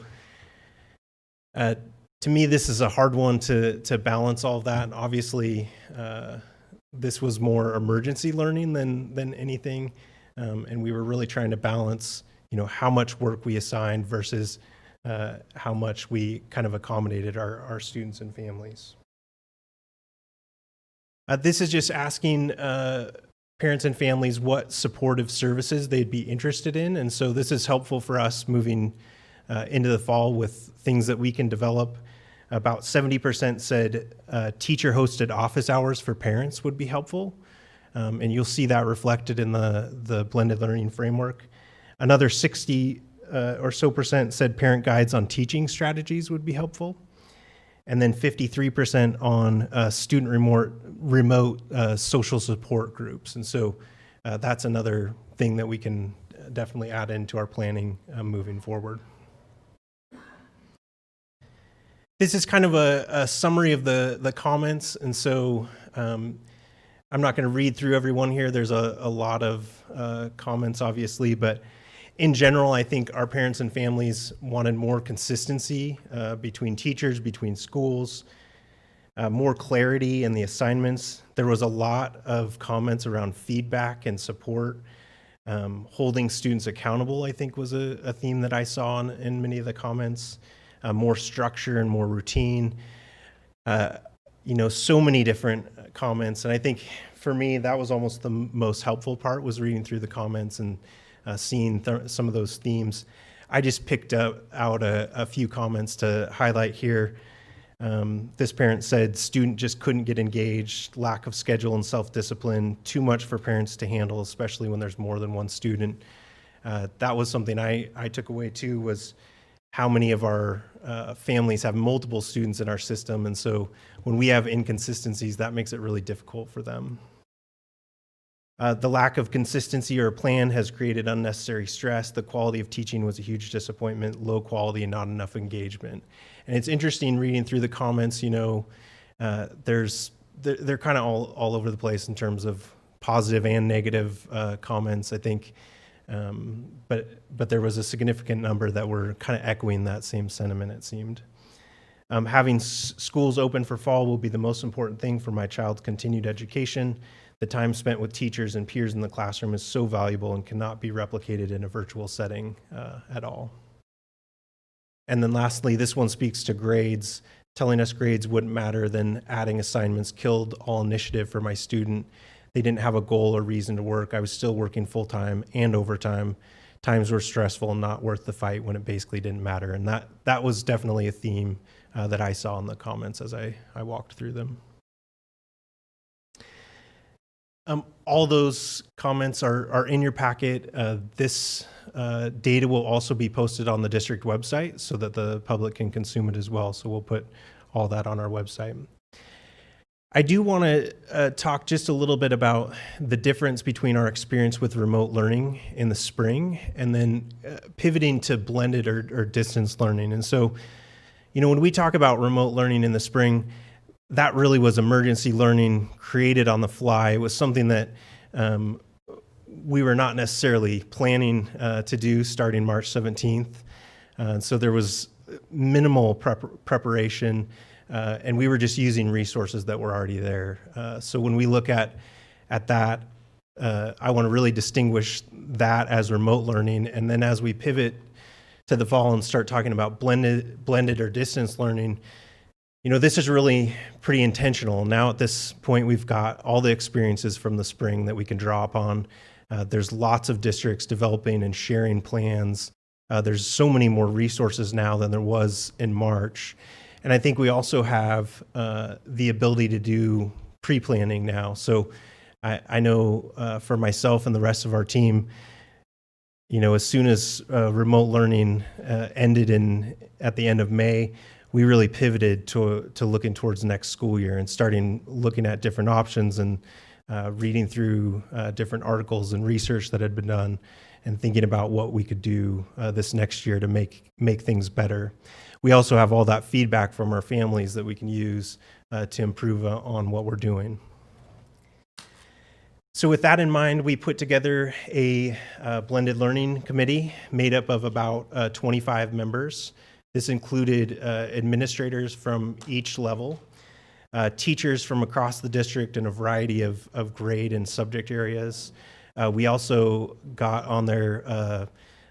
to me, this is a hard one to balance all of that. And obviously, this was more emergency learning than anything, and we were really trying to balance, how much work we assigned versus how much we kind of accommodated our students and families. This is just asking parents and families what supportive services they'd be interested in, and so this is helpful for us moving into the fall with things that we can develop. About 70% said teacher-hosted office hours for parents would be helpful, and you'll see that reflected in the blended learning framework. Another 60 or so percent said parent guides on teaching strategies would be helpful, and then 53% on student remote social support groups. And so that's another thing that we can definitely add into our planning moving forward. This is kind of a summary of the comments, and so I'm not going to read through everyone here. There's a lot of comments, obviously, but in general, I think our parents and families wanted more consistency between teachers, between schools, more clarity in the assignments. There was a lot of comments around feedback and support. Holding students accountable, I think, was a theme that I saw in many of the comments. More structure and more routine. So many different comments. And I think for me, that was almost the most helpful part, was reading through the comments and seeing some of those themes. I just picked out a few comments to highlight here. This parent said, student just couldn't get engaged, lack of schedule and self-discipline, too much for parents to handle, especially when there's more than one student. That was something I took away too, was how many of our families have multiple students in our system. And so when we have inconsistencies, that makes it really difficult for them. The lack of consistency or plan has created unnecessary stress. The quality of teaching was a huge disappointment, low quality and not enough engagement. And it's interesting reading through the comments, they're kind of all over the place in terms of positive and negative comments, I think. But there was a significant number that were kind of echoing that same sentiment, it seemed. Having schools open for fall will be the most important thing for my child's continued education. The time spent with teachers and peers in the classroom is so valuable and cannot be replicated in a virtual setting at all. And then lastly, this one speaks to grades. Telling us grades wouldn't matter, then adding assignments killed all initiative for my student. They didn't have a goal or reason to work. I was still working full-time and overtime. Times were stressful and not worth the fight when it basically didn't matter. And that was definitely a theme that I saw in the comments as I walked through them. All those comments are in your packet. This data will also be posted on the district website so that the public can consume it as well. So we'll put all that on our website. I do want to talk just a little bit about the difference between our experience with remote learning in the spring and then pivoting to blended or distance learning. And so, when we talk about remote learning in the spring, that really was emergency learning created on the fly. It was something that we were not necessarily planning to do starting March 17th. So there was minimal preparation. And we were just using resources that were already there. So when we look at that, I want to really distinguish that as remote learning. And then as we pivot to the fall and start talking about blended or distance learning, this is really pretty intentional. Now at this point, we've got all the experiences from the spring that we can draw upon. There's lots of districts developing and sharing plans. There's so many more resources now than there was in March. And I think we also have the ability to do pre-planning now. So I know for myself and the rest of our team, as soon as remote learning ended at the end of May, we really pivoted to looking towards next school year and starting looking at different options and reading through different articles and research that had been done and thinking about what we could do this next year to make things better. We also have all that feedback from our families that we can use to improve on what we're doing. So with that in mind, we put together a blended learning committee made up of about 25 members. This included administrators from each level, teachers from across the district in a variety of grade and subject areas. We also got on there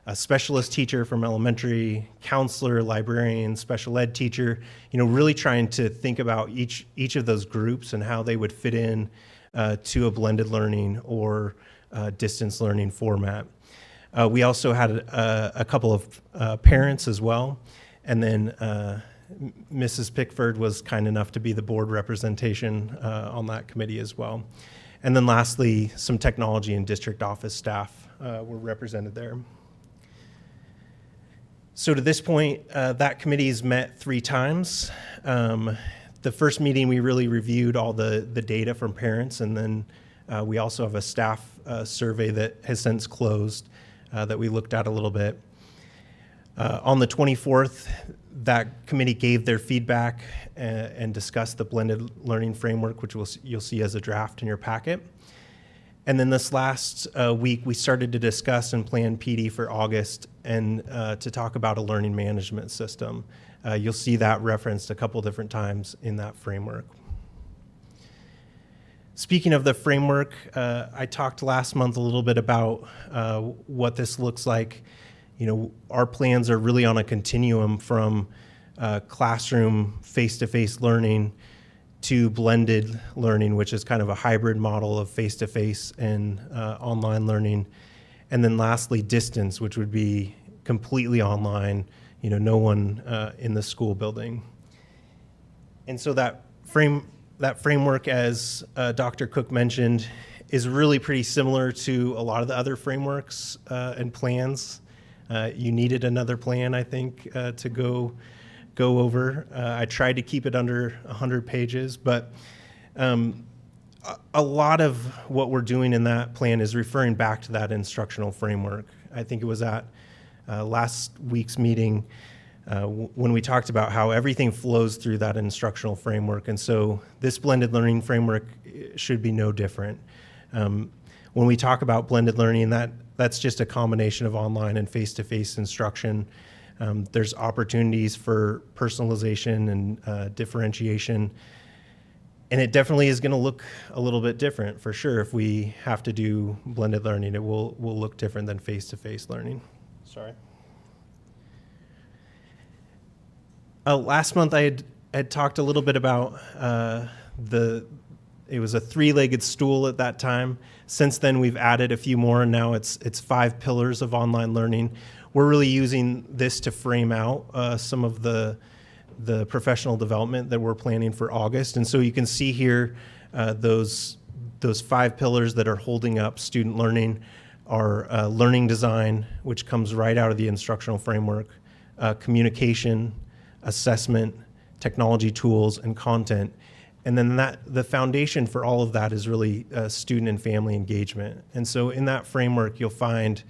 a specialist teacher from elementary, counselor, librarian, special ed teacher, really trying to think about each of those groups and how they would fit in to a blended learning or distance learning format. We also had a couple of parents as well. And then Mrs. Pickford was kind enough to be the board representation on that committee as well. And then lastly, some technology and district office staff were represented there. So to this point, that committee has met 3 times. The first meeting, we really reviewed all the data from parents, and then we also have a staff survey that has since closed that we looked at a little bit. On the 24th, that committee gave their feedback and discussed the blended learning framework, which you'll see as a draft in your packet. And then this last week, we started to discuss and plan PD for August and to talk about a learning management system. You'll see that referenced a couple different times in that framework. Speaking of the framework, I talked last month a little bit about what this looks like. You know, our plans are really on a continuum from classroom face-to-face learning to blended learning, which is kind of a hybrid model of face-to-face and online learning. And then lastly, distance, which would be completely online, you know, no one in the school building. And so that framework, as Dr. Cook mentioned, is really pretty similar to a lot of the other frameworks and plans. You needed another plan, I think, to go over. I tried to keep it under 100 pages, but a lot of what we're doing in that plan is referring back to that instructional framework. I think it was at last week's meeting when we talked about how everything flows through that instructional framework. And so this blended learning framework should be no different. When we talk about blended learning, that's just a combination of online and face-to-face instruction. There's opportunities for personalization and differentiation. And it definitely is going to look a little bit different for sure. If we have to do blended learning, it will look different than face-to-face learning. Sorry. Last month I had talked a little bit about it was a three-legged stool at that time. Since then, we've added a few more, and now it's 5 pillars of online learning. We're really using this to frame out some of the professional development that we're planning for August. And so you can see here those 5 pillars that are holding up student learning are learning design, which comes right out of the instructional framework, communication, assessment, technology tools, and content. And then the foundation for all of that is really student and family engagement. And so in that framework, you'll find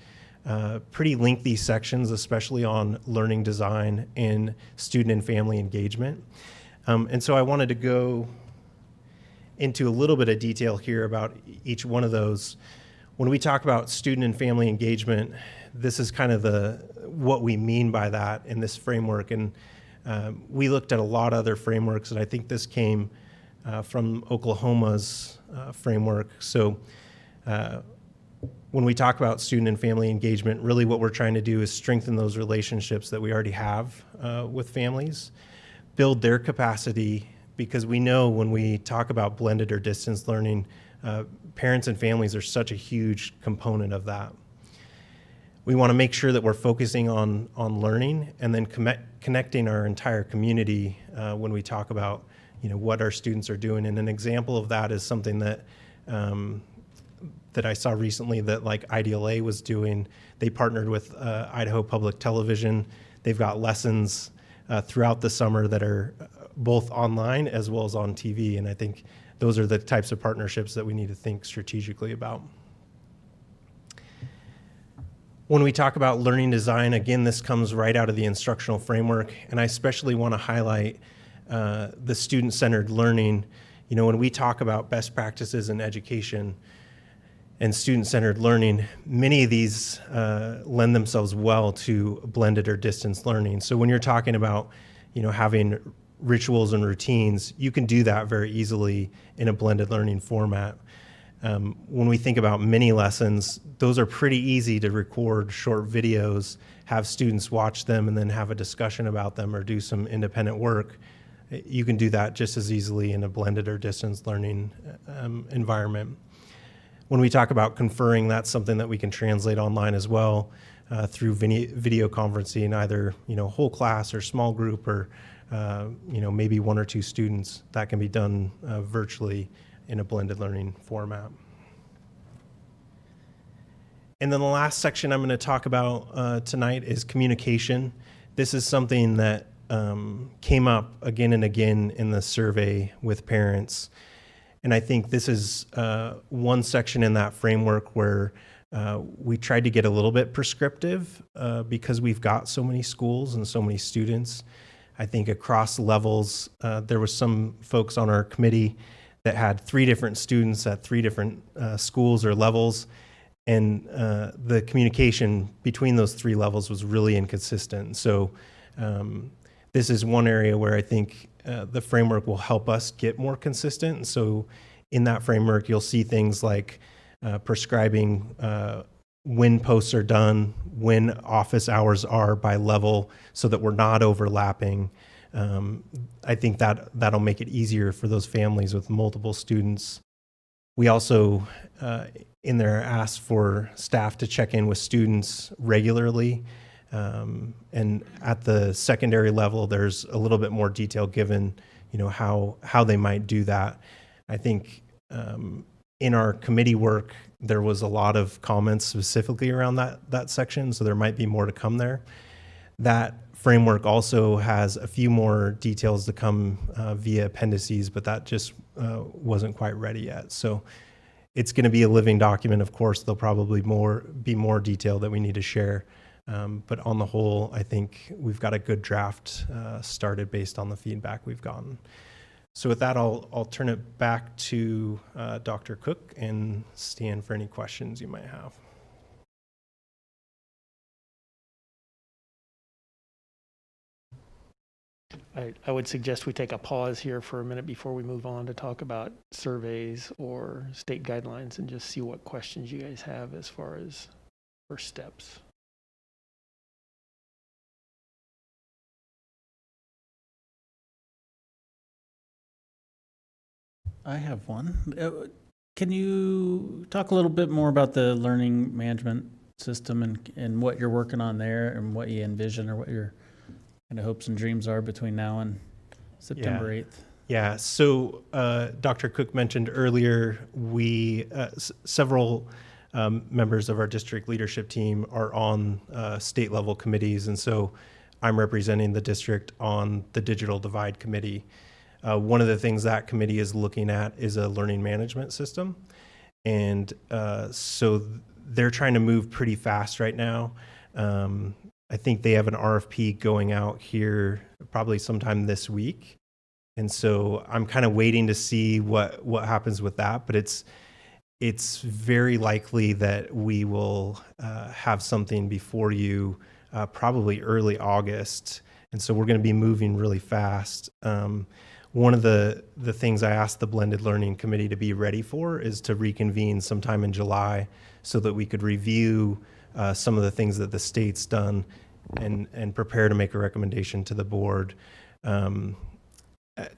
pretty lengthy sections, especially on learning design and student and family engagement. And so I wanted to go into a little bit of detail here about each one of those. When we talk about student and family engagement, this is kind of what we mean by that in this framework. And we looked at a lot of other frameworks, and I think this came from Oklahoma's framework. So when we talk about student and family engagement, really what we're trying to do is strengthen those relationships that we already have with families, build their capacity, because we know when we talk about blended or distance learning, parents and families are such a huge component of that. We want to make sure that we're focusing on learning and then connecting our entire community when we talk about what our students are doing. And an example of that is something that that I saw recently that like IDLA was doing. They partnered with Idaho Public Television. They've got lessons throughout the summer that are both online as well as on TV. And I think those are the types of partnerships that we need to think strategically about. When we talk about learning design, again, this comes right out of the instructional framework. And I especially want to highlight the student-centered learning. When we talk about best practices in education and student-centered learning, many of these lend themselves well to blended or distance learning. So when you're talking about, having rituals and routines, you can do that very easily in a blended learning format. When we think about mini lessons, those are pretty easy to record short videos, have students watch them, and then have a discussion about them or do some independent work. You can do that just as easily in a blended or distance learning environment. When we talk about conferring, that's something that we can translate online as well through video conferencing, either whole class or small group or maybe 1 or 2 students. That can be done virtually in a blended learning format. And then the last section I'm going to talk about tonight is communication. This is something that came up again and again in the survey with parents. And I think this is one section in that framework where We tried to get a little bit prescriptive because we've got so many schools and so many students. I think across levels, there was some folks on our committee that had 3 different students at 3 different schools or levels. And the communication between those 3 levels was really inconsistent. So this is one area where I think the framework will help us get more consistent. And so in that framework, you'll see things like prescribing when posts are done, when office hours are by level, so that we're not overlapping. I think that'll make it easier for those families with multiple students. We also, in there, asked for staff to check in with students regularly. And at the secondary level, there's a little bit more detail given, how they might do that. I think in our committee work, there was a lot of comments specifically around that section, so there might be more to come there. That framework also has a few more details to come via appendices, but that just wasn't quite ready yet. So it's going to be a living document. Of course, there'll probably be more detail that we need to share. But on the whole, I think we've got a good draft started based on the feedback we've gotten. So with that, I'll turn it back to Dr. Cook and Stan for any questions you might have. I would suggest we take a pause here for a minute before we move on to talk about surveys or state guidelines and just see what questions you guys have as far as first steps. I have one. Can you talk a little bit more about the learning management system and what you're working on there and what you envision or what your kind of hopes and dreams are between now and September 8th? Yeah, so Dr. Cook mentioned earlier, we several members of our district leadership team are on state level committees, and so I'm representing the district on the Digital Divide Committee. One of the things that committee is looking at is a learning management system. And so they're trying to move pretty fast right now. I think they have an RFP going out here probably sometime this week. And so I'm kind of waiting to see what happens with that. But it's very likely that we will have something before you probably early August. And so we're going to be moving really fast. One of the things I asked the Blended Learning Committee to be ready for is to reconvene sometime in July so that we could review some of the things that the state's done and prepare to make a recommendation to the board.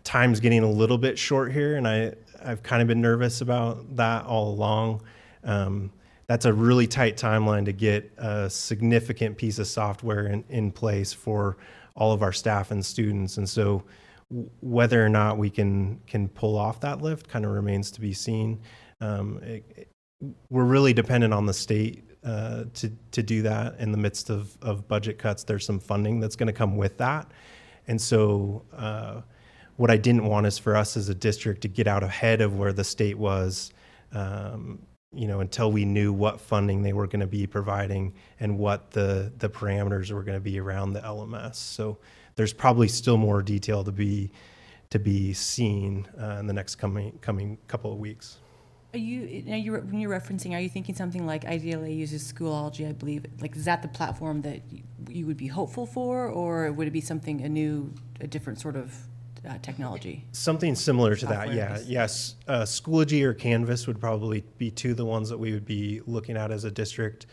Time's getting a little bit short here, and I've kind of been nervous about that all along. That's a really tight timeline to get a significant piece of software in place for all of our staff and students. And so whether or not we can pull off that lift kind of remains to be seen. We're really dependent on the state to do that. In the midst of budget cuts, there's some funding that's going to come with that. And so what I didn't want is for us as a district to get out ahead of where the state was, until we knew what funding they were going to be providing and what the parameters were going to be around the LMS. So there's probably still more detail to be seen in the next coming couple of weeks. When you're referencing, are you thinking something like IDLA uses Schoology, I believe? Like, is that the platform that you would be hopeful for, or would it be something a different sort of technology? Something similar to that, Software yeah. based. Yes, Schoology or Canvas would probably be two of the ones that we would be looking at as a district.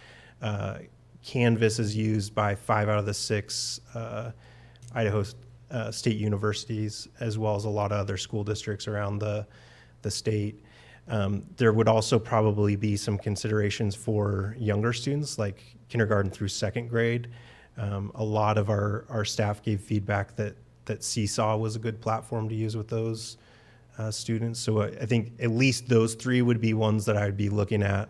Canvas is used by 5 out of the 6 Idaho state universities, as well as a lot of other school districts around the state. There would also probably be some considerations for younger students, like kindergarten through 2nd grade. A lot of our staff gave feedback that Seesaw was a good platform to use with those students. So I think at least those 3 would be ones that I'd be looking at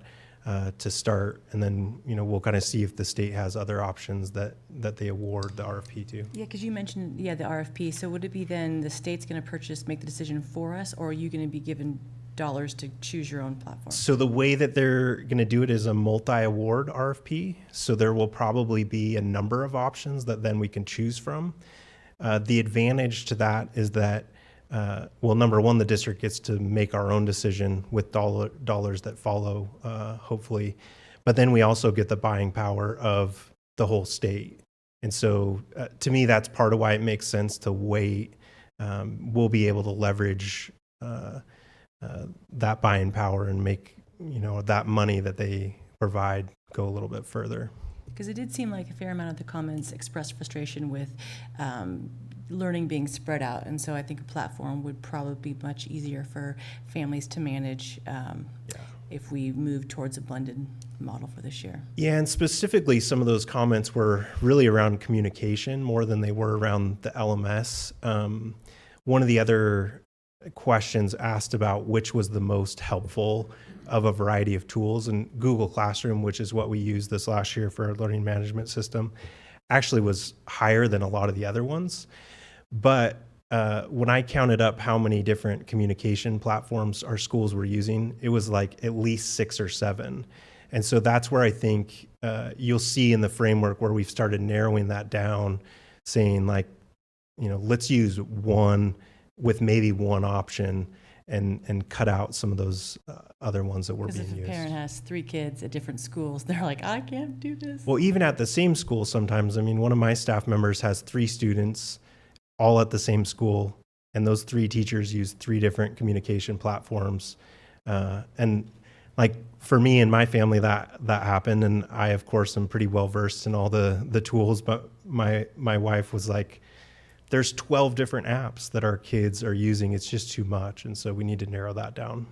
to start, and then we'll kind of see if the state has other options that they award the RFP to. Yeah, because you mentioned the RFP. So would it be then the state's going to make the decision for us, or are you going to be given dollars to choose your own platform? So the way that they're going to do it is a multi-award RFP. So there will probably be a number of options that then we can choose from. The advantage to that is that, well, number one, the district gets to make our own decision with dollars that follow, hopefully. But then we also get the buying power of the whole state. And so to me, that's part of why it makes sense to wait. We'll be able to leverage that buying power and make, that money that they provide go a little bit further. Because it did seem like a fair amount of the comments expressed frustration with learning being spread out. And so I think a platform would probably be much easier for families to manage if we move towards a blended model for this year. Yeah, and specifically, some of those comments were really around communication more than they were around the LMS. One of the other questions asked about which was the most helpful of a variety of tools, and Google Classroom, which is what we used this last year for our learning management system, actually was higher than a lot of the other ones. But when I counted up how many different communication platforms our schools were using, it was like at least 6 or 7. And so that's where I think you'll see in the framework where we've started narrowing that down, saying like, let's use one with maybe one option and cut out some of those other ones that were being used. Because if a parent has 3 kids at different schools, they're like, I can't do this. Well, even at the same school sometimes, one of my staff members has 3 students all at the same school, and those 3 teachers use 3 different communication platforms. And like for me and my family, that happened, and I, of course, am pretty well versed in all the tools, but my wife was like, there's 12 different apps that our kids are using. It's just too much. And so we need to narrow that down.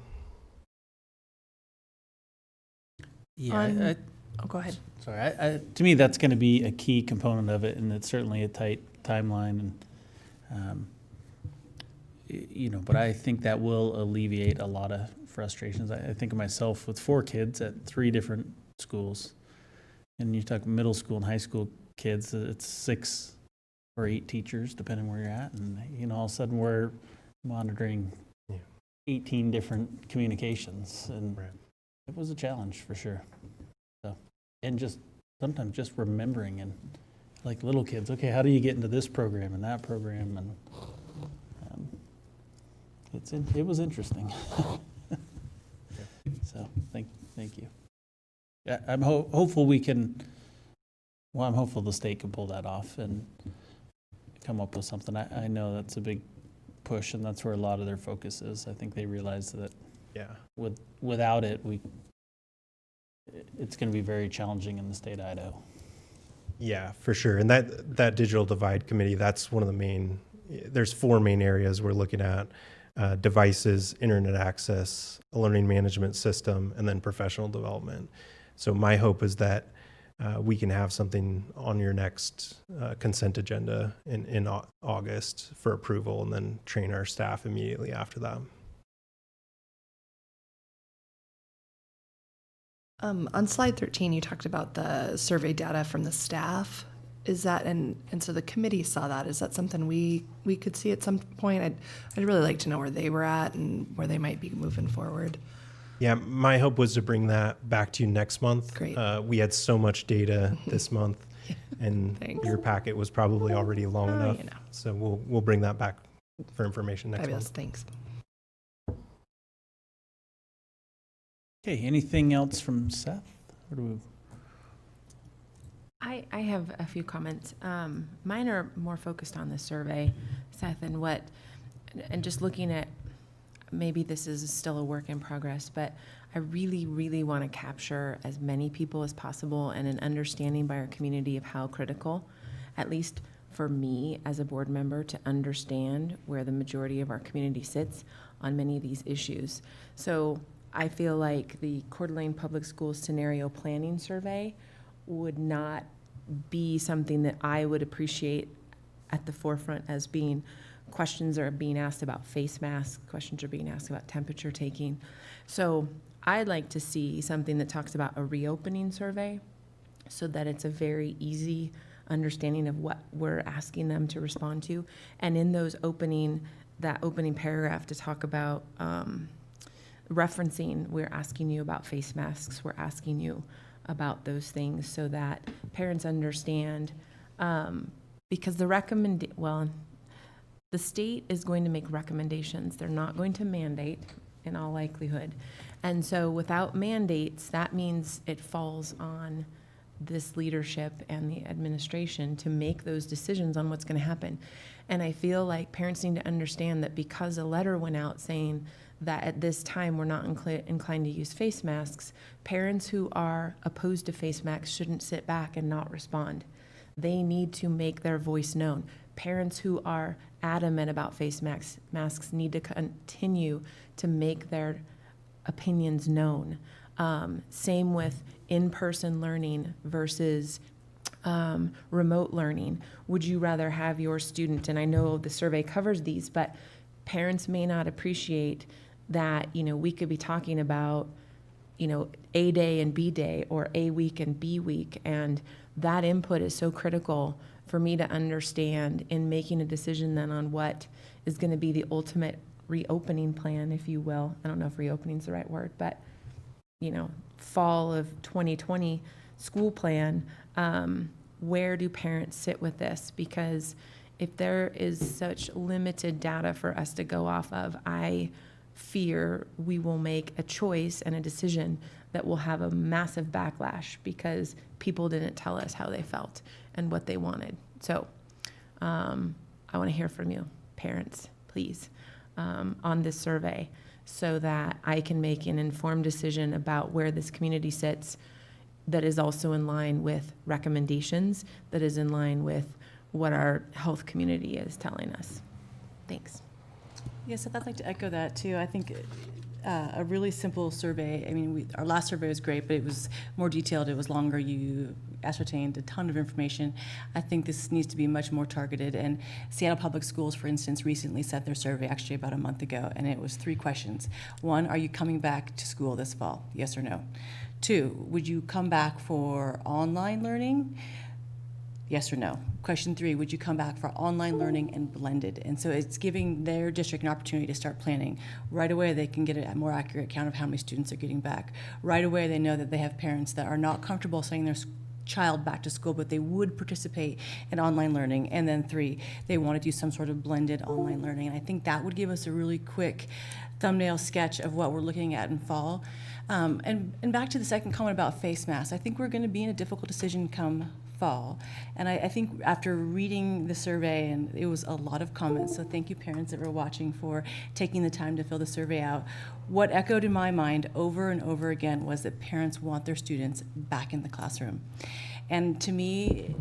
Yeah. Go ahead. Sorry. To me, that's going to be a key component of it, and it's certainly a tight timeline. And, but I think that will alleviate a lot of frustrations. I think of myself with 4 kids at 3 different schools. And you talk middle school and high school kids, it's 6 or 8 teachers, depending where you're at. And, all of a sudden we're monitoring 18 different communications. And it was a challenge for sure. So, and just sometimes just remembering, and like little kids, okay, how do you get into this program and that program? And it was interesting. So thank you. Yeah, I'm hopeful we can. Well, I'm hopeful the state can pull that off and come up with something. I know that's a big push, and that's where a lot of their focus is. I think they realize that without it, it's going to be very challenging in the state of Idaho. Yeah, for sure. And that digital divide committee, that's one of the main, there's 4 main areas we're looking at: devices, internet access, a learning management system, and then professional development. So my hope is that we can have something on your next consent agenda in August for approval, and then train our staff immediately after that. On slide 13, you talked about the survey data from the staff. Is that, and so the committee saw that, is that something we could see at some point? I'd really like to know where they were at and where they might be moving forward. Yeah, my hope was to bring that back to you next month. Great. We had so much data this month, and your packet was probably already long enough. So we'll bring that back for information next Fabulous. month. Thanks. Okay, anything else from Seth? Or do we... I have a few comments. Mine are more focused on the survey, Seth, and just looking at, maybe this is still a work in progress, but I really, really want to capture as many people as possible and an understanding by our community of how critical, at least for me as a board member, to understand where the majority of our community sits on many of these issues. So I feel like the Coeur d'Alene Public Schools Scenario Planning Survey would not be something that I would appreciate at the forefront, as being questions are being asked about face masks, questions are being asked about temperature taking. So I'd like to see something that talks about a reopening survey, so that it's a very easy understanding of what we're asking them to respond to. And in that opening paragraph, to talk about referencing, we're asking you about face masks, we're asking you about those things so that parents understand, because the state is going to make recommendations. They're not going to mandate in all likelihood. And so without mandates, that means it falls on this leadership and the administration to make those decisions on what's going to happen. And I feel like parents need to understand that because a letter went out saying that at this time we're not inclined to use face masks, parents who are opposed to face masks shouldn't sit back and not respond. They need to make their voice known. Parents who are adamant about face masks need to continue to make their opinions known. Same with in-person learning versus remote learning. Would you rather have your student, and I know the survey covers these, but parents may not appreciate that, we could be talking about, A day and B day, or A week and B week, and that input is so critical for me to understand in making a decision then on what is going to be the ultimate reopening plan, if you will. I don't know if reopening is the right word, but fall of 2020 school plan. Where do parents sit with this? Because if there is such limited data for us to go off of, I fear we will make a choice and a decision that will have a massive backlash because people didn't tell us how they felt and what they wanted. So I want to hear from you, parents, please, on this survey, so that I can make an informed decision about where this community sits that is also in line with recommendations, that is in line with what our health community is telling us. Thanks. Yes, I'd like to echo that too. I think a really simple survey. I mean, our last survey was great, but it was more detailed. It was longer. You ascertained a ton of information. I think this needs to be much more targeted. And Seattle Public Schools, for instance, recently set their survey actually about a month ago, and it was 3 questions. 1, are you coming back to school this fall? Yes or no? 2, would you come back for online learning? Yes or no? Question 3, would you come back for online learning and blended? And so it's giving their district an opportunity to start planning. Right away, they can get a more accurate count of how many students are getting back. Right away, they know that they have parents that are not comfortable sending their child back to school, but they would participate in online learning. And then 3, they want to do some sort of blended online learning. And I think that would give us a really quick thumbnail sketch of what we're looking at in fall. And back to the second comment about face masks, I think we're going to be in a difficult decision come fall. And I think after reading the survey, and it was a lot of comments, so thank you parents that were watching for taking the time to fill the survey out. What echoed in my mind over and over again was that parents want their students back in the classroom. And to me,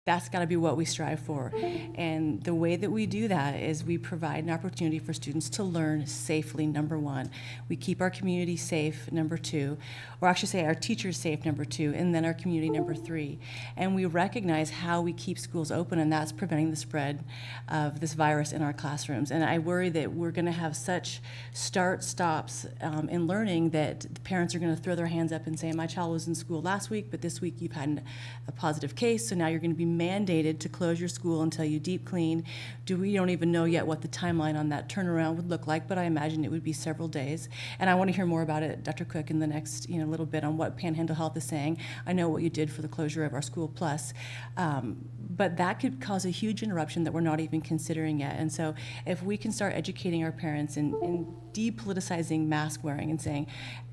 that's got to be what we strive for. And the way that we do that is we provide an opportunity for students to learn safely, number 1. We keep our community safe, number 2. Or actually say our teachers safe, number 2, and then our community, number 3. And we recognize how we keep schools open, and that's preventing the spread of this virus in our classrooms. And I worry that we're going to have such start-stops in learning that the parents are going to throw their hands up and say, my child was in school last week, but this week you've had a positive case, so now you're going to be mandated to close your school until you deep clean. We don't even know yet what the timeline on that turnaround would look like, but I imagine it would be several days. And I want to hear more about it, Dr. Cook, in the next little bit on what Panhandle Health is saying. I know what you did for the closure of our School Plus, but that could cause a huge interruption that we're not even considering yet. And so if we can start educating our parents and depoliticizing mask wearing and saying,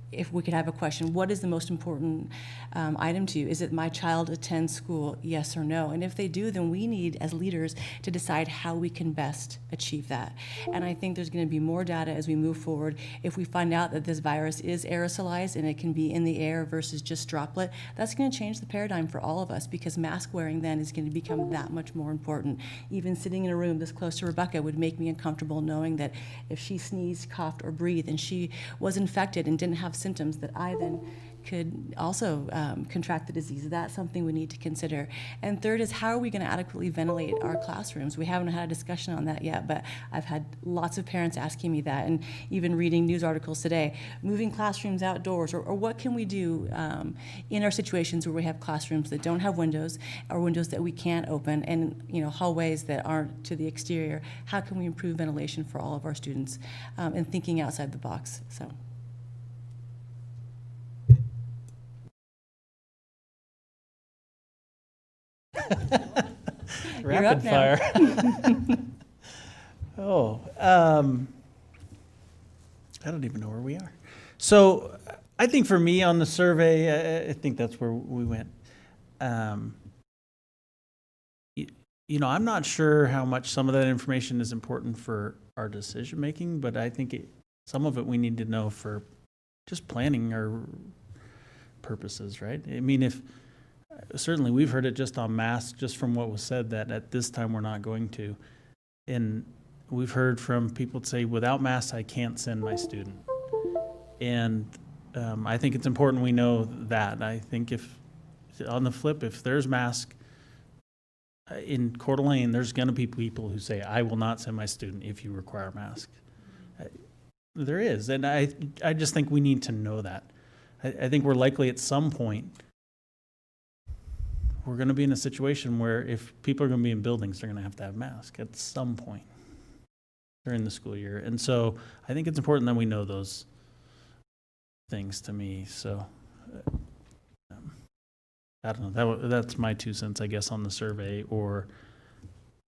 if we could have a question, what is the most important item to you? Is it my child attends school, yes or no? And if they do, then we need, as leaders, to decide how we can best achieve that. And I think there's going to be more data as we move forward. If we find out that this virus is aerosolized and it can be in the air versus just droplet, that's going to change the paradigm for all of us, because mask wearing then is going to become that much more important. Even sitting in a room this close to Rebecca would make me uncomfortable knowing that if she sneezed, coughed, or breathed and she was infected and didn't have symptoms, that I then could also contract the disease. That's something we need to consider. And third is, how are we going to adequately ventilate our classrooms? We haven't had a discussion on that yet, but I've had lots of parents asking me that, and even reading news articles today. Moving classrooms outdoors, or what can we do in our situations where we have classrooms that don't have windows, or windows that we can't open, and hallways that aren't to the exterior? How can we improve ventilation for all of our students, and thinking outside the box? So Rapid up now. fire. Oh, I don't even know where we are. So I think for me on the survey, I think that's where we went. You know, I'm not sure how much some of that information is important for our decision making, but I think some of it we need to know for just planning our purposes, right? I mean, if certainly we've heard it just on masks, just from what was said, that at this time we're not going to. And we've heard from people say, without masks, I can't send my student. And I think it's important we know that. I think if, on the flip, if there's masks in Coeur d'Alene, there's going to be people who say, I will not send my student if you require a mask. There is. And I just think we need to know that. I think we're likely at some point, we're going to be in a situation where if people are going to be in buildings, they're going to have masks at some point during the school year. And so I think it's important that we know those things to me. So I don't know. That's my 2 cents, I guess, on the survey. Or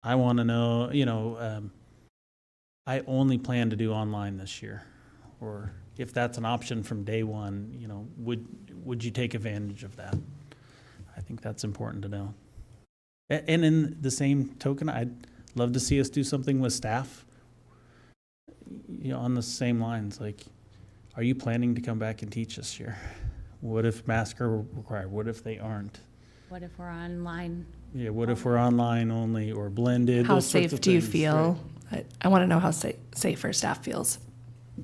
I want to know, you know, I only plan to do online this year. Or if that's an option from day one, you know, would you take advantage of that? I think that's important to know. And in the same token, I'd love to see us do something with staff, you know, on the same lines. Like, are you planning to come back and teach this year? What if masks are required? What if they aren't? What if we're online? Yeah, what if we're online only or blended? How those sorts safe of do you things, feel? right? I want to know how safe our staff feels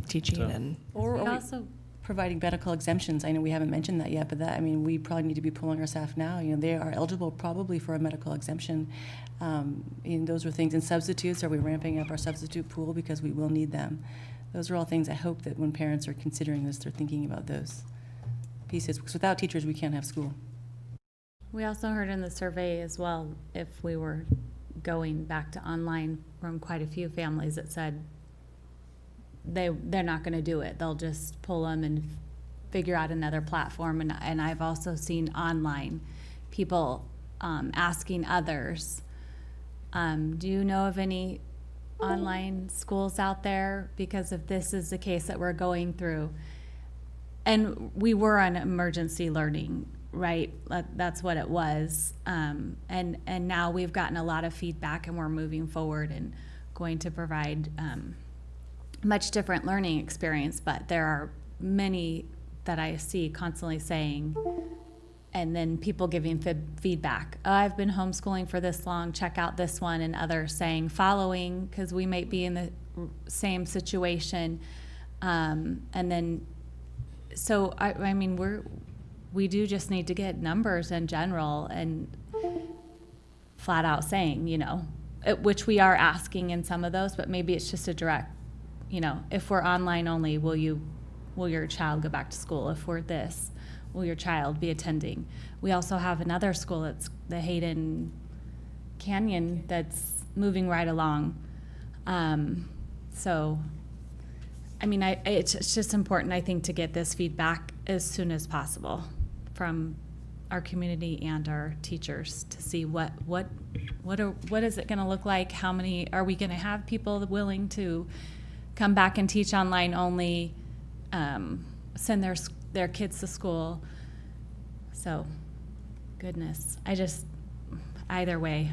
teaching So- and. Or We are we also providing medical exemptions? I know we haven't mentioned that yet, but that, I mean, we probably need to be pulling our staff now. You know, they are eligible probably for a medical exemption. And those are things, and substitutes, are we ramping up our substitute pool because we will need them? Those are all things I hope that when parents are considering this, they're thinking about those pieces. Because without teachers, we can't have school. We also heard in the survey as well, if we were going back to online, from quite a few families that said they're not going to do it. They'll just pull them and figure out another platform. And I've also seen online people asking others, do you know of any online schools out there? Because if this is the case that we're going through, and we were on emergency learning, right? That's what it was. And now we've gotten a lot of feedback and we're moving forward and going to provide much different learning experience. But there are many that I see constantly saying, and then people giving feedback. Oh, I've been homeschooling for this long, check out this one, and others saying following, because we might be in the same situation. And then, so I mean, we do just need to get numbers in general and flat out saying, you know, which we are asking in some of those, but maybe it's just a direct, you know, if we're online only, will your child go back to school? If we're this, will your child be attending? We also have another school, it's the Hayden Canyon, that's moving right along. So, I mean, it's just important, I think, to get this feedback as soon as possible from our community and our teachers to see what is it going to look like? How many are we going to have people willing to come back and teach online only, send their kids to school? So, goodness, either way.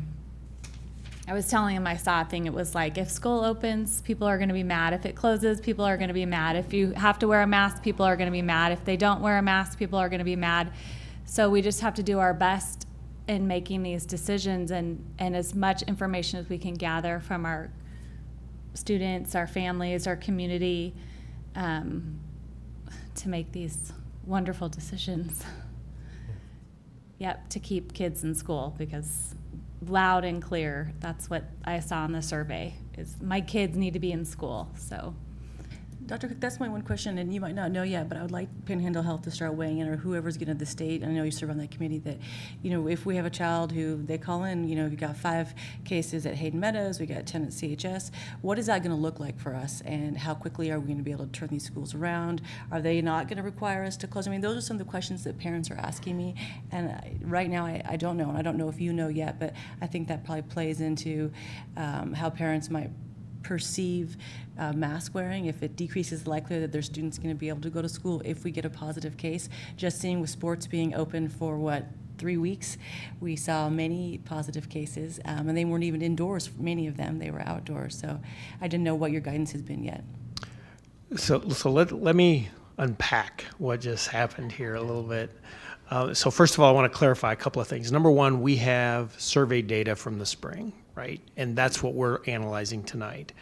I was telling him I saw a thing, it was like, if school opens, people are going to be mad. If it closes, people are going to be mad. If you have to wear a mask, people are going to be mad. If they don't wear a mask, people are going to be mad. So we just have to do our best in making these decisions and as much information as we can gather from our students, our families, our community, to make these wonderful decisions. Yep, to keep kids in school, because loud and clear, that's what I saw in the survey, is my kids need to be in school. So Dr. Cook, that's my one question, and you might not know yet, but I would like Panhandle Health to start weighing in, or whoever's getting the state. I know you serve on that committee. That, if we have a child who they call in, we've got 5 cases at Hayden Meadows, we got 10 at CHS. What is that going to look like for us, and how quickly are we going to be able to turn these schools around? Are they not going to require us to close? I mean, those are some of the questions that parents are asking me, and right now I don't know, and I don't know if you know yet, but I think that probably plays into how parents might perceive mask wearing, if it decreases the likelihood that their students going to be able to go to school if we get a positive case. Just seeing with sports being open for 3 weeks, we saw many positive cases, and they weren't even indoors, many of them, they were outdoors. So I didn't know what your guidance has been yet. So let me unpack what just happened here a little bit. So first of all, I want to clarify a couple of things. Number one, we have survey data from the spring, right? And that's what we're analyzing tonight.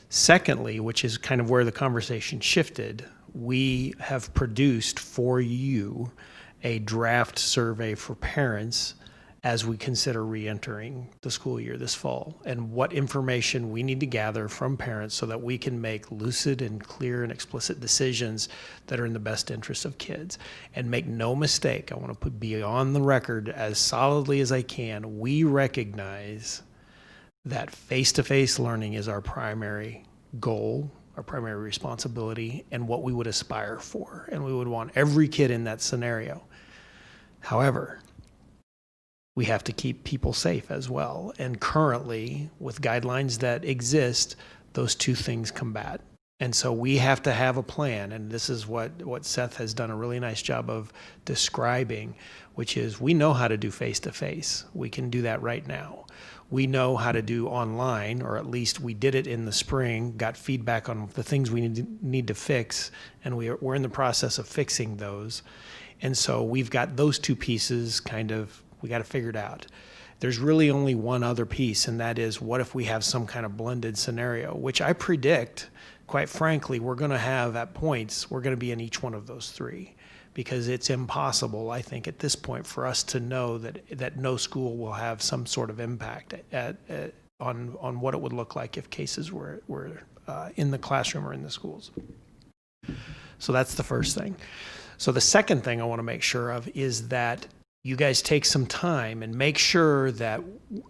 Secondly, which is kind of where the conversation shifted, we have produced for you a draft survey for parents as we consider re-entering the school year this fall, and what information we need to gather from parents so that we can make lucid and clear and explicit decisions that are in the best interest of kids. And make no mistake, I want to be on the record as solidly as I can, we recognize that face-to-face learning is our primary goal, our primary responsibility, and what we would aspire for. And we would want every kid in that scenario. However, we have to keep people safe as well. And currently, with guidelines that exist, those two things combat. And so we have to have a plan, and this is what Seth has done a really nice job of describing, which is we know how to do face-to-face. We can do that right now. We know how to do online, or at least we did it in the spring, got feedback on the things we need to fix, and we're in the process of fixing those. And so we've got those two pieces we got to figure it out. There's really only one other piece, and that is, what if we have some kind of blended scenario, which I predict, quite frankly, we're going to have at points, we're going to be in each one of those 3, because it's impossible, I think, at this point for us to know that no school will have some sort of impact on what it would look like if cases were in the classroom or in the schools. So that's the first thing. So the second thing I want to make sure of is that you guys take some time and make sure that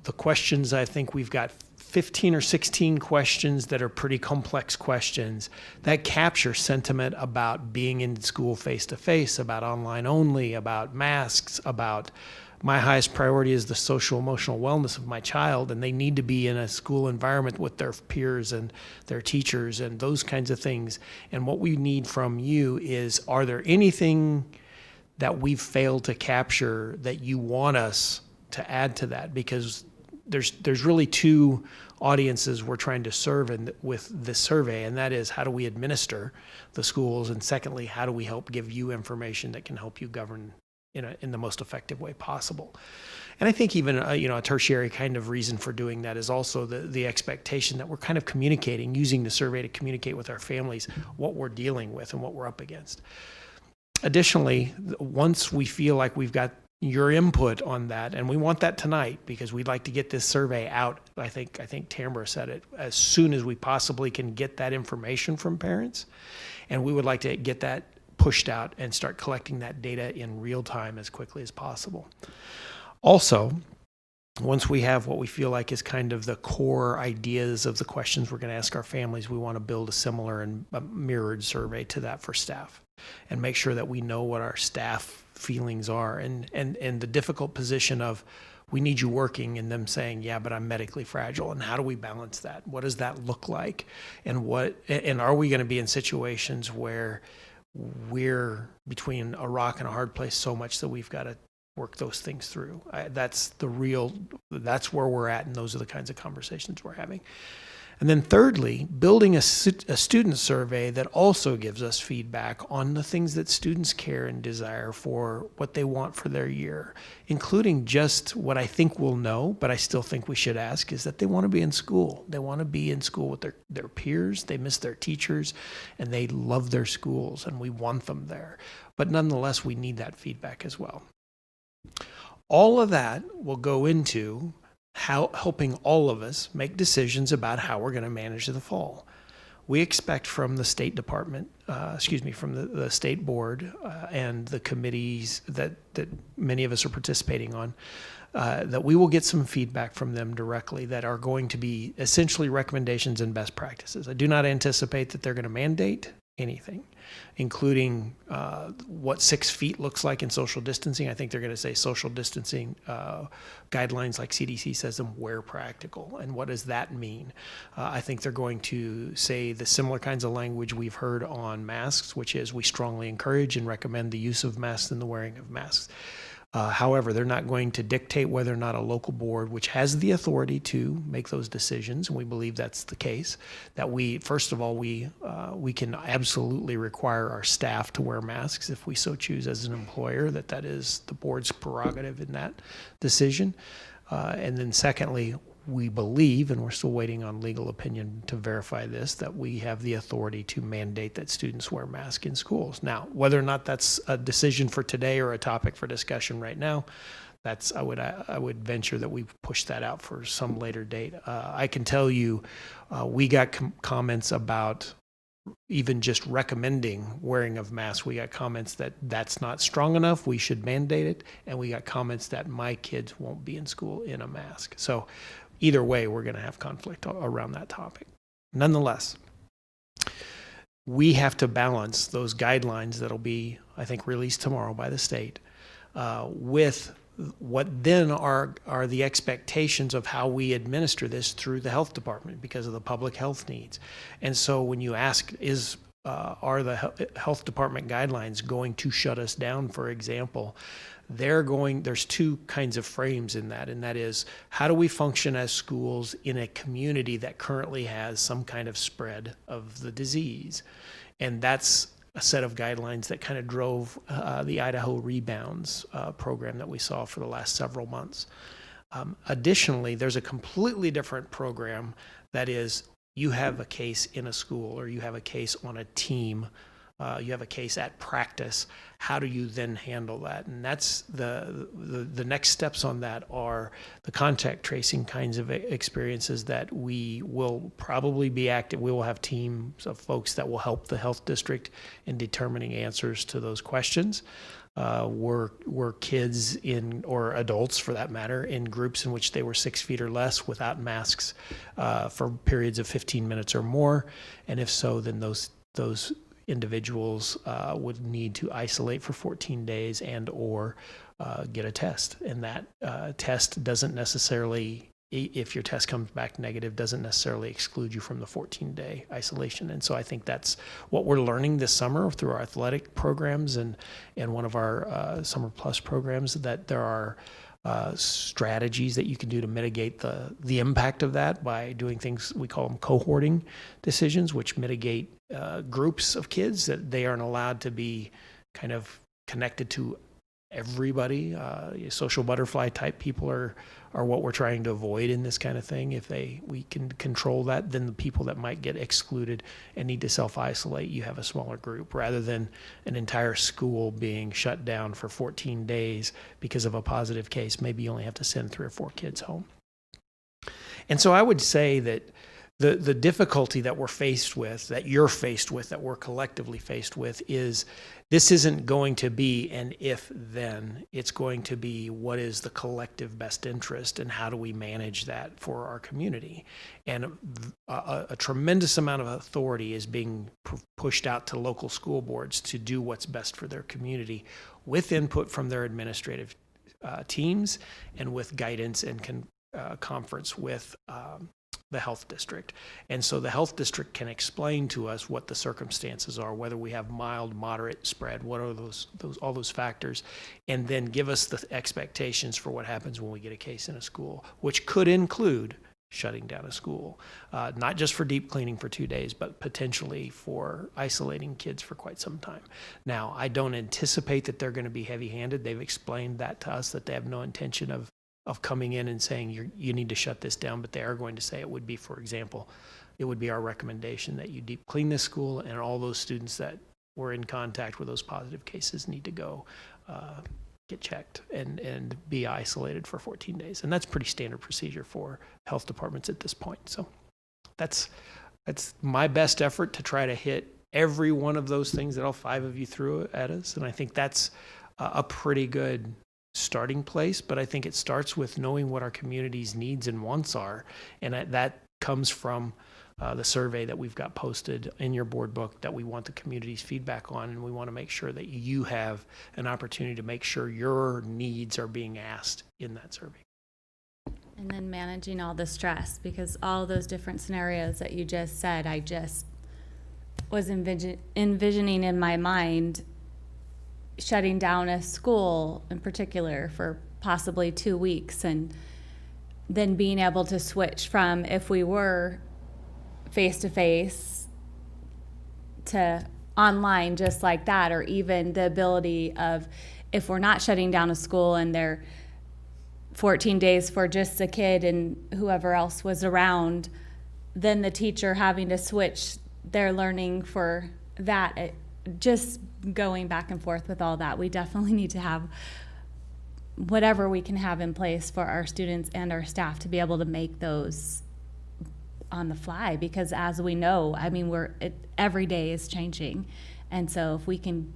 the questions, I think we've got 15 or 16 questions that are pretty complex questions that capture sentiment about being in school face-to-face, about online only, about masks, about my highest priority is the social emotional wellness of my child, and they need to be in a school environment with their peers and their teachers and those kinds of things. And what we need from you is, are there anything that we've failed to capture that you want us to add to that? Because there's really 2 audiences we're trying to serve with this survey, and that is, how do we administer the schools, and secondly, how do we help give you information that can help you govern in the most effective way possible. And I think even a tertiary kind of reason for doing that is also the expectation that we're kind of communicating, using the survey to communicate with our families what we're dealing with and what we're up against. Additionally, once we feel like we've got your input on that, and we want that tonight because we'd like to get this survey out, I think Tamara said it, as soon as we possibly can get that information from parents, and we would like to get that pushed out and start collecting that data in real time as quickly as possible. Also, once we have what we feel like is kind of the core ideas of the questions we're going to ask our families, we want to build a similar and mirrored survey to that for staff and make sure that we know what our staff feelings are, and the difficult position of, we need you working, and them saying, yeah, but I'm medically fragile. And how do we balance that? What does that look like? And are we going to be in situations where we're between a rock and a hard place so much that we've got to work those things through? That's where we're at, and those are the kinds of conversations we're having. And then thirdly, building a student survey that also gives us feedback on the things that students care and desire for, what they want for their year, including just what I think we'll know, but I still think we should ask, is that they want to be in school. They want to be in school with their peers, they miss their teachers, and they love their schools, and we want them there. But nonetheless, we need that feedback as well. All of that will go into helping all of us make decisions about how we're going to manage the fall. we expect from the State Department, from the State Board and the committees that many of us are participating on, that we will get some feedback from them directly that are going to be essentially recommendations and best practices. I do not anticipate that they're going to mandate anything, including what 6 feet looks like in social distancing. I think they're going to say social distancing guidelines like CDC says them where practical. And what does that mean? I think they're going to say the similar kinds of language we've heard on masks, which is we strongly encourage and recommend the use of masks and the wearing of masks. However, they're not going to dictate whether or not a local board, which has the authority to make those decisions, and we believe that's the case, that we can absolutely require our staff to wear masks if we so choose as an employer, that is the board's prerogative in that decision. And then secondly, we believe, and we're still waiting on legal opinion to verify this, that we have the authority to mandate that students wear masks in schools. Now, whether or not that's a decision for today or a topic for discussion right now, I would venture that we push that out for some later date. I can tell you, we got comments about even just recommending wearing of masks. We got comments that that's not strong enough, we should mandate it, and we got comments that my kids won't be in school in a mask. So either way, we're going to have conflict around that topic. Nonetheless, we have to balance those guidelines that'll be, I think, released tomorrow by the state with what then are the expectations of how we administer this through the health department because of the public health needs. And so when you ask, are the health department guidelines going to shut us down, for example, there's 2 kinds of frames in that, and that is, how do we function as schools in a community that currently has some kind of spread of the disease? And that's a set of guidelines that kind of drove the Idaho Rebounds program that we saw for the last several months. Additionally, there's a completely different program that is, you have a case in a school, or you have a case on a team, you have a case at practice. How do you then handle that? And that's the next steps on that are the contact tracing kinds of experiences that we will probably be active. We will have teams of folks that will help the health district in determining answers to those questions. Were kids or adults for that matter, in groups in which they were 6 feet or less without masks for periods of 15 minutes or more? And if so, then those individuals would need to isolate for 14 days and or get a test. And that test doesn't necessarily, if your test comes back negative, doesn't necessarily exclude you from the 14-day isolation. And so I think that's what we're learning this summer through our athletic programs and one of our Summer Plus programs, that there are strategies that you can do to mitigate the impact of that by doing things, we call them cohorting decisions, which mitigate groups of kids that they aren't allowed to be kind of connected to everybody. Social butterfly type people are what we're trying to avoid in this kind of thing. If we can control that, then the people that might get excluded and need to self-isolate, you have a smaller group, rather than an entire school being shut down for 14 days because of a positive case. Maybe you only have to send 3 or 4 kids home. And so I would say that the difficulty that we're faced with, that you're faced with, that we're collectively faced with, is this isn't going to be an if-then. It's going to be what is the collective best interest and how do we manage that for our community. And a tremendous amount of authority is being pushed out to local school boards to do what's best for their community with input from their administrative teams and with guidance and conference with the health district. And so the health district can explain to us what the circumstances are, whether we have mild, moderate spread, what are all those factors, and then give us the expectations for what happens when we get a case in a school, which could include shutting down a school, not just for deep cleaning for 2 days, but potentially for isolating kids for quite some time. Now, I don't anticipate that they're going to be heavy-handed. They've explained that to us, that they have no intention of coming in and saying you need to shut this down, but they are going to say it would be, for example, it would be our recommendation that you deep clean this school, and all those students that were in contact with those positive cases need to go get checked and be isolated for 14 days. And that's pretty standard procedure for health departments at this point. So that's It's my best effort to try to hit every one of those things that all 5 of you threw at us. And I think that's a pretty good starting place, but I think it starts with knowing what our community's needs and wants are. And that comes from the survey that we've got posted in your board book that we want the community's feedback on, and we want to make sure that you have an opportunity to make sure your needs are being asked in that survey. And then managing all the stress, because all those different scenarios that you just said, I just was envisioning in my mind shutting down a school in particular for possibly 2 weeks, and then being able to switch from, if we were face-to-face to online just like that, or even the ability of, if we're not shutting down a school and they're 14 days for just the kid and whoever else was around, then the teacher having to switch their learning for that. Just going back and forth with all that, we definitely need to have whatever we can have in place for our students and our staff to be able to make those on the fly, because as we know, I mean, every day is changing. And so if we can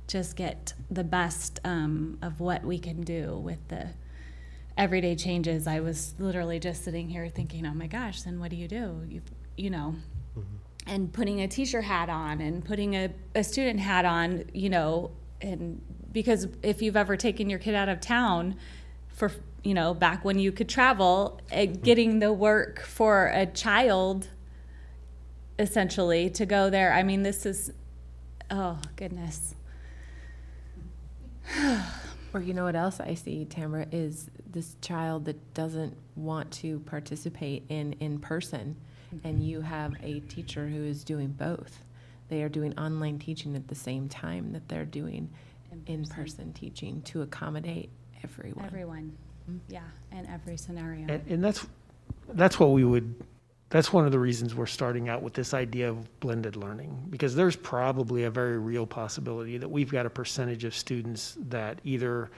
just get the best of what we can do with the everyday changes. I was literally just sitting here thinking, oh my gosh, then what do? You know, and putting a teacher hat on and putting a student hat on, you know, and because if you've ever taken your kid out of town for, you know, back when you could travel, getting the work for a child essentially to go there. I mean, this is, oh goodness. Or you know what else I see, Tamara, is this child that doesn't want to participate in person, and you have a teacher who is doing both. They are doing online teaching at the same time that they're doing in-person teaching to accommodate everyone. Everyone, yeah, in every scenario. And that's what we would, that's one of the reasons we're starting out with this idea of blended learning, because there's probably a very real possibility that we've got a percentage of students that either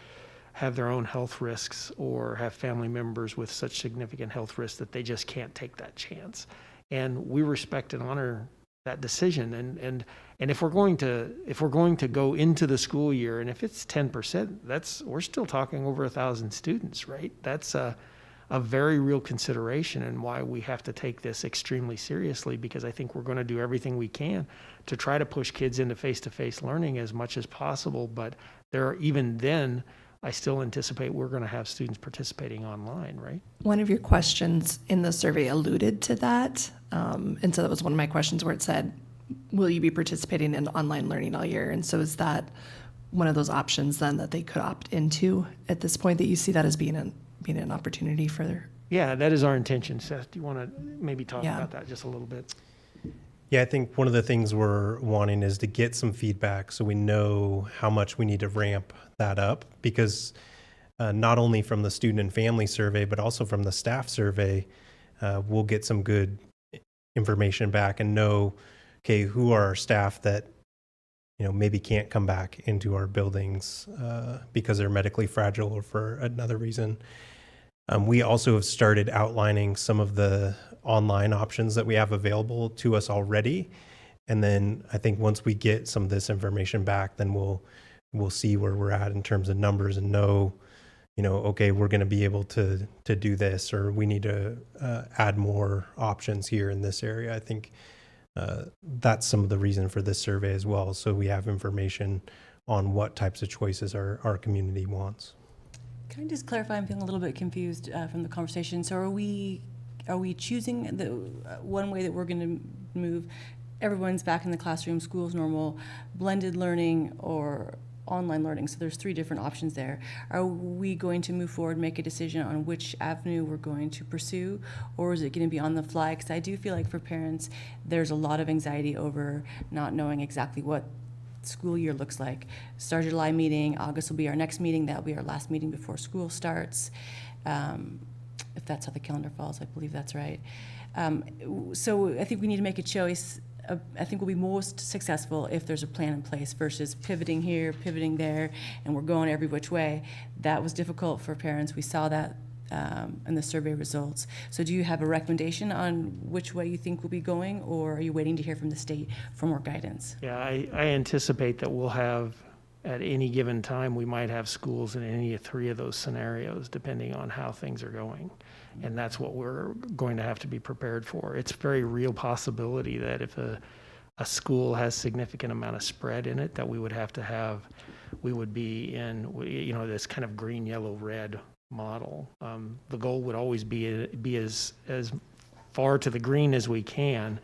have their own health risks or have family members with such significant health risks that they just can't take that chance. And we respect and honor that decision. And if we're going to go into the school year, and if it's 10%, we're still talking over 1,000 students, right? That's a very real consideration, and why we have to take this extremely seriously, because I think we're going to do everything we can to try to push kids into face-to-face learning as much as possible. But even then, I still anticipate we're going to have students participating online, right? One of your questions in the survey alluded to that. And so that was one of my questions where it said, will you be participating in online learning all year? And so is that one of those options then that they could opt into at this point, that you see that as being an opportunity for their... Yeah, that is our intention. Seth, do you want to maybe talk about that just a little bit? Yeah, I think one of the things we're wanting is to get some feedback so we know how much we need to ramp that up, because not only from the student and family survey, but also from the staff survey, we'll get some good information back and know, okay, who are our staff that, you know, maybe can't come back into our buildings because they're medically fragile or for another reason. We also have started outlining some of the online options that we have available to us already. And then I think once we get some of this information back, then we'll see where we're at in terms of numbers and know, you know, okay, we're going to be able to do this, or we need to add more options here in this area. I think that's some of the reason for this survey as well. So we have information on what types of choices our community wants. Can I just clarify? I'm feeling a little bit confused from the conversation. So are we choosing the one way that we're going to move? Everyone's back in the classroom, school's normal, blended learning, or online learning. So there's 3 different options there. Are we going to move forward, make a decision on which avenue we're going to pursue, or is it going to be on the fly? Because I do feel like for parents, there's a lot of anxiety over not knowing exactly what school year looks like. Start of July meeting, August will be our next meeting. That'll be our last meeting before school starts. If that's how the calendar falls, I believe that's right. So I think we need to make a choice. I think we'll be most successful if there's a plan in place versus pivoting here, pivoting there, and we're going every which way. That was difficult for parents. We saw that and the survey results. So do you have a recommendation on which way you think we'll be going, or are you waiting to hear from the state for more guidance? Yeah, I anticipate that we'll have, at any given time, we might have schools in any three of those scenarios, depending on how things are going. And that's what we're going to have to be prepared for. It's a very real possibility that if a school has significant amount of spread in it, that we would be in, this kind of green, yellow, red model. The goal would always be as far to the green as we can,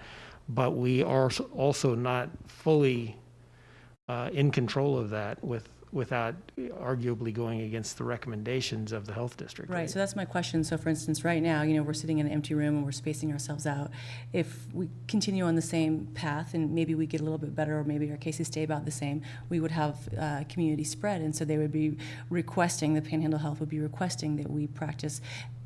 but we are also not fully in control of that without arguably going against the recommendations of the health district. Right, so that's my question. So for instance, right now, we're sitting in an empty room and we're spacing ourselves out. If we continue on the same path and maybe we get a little bit better, or maybe our cases stay about the same, we would have community spread. And so they would be requesting, the Panhandle Health would be requesting that we practice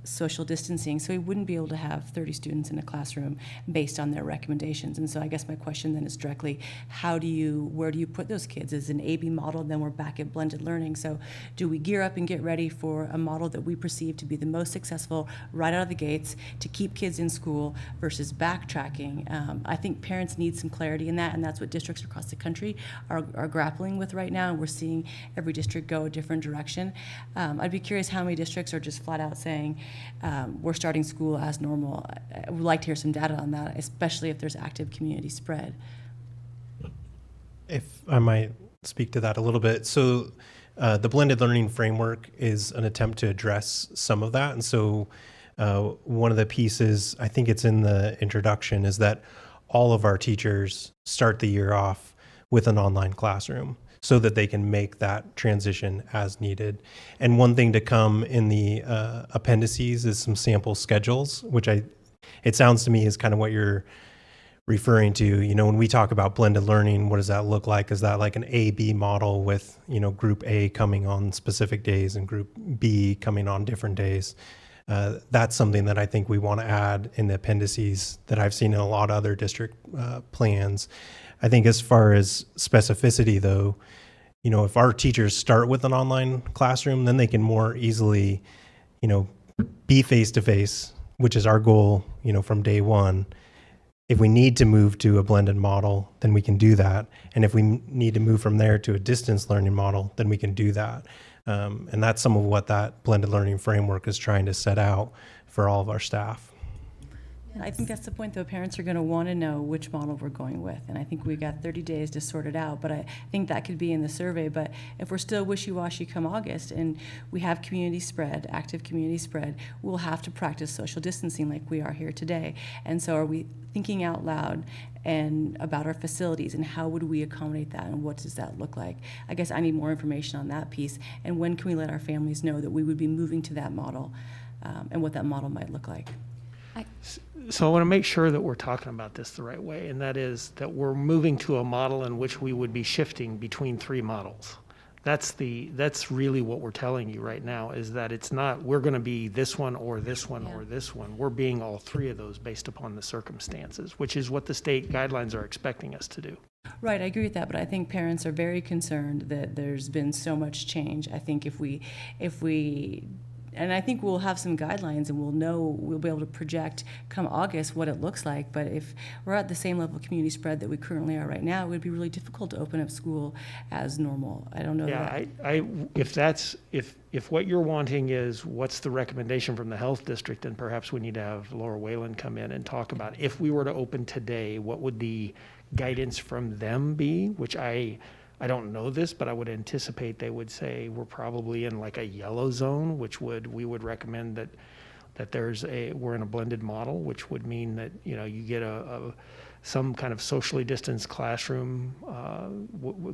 social distancing, so we wouldn't be able to have 30 students in a classroom based on their recommendations. And so I guess my question then is directly, where do you put those kids? Is it an A-B model? Then we're back at blended learning. So do we gear up and get ready for a model that we perceive to be the most successful right out of the gates to keep kids in school versus backtracking? I think parents need some clarity in that, and that's what districts across the country are grappling with right now. And we're seeing every district go a different direction. I'd be curious how many districts are just flat out saying, we're starting school as normal. I would like to hear some data on that, especially if there's active community spread. If I might speak to that a little bit. So the blended learning framework is an attempt to address some of that. And so one of the pieces, I think it's in the introduction, is that all of our teachers start the year off with an online classroom, so that they can make that transition as needed. And one thing to come in the appendices is some sample schedules, which it sounds to me is kind of what you're referring to. When we talk about blended learning, what does that look like? Is that like an A-B model with, group A coming on specific days and group B coming on different days? That's something that I think we want to add in the appendices that I've seen in a lot of other district plans. I think as far as specificity, though, if our teachers start with an online classroom, then they can more easily, be face-to-face, which is our goal, from day one. If we need to move to a blended model, then we can do that. And if we need to move from there to a distance learning model, then we can do that. And that's some of what that blended learning framework is trying to set out for all of our staff. And I think that's the point, though. Parents are going to want to know which model we're going with. And I think we've got 30 days to sort it out. But I think that could be in the survey. But if we're still wishy-washy come August and we have community spread, active community spread, we'll have to practice social distancing like we are here today. And so are we thinking out loud and about our facilities and how would we accommodate that and what does that look like? I guess I need more information on that piece. And when can we let our families know that we would be moving to that model and what that model might look like? So I want to make sure that we're talking about this the right way, and that is that we're moving to a model in which we would be shifting between three models. That's really what we're telling you right now, is that it's not, we're going to be this one or this one or this one. We're being all three of those based upon the circumstances, which is what the state guidelines are expecting us to do. Right, I agree with that, but I think parents are very concerned that there's been so much change. I think if we and I think we'll have some guidelines and we'll be able to project come August what it looks like. But if we're at the same level of community spread that we currently are right now, it would be really difficult to open up school as normal. I don't know. Yeah, if what you're wanting is what's the recommendation from the health district, then perhaps we need to have Laura Whalen come in and talk about, if we were to open today, what would the guidance from them be? Which I don't know this, but I would anticipate they would say we're probably in like a yellow zone, which we would recommend that we're in a blended model, which would mean that you get some kind of socially distanced classroom.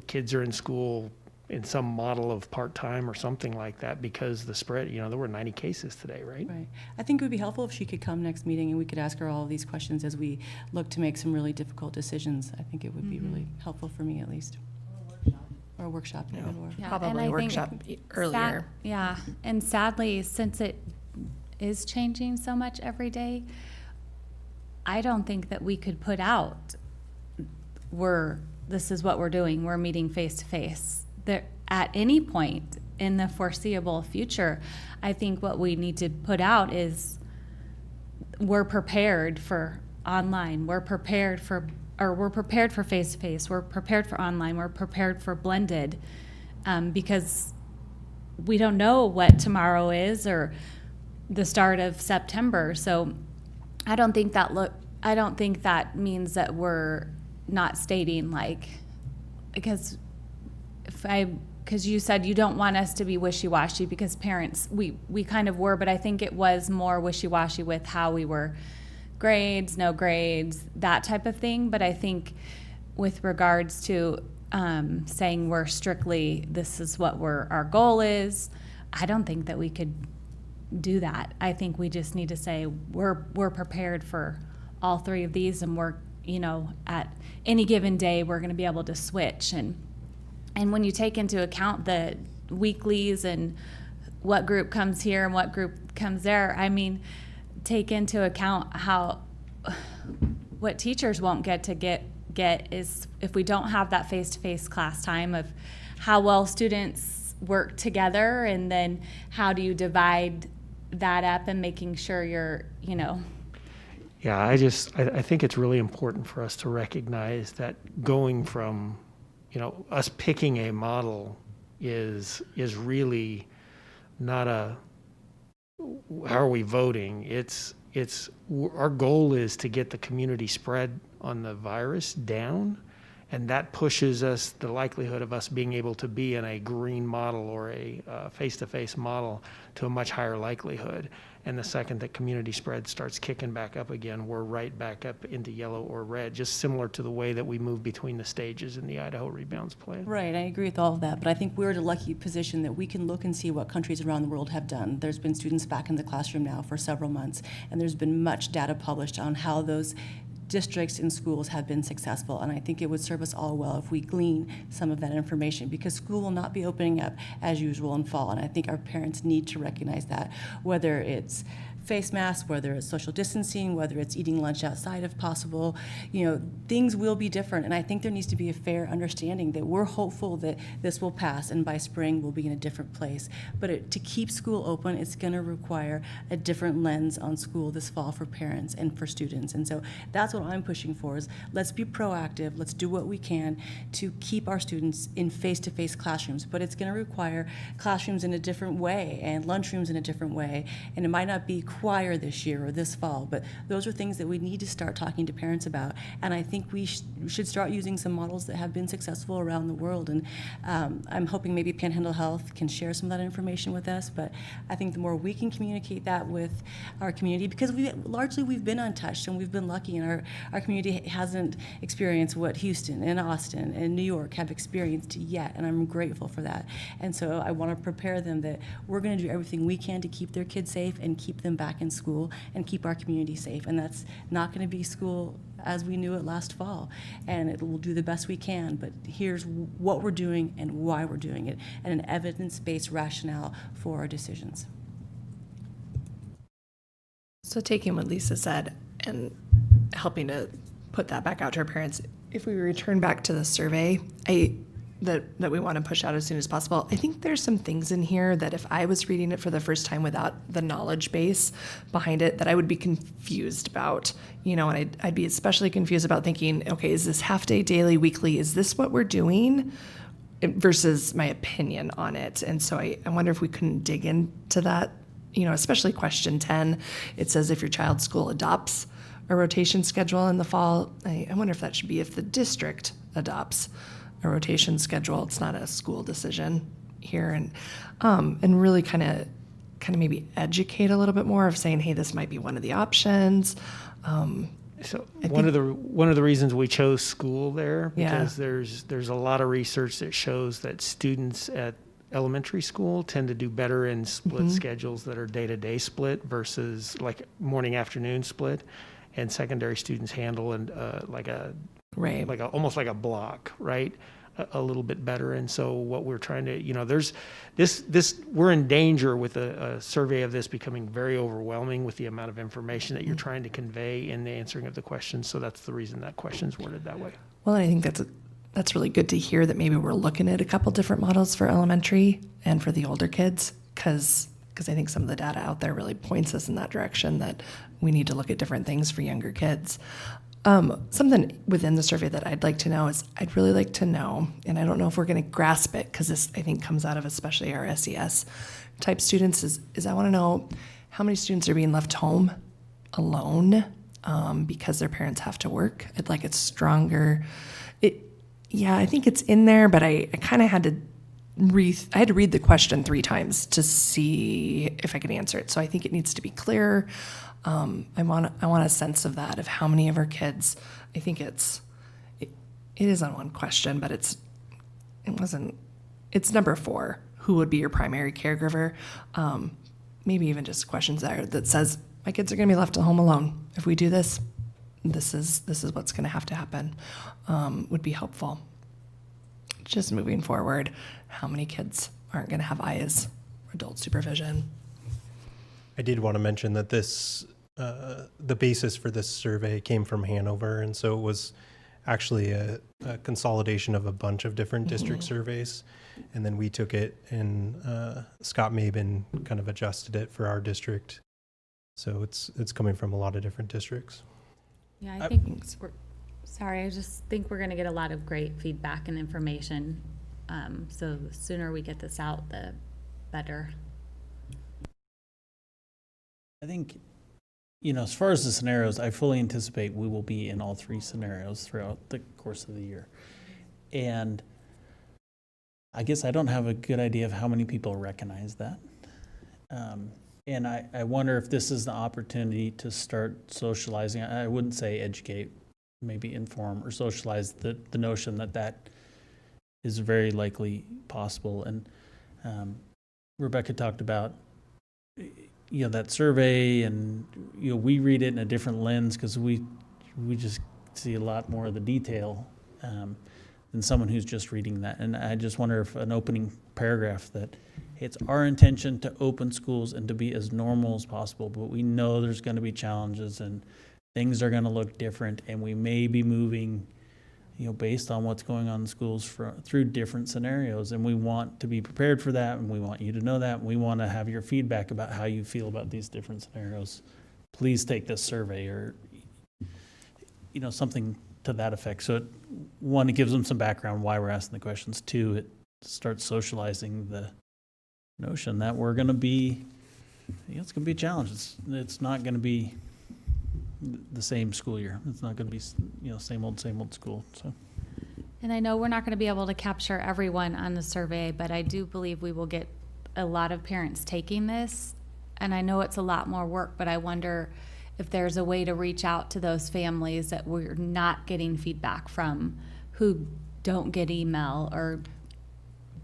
Kids are in school in some model of part-time or something like that, because the spread, there were 90 cases today, right? Right. I think it would be helpful if she could come next meeting and we could ask her all of these questions as we look to make some really difficult decisions. I think it would be really helpful for me, at least. Or a workshop. Yeah, probably and I workshop think earlier. And sadly, since it is changing so much every day, I don't think that we could put out, this is what we're doing, we're meeting face to face. There, at any point in the foreseeable future. I think what we need to put out is we're prepared for online, we're prepared for face-to-face, we're prepared for online, we're prepared for blended, because we don't know what tomorrow is or the start of September. So I don't think that means that we're not stating, like, because you said you don't want us to be wishy-washy, because parents, we kind of were, but I think it was more wishy-washy with how we were grades, no grades, that type of thing. But I think with regards to saying we're strictly, this is what our goal is, I don't think that we could do that. I think we just need to say we're prepared for all three of these, and we're, at any given day we're going to be able to switch. And when you take into account the weeklies and what group comes here and what group comes there, I mean, take into account what teachers won't get to get is if we don't have that face-to-face class time, of how well students work together, and then how do you divide that up and making sure you're, Yeah, I think it's really important for us to recognize that going from, us picking a model is really not how are we voting? It's our goal is to get the community spread on the virus down, and that pushes us, the likelihood of us being able to be in a green model or a face-to-face model, to a much higher likelihood. And the second that community spread starts kicking back up again, we're right back up into yellow or red, just similar to the way that we move between the stages in the Idaho Rebounds Plan. Right, I agree with all of that, but I think we're in a lucky position that we can look and see what countries around the world have done. There's been students back in the classroom now for several months, and there's been much data published on how those districts and schools have been successful, and I think it would serve us all well if we glean some of that information, because school will not be opening up as usual in fall, and I think our parents need to recognize that, whether it's face masks, whether it's social distancing, whether it's eating lunch outside if possible, things will be different, and I think there needs to be a fair understanding that we're hopeful that this will pass, and by spring we'll be in a different place. But to keep school open, it's going to require a different lens on school this fall for parents and for students, and so that's what I'm pushing for, is let's be proactive, let's do what we can to keep our students in face-to-face classrooms, but it's going to require classrooms in a different way and lunchrooms in a different way, and it might not be choir this year or this fall, but those are things that we need to start talking to parents about, and I think we should start using some models that have been successful around the world, and I'm hoping maybe Panhandle Health can share some of that information with us, but I think the more we can communicate that with our community, because we've been untouched and we've been lucky, and our community hasn't experienced what Houston and Austin and New York have experienced yet, and I'm grateful for that, and so I want to prepare them that we're going to do everything we can to keep their kids safe and keep them back in school and keep our community safe. And that's not going to be school as we knew it last fall, and we'll do the best we can, but here's what we're doing and why we're doing it, and an evidence-based rationale for our decisions. So taking what Lisa said and helping to put that back out to our parents, if we return back to the survey that we want to push out as soon as possible, I think there's some things in here that if I was reading it for the first time without the knowledge base behind it, that I would be confused about, and I'd be especially confused about thinking, okay, is this half day, daily, weekly? Is this what we're doing? Versus my opinion on it. And so I wonder if we couldn't dig into that, especially question 10. It says if your child's school adopts a rotation schedule in the fall, I wonder if that should be if the district adopts a rotation schedule. It's not a school decision here, and really kind of maybe educate a little bit more of saying, hey, this might be one of the options. So one of the reasons we chose school there, because there's a lot of research that shows that students at elementary school tend to do better in split schedules that are day-to-day split versus like morning afternoon split, and secondary students handle almost like a block, right? A little bit better. And so what we're trying to, there's we're in danger with a survey of this becoming very overwhelming with the amount of information that you're trying to convey in the answering of the questions. So that's the reason that question's worded that way. Well, I think that's really good to hear that maybe we're looking at a couple different models for elementary and for the older kids, because I think some of the data out there really points us in that direction that we need to look at different things for younger kids. Something within the survey that I'd like to know is I'd really like to know, and I don't know if we're going to grasp it because this I think comes out of especially our SES type students is I want to know how many students are being left home alone because their parents have to work. I'd like it stronger. Yeah, I think it's in there, but I kind of had to I had to read the question 3 times to see if I could answer it. So I think it needs to be clearer. I want a sense of that, of how many of our kids. I think it is on one question, but it's number 4. Who would be your primary caregiver? Maybe even just questions there that says my kids are going to be left at home alone. If we do this, this is what's going to happen. Would be helpful. Just moving forward, how many kids aren't going to have eyes, adult supervision? I did want to mention that this, the basis for this survey came from Hanover, and so it was actually a consolidation of a bunch of different district surveys, and then we took it and Scott Mabin kind of adjusted it for our district. So it's coming from a lot of different districts. Yeah, I think I just think we're going to get a lot of great feedback and information. So the sooner we get this out, the better. I think, as far as the scenarios, I fully anticipate we will be in all 3 scenarios throughout the course of the year. And I guess I don't have a good idea of how many people recognize that. And I wonder if this is the opportunity to start socializing. I wouldn't say educate, maybe inform or socialize the notion that is very likely possible. And Rebecca talked about that survey, and we read it in a different lens because we just see a lot more of the detail than someone who's just reading that. And I just wonder if an opening paragraph that it's our intention to open schools and to be as normal as possible, but we know there's going to be challenges and things are going to look different, and we may be moving based on what's going on in schools through different scenarios, and we want to be prepared for that, and we want you to know that, and we want to have your feedback about how you feel about these different scenarios. Please take this survey, or something to that effect. So it gives them some background why we're asking the questions. 2, it starts socializing the notion that we're going to be it's going to be a challenge. It's not going to be the same school year. It's not going to be, same old school. So. And I know we're not going to be able to capture everyone on the survey, but I do believe we will get a lot of parents taking this. And I know it's a lot more work, but I wonder if there's a way to reach out to those families that we're not getting feedback from, who don't get email or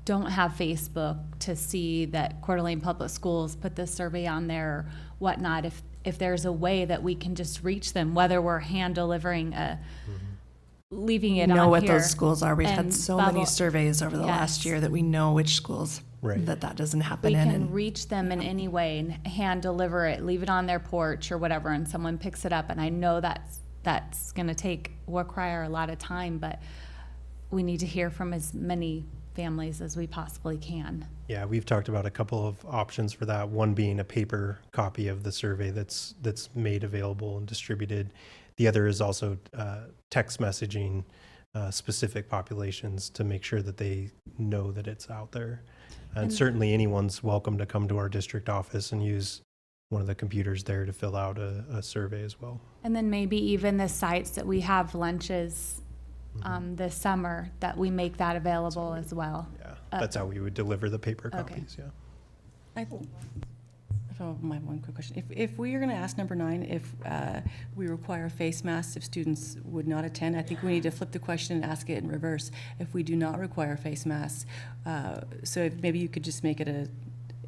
don't have Facebook, to see that Coeur d'Alene Public Schools put this survey on there or whatnot. If there's a way that we can just reach them, whether we're hand delivering leaving it on here. Know what those schools are. We've had so many bubble- surveys over the last year that we know which schools Right. that doesn't happen We in. can And reach them in any way and hand deliver it, leave it on their porch or whatever, and someone picks it up. And I know that's going to require a lot of time, but we need to hear from as many families as we possibly can. Yeah, we've talked about a couple of options for that. One being a paper copy of the survey that's made available and distributed. The other is also text messaging specific populations to make sure that they know that it's out there. And certainly anyone's welcome to come to our district office and use one of the computers there to fill out a survey as well. And then maybe even the sites that we have lunches this summer, that we make that available as well. Yeah, that's how we would deliver the paper Okay. copies, yeah. My one quick question. If we are going to ask number 9, if we require face masks if students would not attend, I think we need to flip the question and ask it in reverse. If we do not require face masks, so if maybe you could just make it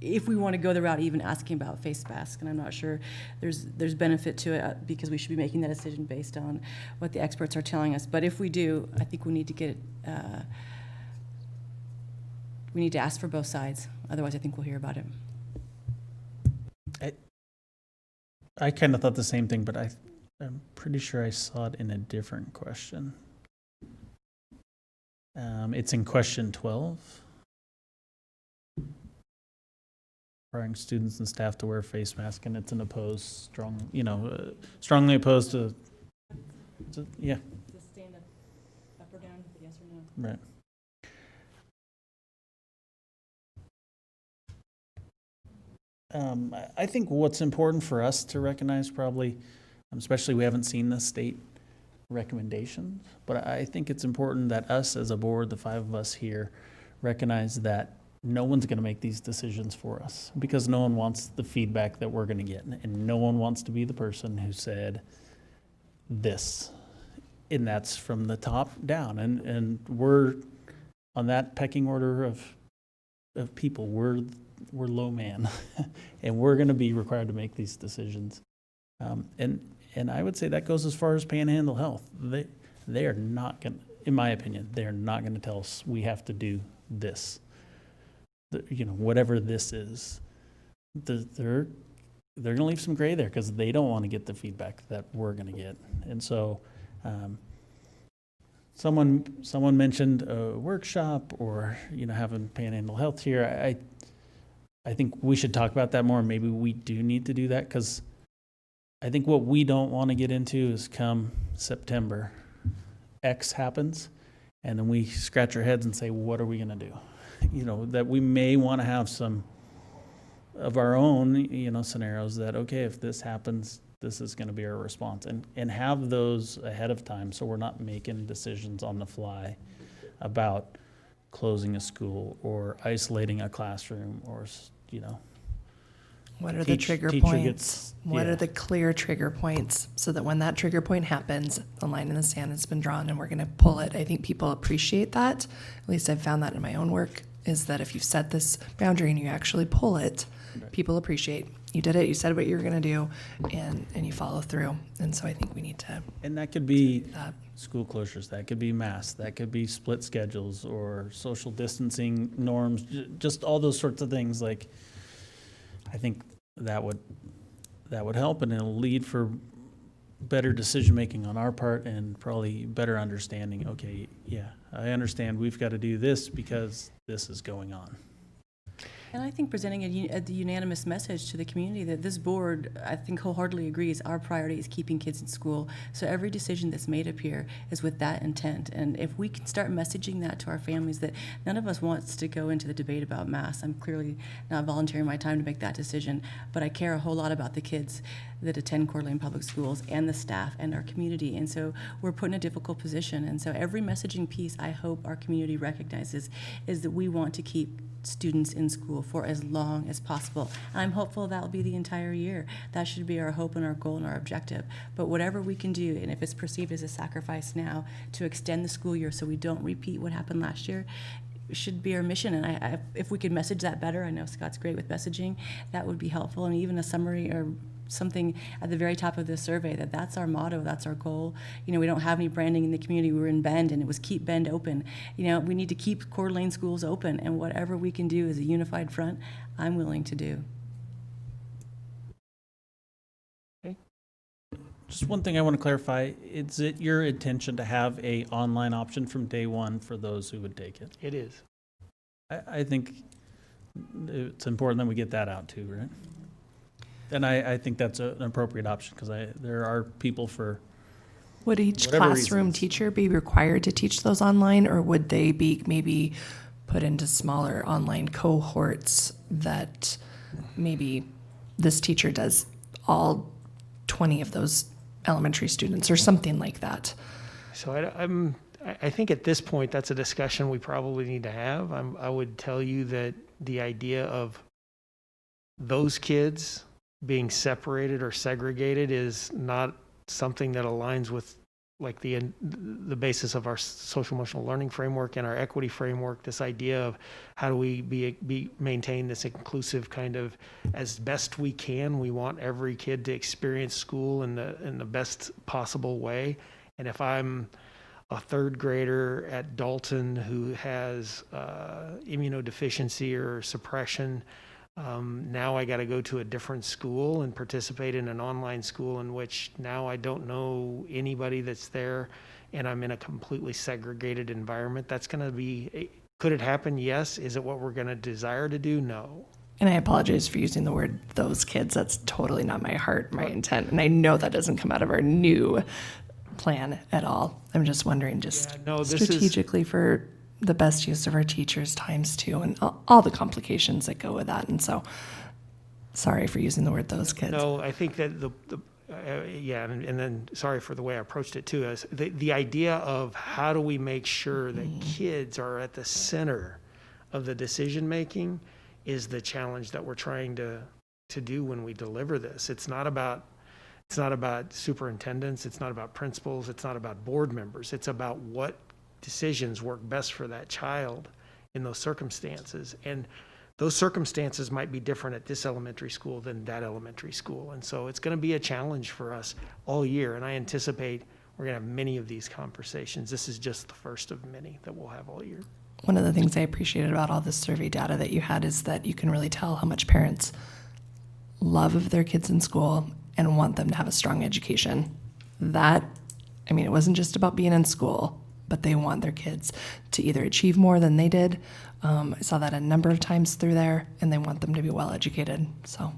if we want to go the route even asking about face masks, and I'm not sure there's benefit to it because we should be making that decision based on what the experts are telling us. But if we do, I think we need to get we need to ask for both sides. Otherwise, I think we'll hear about it. I kind of thought the same thing, but I'm pretty sure I saw it in a different question. It's in question 12. requiring students and staff to wear face masks, and it's an strongly opposed to, yeah. Just stand up or down, yes or no? Right. I think what's important for us to recognize probably, especially we haven't seen the state recommendations, but I think it's important that us as a board, the 5 of us here, recognize that no one's going to make these decisions for us because no one wants the feedback that we're going to get, and no one wants to be the person who said this, and that's from the top down, and we're on that pecking order of people. We're low man, and we're going to be required to make these decisions. And I would say that goes as far as Panhandle Health. They are not going, in my opinion, they are not going to tell us we have to do this. Whatever this is, they're going to leave some gray there because they don't want to get the feedback that we're going to get. And so, someone mentioned a workshop or having Panhandle Health here. I think we should talk about that more. Maybe we do need to do that because I think what we don't want to get into is come September, X happens, and then we scratch our heads and say, what are we going to do? That we may want to have some of our own, scenarios that, okay, if this happens, this is going to be our response, and have those ahead of time so we're not making decisions on the fly about closing a school or isolating a classroom or, What are the trigger points? What are the clear trigger points so that when that trigger point happens, the line in the sand has been drawn and we're going to pull it? I think people appreciate that. At least I've found that in my own work, is that if you set this boundary and you actually pull it, people appreciate. You did it, you said what you were going to do, and you follow through. And so I think we need to. And that could be school closures, that could be masks, that could be split schedules or social distancing norms, just all those sorts of things. Like, I think that would help, and it'll lead for better decision making on our part and probably better understanding. Okay, yeah, I understand we've got to do this because this is going on. And I think presenting a unanimous message to the community that this board, I think, wholeheartedly agrees our priority is keeping kids in school. So every decision that's made up here is with that intent. And if we can start messaging that to our families, that none of us wants to go into the debate about masks. I'm clearly not volunteering my time to make that decision, but I care a whole lot about the kids that attend Coeur d'Alene Public Schools and the staff and our community. And so we're put in a difficult position. And so every messaging piece I hope our community recognizes is that we want to keep students in school for as long as possible. And I'm hopeful that'll be the entire year. That should be our hope and our goal and our objective. But whatever we can do, and if it's perceived as a sacrifice now to extend the school year so we don't repeat what happened last year, should be our mission. And if we could message that better, I know Scott's great with messaging, that would be helpful. And even a summary or something at the very top of this survey, that's our motto, that's our goal. We don't have any branding in the community. We were in Bend, and it was keep Bend open. We need to keep Coeur d'Alene schools open, and whatever we can do as a unified front, I'm willing to do. Okay. Just one thing I want to clarify, is it your intention to have a online option from day one for those who would take it? It is. I think it's important that we get that out too, right? And I think that's an appropriate option because there are people for Would each whatever classroom reasons. teacher be required to teach those online, or would they be maybe put into smaller online cohorts that maybe this teacher does all 20 of those elementary students or something like that? So I think at this point, that's a discussion we probably need to have. I would tell you that the idea of those kids being separated or segregated is not something that aligns with like the basis of our social emotional learning framework and our equity framework. This idea of how do we maintain this inclusive kind of, as best we can, we want every kid to experience school in the best possible way. And if I'm a third grader at Dalton who has immunodeficiency or suppression, now I got to go to a different school and participate in an online school in which now I don't know anybody that's there and I'm in a completely segregated environment. That's going to be, could it happen? Yes. Is it what we're going to desire to do? No. And I apologize for using the word "those kids." That's totally not my heart, my intent. And I know that doesn't come out of our new plan at all. I'm just wondering, just strategically for the best use of our teachers' times too, and all the complications that go with that. And so, sorry for using the word "those kids." No, I think that and then sorry for the way I approached it too. Is the idea of how do we make sure that kids are at the center of the decision making is the challenge that we're trying to do when we deliver this. It's not about superintendents. It's not about principals. It's not about board members. It's about what decisions work best for that child in those circumstances. And those circumstances might be different at this elementary school than that elementary school. And so it's going to be a challenge for us all year. And I anticipate we're going to have many of these conversations. This is just the first of many that we'll have all year. One of the things I appreciated about all this survey data that you had is that you can really tell how much parents love their kids in school and want them to have a strong education. It wasn't just about being in school, but they want their kids to either achieve more than they did. I saw that a number of times through there, and they want them to be well educated. So.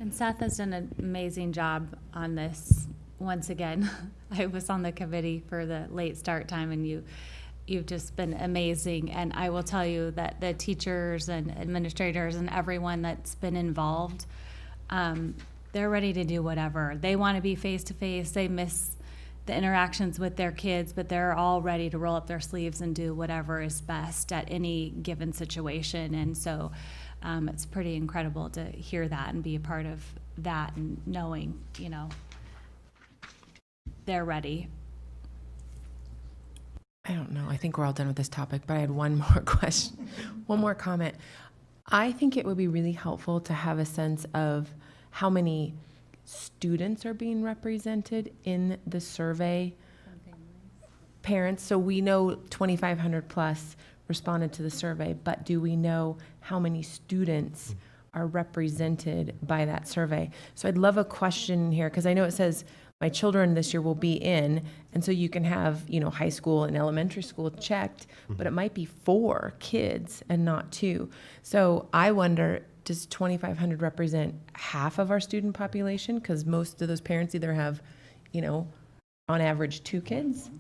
And Seth has done an amazing job on this. Once again, I was on the committee for the late start time, and you've just been amazing. And I will tell you that the teachers and administrators and everyone that's been involved, they're ready to do whatever. They want to be face-to-face. They miss the interactions with their kids, but they're all ready to roll up their sleeves and do whatever is best at any given situation. And so it's pretty incredible to hear that and be a part of that, and knowing, they're ready. I don't know. I think we're all done with this topic, but I had one more question, one more comment. I think it would be really helpful to have a sense of how many students are being represented in the survey. Parents, so we know 2,500 plus responded to the survey, but do we know how many students are represented by that survey? So I'd love a question here, because I know it says my children this year will be in, and so you can have, high school and elementary school checked, but it might be 4 kids and not 2. So I wonder, does 2,500 represent half of our student population? Because most of those parents either have, on average 2 kids.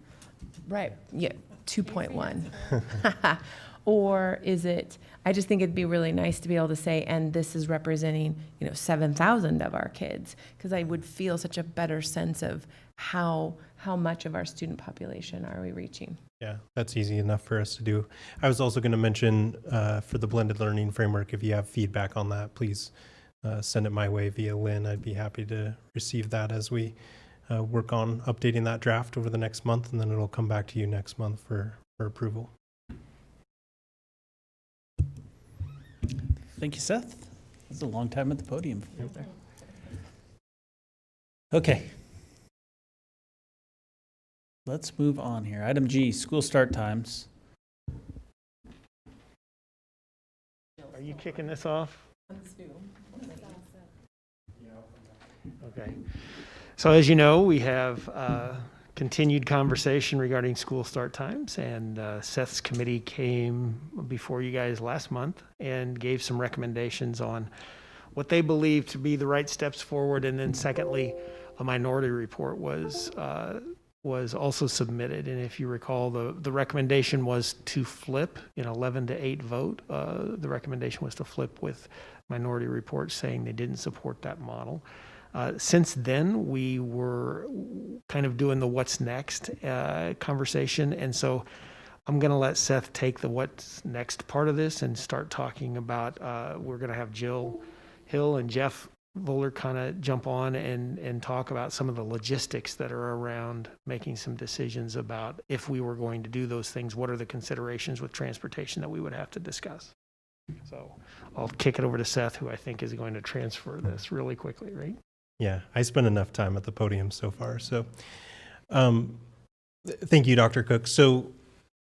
Right, yeah, 2.1. Or is it, I just think it'd be really nice to be able to say, and this is representing, 7,000 of our kids, because I would feel such a better sense of how much of our student population are we reaching. Yeah, that's easy enough for us to do. I was also going to mention for the blended learning framework, if you have feedback on that, please send it my way via Lynn. I'd be happy to receive that as we work on updating that draft over the next month, and then it'll come back to you next month for approval. Thank you, Seth. That's a long time at the podium. There. Okay. Let's move on here. Item G, school start times. Are you kicking this off? Okay. So as you know, we have continued conversation regarding school start times, and Seth's committee came before you guys last month and gave some recommendations on what they believe to be the right steps forward. And then secondly, a minority report was also submitted. And if you recall, the recommendation was to flip in 11-8 vote. The recommendation was to flip, with minority report saying they didn't support that model. Since then, we were kind of doing the what's next conversation. And so I'm going to let Seth take the what's next part of this and start talking about, we're going to have Jill Hill and Jeff Voller kind of jump on and talk about some of the logistics that are around making some decisions about if we were going to do those things, what are the considerations with transportation that we would have to discuss. So I'll kick it over to Seth, who I think is going to transfer this really quickly, right? Yeah, I spent enough time at the podium so far. So thank you, Dr. Cook. So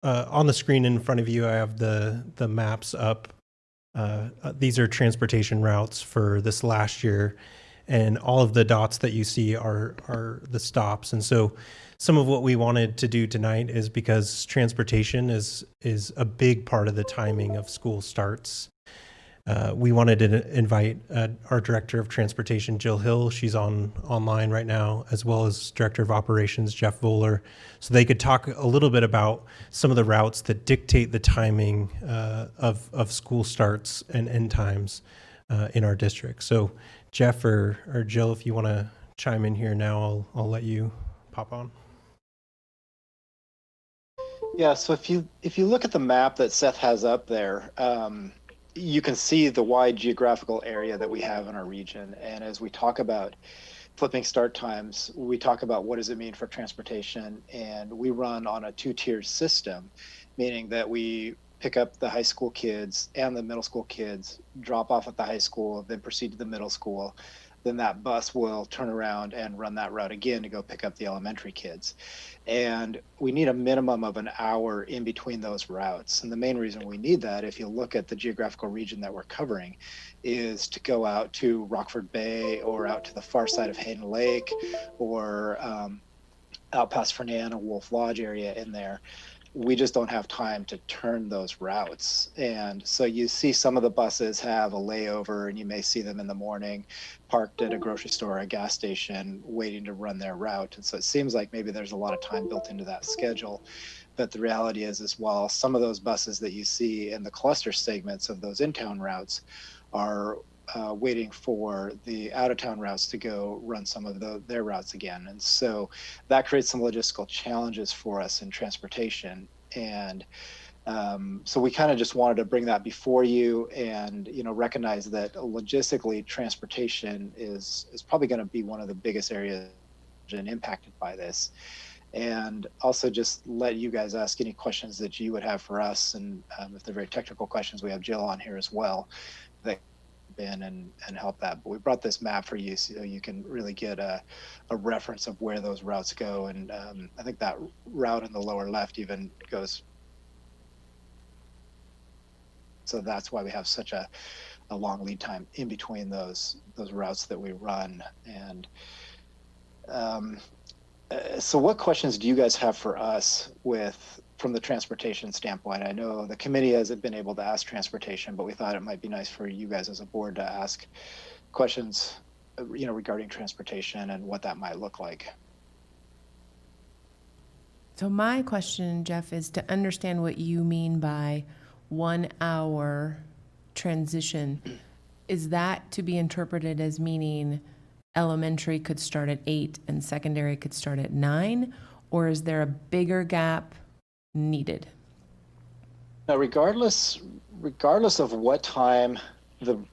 on the screen in front of you, I have the maps up. These are transportation routes for this last year, and all of the dots that you see are the stops. And so some of what we wanted to do tonight is because transportation is a big part of the timing of school starts. We wanted to invite our Director of Transportation, Jill Hill. She's online right now, as well as Director of Operations, Jeff Voller, so they could talk a little bit about some of the routes that dictate the timing of school starts and end times in our district. So Jeff or Jill, if you want to chime in here now, I'll let you pop on. Yeah, so if you look at the map that Seth has up there, you can see the wide geographical area that we have in our region. And as we talk about flipping start times, we talk about what does it mean for transportation. And we run on a 2-tier system, meaning that we pick up the high school kids and the middle school kids, drop off at the high school, then proceed to the middle school. Then that bus will turn around and run that route again to go pick up the elementary kids. And we need a minimum of an hour in between those routes. And the main reason we need that, if you look at the geographical region that we're covering, is to go out to Rockford Bay or out to the far side of Hayden Lake or out past Fernan and Wolf Lodge area in there. We just don't have time to turn those routes. And so you see some of the buses have a layover, and you may see them in the morning parked at a grocery store or a gas station waiting to run their route. And so it seems like maybe there's a lot of time built into that schedule. But the reality is, as well, some of those buses that you see in the cluster segments of those in-town routes are waiting for the out-of-town routes to go run some of their routes again. And so that creates some logistical challenges for us in transportation. And so we kind of just wanted to bring that before you and, recognize that logistically transportation is probably going to be one of the biggest areas impacted by this. And also just let you guys ask any questions that you would have for us. And if they're very technical questions, we have Jill on here as well that in and help that. But we brought this map for you so you can really get a reference of where those routes go. And I think that route in the lower left even goes. So that's why we have such a long lead time in between those routes that we run. And so what questions do you guys have for us from the transportation standpoint? I know the committee hasn't been able to ask transportation, but we thought it might be nice for you guys as a board to ask questions, regarding transportation and what that might look like. So my question, Jeff, is to understand what you mean by 1 hour transition. Is that to be interpreted as meaning elementary could start at 8 and secondary could start at 9? Or is there a bigger gap needed? Now, regardless of what time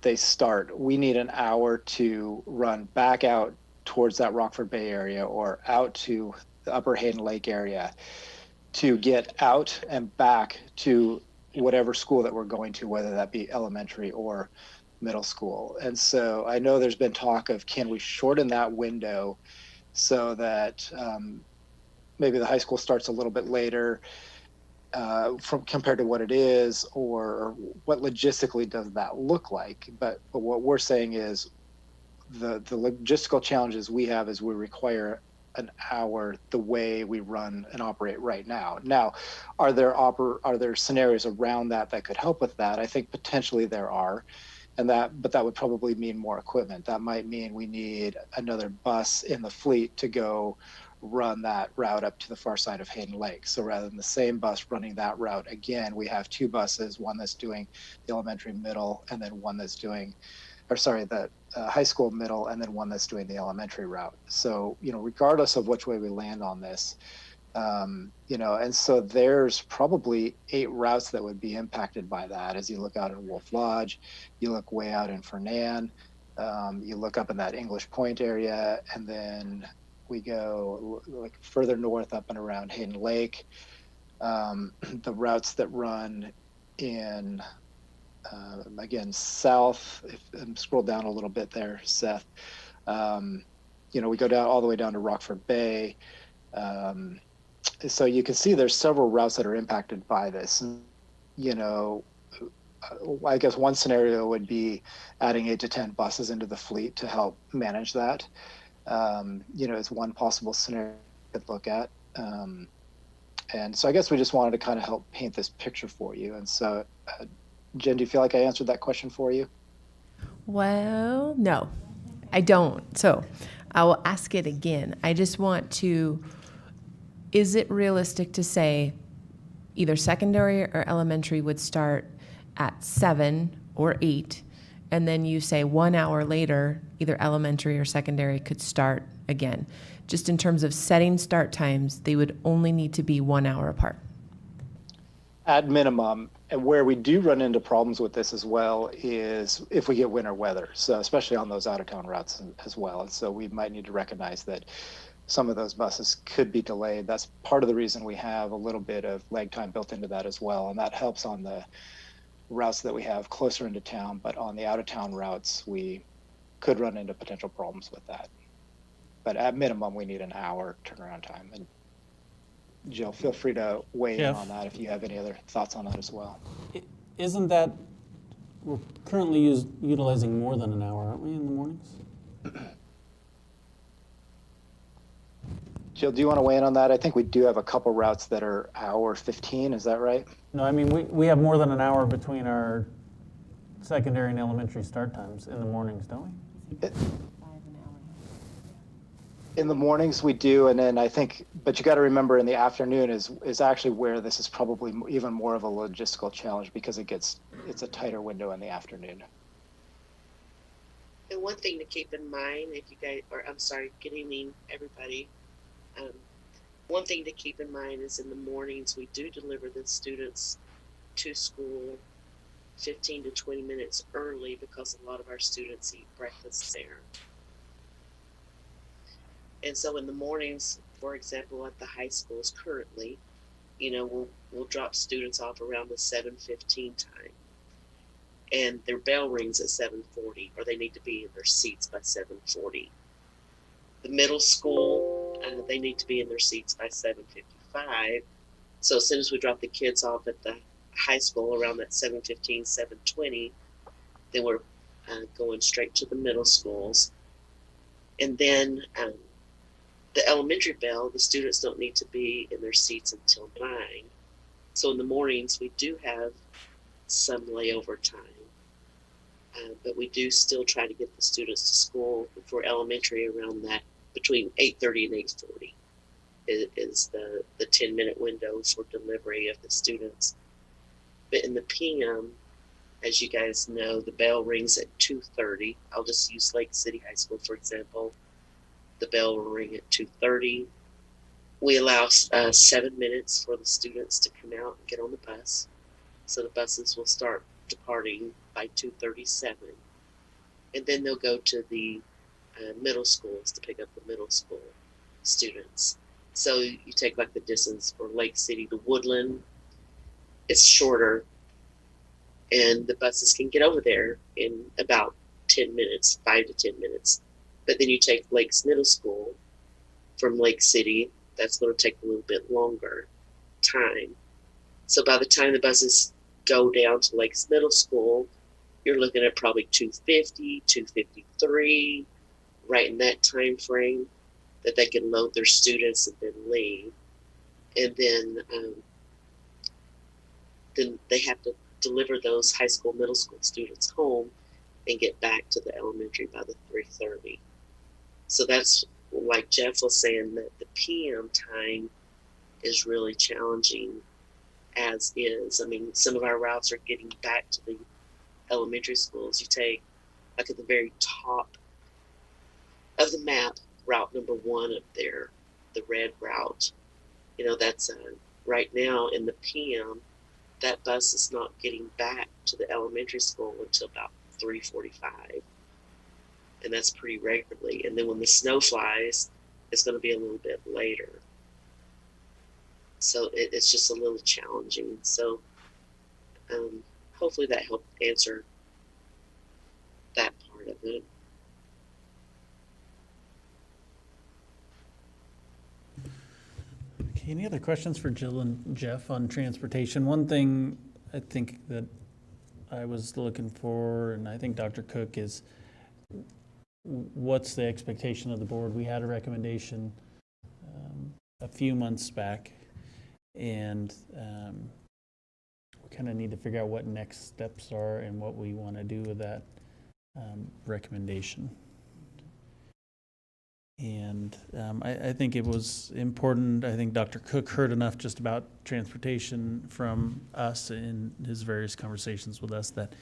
they start, we need an hour to run back out towards that Rockford Bay area or out to the upper Hayden Lake area to get out and back to whatever school that we're going to, whether that be elementary or middle school. And so I know there's been talk of, can we shorten that window so that maybe the high school starts a little bit later compared to what it is, or what logistically does that look like? But what we're saying is the logistical challenges we have is we require an hour the way we run and operate right now. Now, are there scenarios around that could help with that? I think potentially there are. But that would probably mean more equipment. That might mean we need another bus in the fleet to go run that route up to the far side of Hayden Lake. So rather than the same bus running that route again, we have 2 buses, one that's doing the elementary middle, and then one that's doing, the high school middle, and then one that's doing the elementary route. So, regardless of which way we land on this, and so there's probably 8 routes that would be impacted by that. As you look out in Wolf Lodge, you look way out in Fernan, you look up in that English Point area, and then we go like further north up and around Hayden Lake. The routes that run in, again, south, scroll down a little bit there, Seth, we go down all the way down to Rockford Bay. So you can see there's several routes that are impacted by this. I guess one scenario would be adding 8 to 10 buses into the fleet to help manage that. Is one possible scenario to look at. And so I guess we just wanted to kind of help paint this picture for you. And so, Jen, do you feel like I answered that question for you? Well, no, I don't. So I will ask it again. I just want to, is it realistic to say either secondary or elementary would start at 7 or 8, and then you say 1 hour later, either elementary or secondary could start again? Just in terms of setting start times, they would only need to be 1 hour apart. At minimum, and where we do run into problems with this as well is if we get winter weather, so especially on those out-of-town routes as well. And so we might need to recognize that some of those buses could be delayed. That's part of the reason we have a little bit of lag time built into that as well. And that helps on the routes that we have closer into town, but on the out-of-town routes, we could run into potential problems with that. But at minimum, we need an hour turnaround time. And Jill, feel free to weigh in on that if you have any other thoughts on that as well. Isn't that, we're currently utilizing more than an hour, aren't we, in the mornings? Jill, do you want to weigh in on that? I think we do have a couple routes that are hour 15, is that right? No, I mean, we have more than an hour between our secondary and elementary start times in the mornings, don't we? In the mornings we do, and then I think, but you got to remember in the afternoon is actually where this is probably even more of a logistical challenge because it's a tighter window in the afternoon. And one thing to keep in mind, if you guys, or I'm sorry, good evening, everybody. One thing to keep in mind is in the mornings we do deliver the students to school 15 to 20 minutes early because a lot of our students eat breakfast there. And so in the mornings, for example, at the high schools currently, we'll drop students off around the 7:15 time. And their bell rings at 7:40, or they need to be in their seats by 7:40. The middle school, they need to be in their seats by 7:55. So as soon as we drop the kids off at the high school around that 7:15, 7:20, then we're going straight to the middle schools. And then the elementary bell, the students don't need to be in their seats until 9. So in the mornings, we do have some layover time. But we do still try to get the students to school for elementary around that, between 8:30 and 8:40 is the 10-minute window for delivery of the students. But in the PM, as you guys know, the bell rings at 2:30. I'll just use Lake City High School, for example. The bell will ring at 2:30. We allow 7 minutes for the students to come out and get on the bus. So the buses will start departing by 2:37. And then they'll go to the middle schools to pick up the middle school students. So you take like the distance for Lake City to Woodland, it's shorter. And the buses can get over there in about 10 minutes, 5 to 10 minutes. But then you take Lakes Middle School from Lake City, that's going to take a little bit longer time. So by the time the buses go down to Lakes Middle School, you're looking at probably 2:50, 2:53, right in that time frame that they can load their students and then leave. And then they have to deliver those high school, middle school students home and get back to the elementary by the 3:30. So that's, like Jeff was saying, that the PM time is really challenging as is. I mean, some of our routes are getting back to the elementary schools. You take, like at the very top of the map, route number 1 up there, the red route, that's right now in the PM, that bus is not getting back to the elementary school until about 3:45. And that's pretty regularly. And then when the snow flies, it's going to be a little bit later. So it's just a little challenging. So hopefully that helped answer that part of it. Okay, any other questions for Jill and Jeff on transportation? One thing I think that I was looking for, and I think Dr. Cook, is what's the expectation of the board? We had a recommendation a few months back, and we kind of need to figure out what next steps are and what we want to do with that recommendation. And I think it was important. I think Dr. Cook heard enough just about transportation from us in his various conversations with us that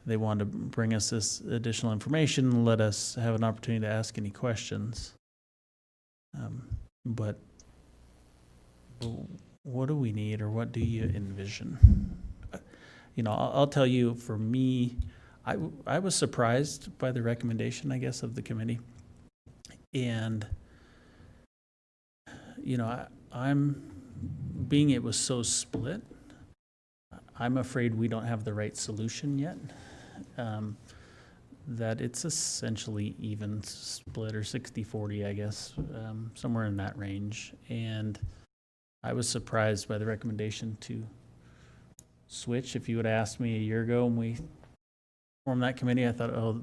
they wanted to bring us this additional information and let us have an opportunity to ask any questions. But what do we need, or what do you envision? You know, I'll tell you, for me, I was surprised by the recommendation, I guess, of the committee. And, you know, being it was so split, I'm afraid we don't have the right solution yet. That it's essentially even split, or 60-40, I guess, somewhere in that range. And I was surprised by the recommendation to switch. If you would have asked me a year ago when we formed that committee, I thought, oh,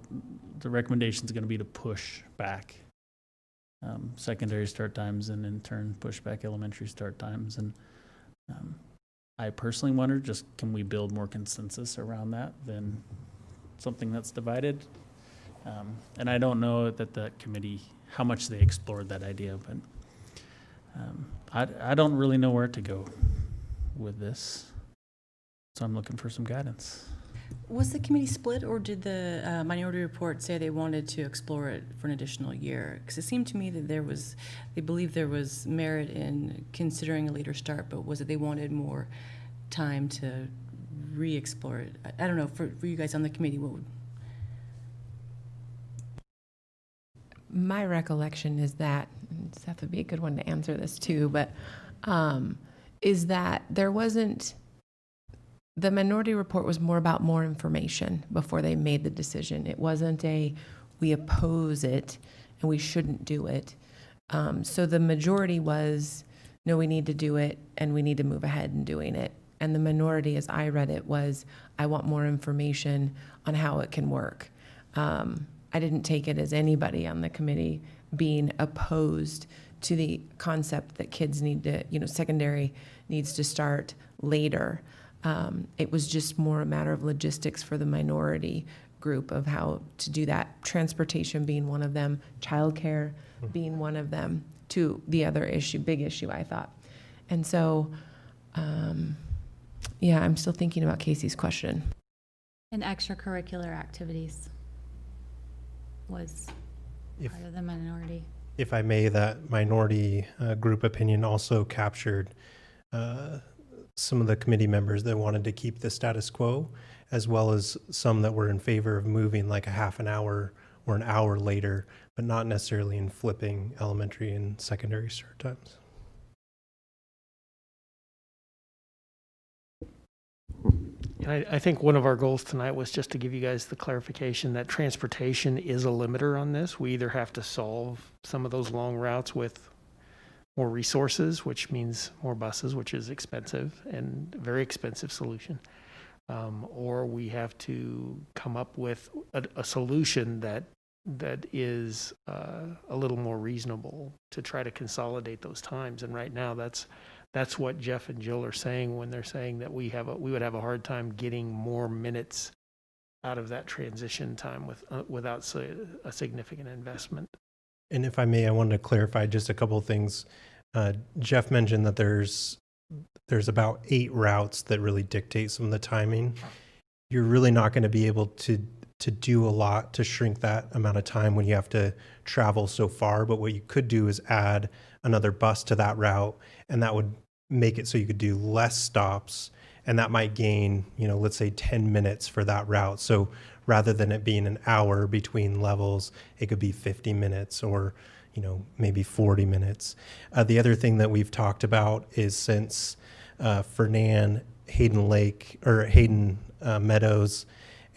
the recommendation is going to be to push back secondary start times, and in turn push back elementary start times. And I personally wonder, just can we build more consensus around that than something that's divided? And I don't know that the committee, how much they explored that idea, but I don't really know where to go with this. So I'm looking for some guidance. Was the committee split, or did the minority report say they wanted to explore it for an additional year? Because it seemed to me that they believed there was merit in considering a later start, but was it they wanted more time to re-explore it? I don't know, for you guys on the committee, what would... My recollection is that, Seth would be a good one to answer this too, but is that there wasn't, the minority report was more about more information before they made the decision. It wasn't we oppose it and we shouldn't do it. So the majority was, no, we need to do it and we need to move ahead in doing it. And the minority, as I read it, was, I want more information on how it can work. I didn't take it as anybody on the committee being opposed to the concept that kids need to, secondary needs to start later. It was just more a matter of logistics for the minority group of how to do that. Transportation being one of them, childcare being one of them, to the other issue, big issue, I thought. And so, I'm still thinking about Casey's question. And extracurricular activities was part of the minority. If I may, that minority group opinion also captured some of the committee members that wanted to keep the status quo, as well as some that were in favor of moving like a half an hour or an hour later, but not necessarily in flipping elementary and secondary start times. I think one of our goals tonight was just to give you guys the clarification that transportation is a limiter on this. We either have to solve some of those long routes with more resources, which means more buses, which is expensive and a very expensive solution, or we have to come up with a solution that is a little more reasonable to try to consolidate those times. And right now, that's what Jeff and Jill are saying when they're saying that we would have a hard time getting more minutes out of that transition time without a significant investment. And if I may, I wanted to clarify just a couple of things. Jeff mentioned that there's about 8 routes that really dictate some of the timing. You're really not going to be able to do a lot to shrink that amount of time when you have to travel so far. But what you could do is add another bus to that route, and that would make it so you could do less stops, and that might gain, let's say 10 minutes for that route. So rather than it being an hour between levels, it could be 50 minutes or, maybe 40 minutes. The other thing that we've talked about is since Fernan, Hayden Lake, or Hayden Meadows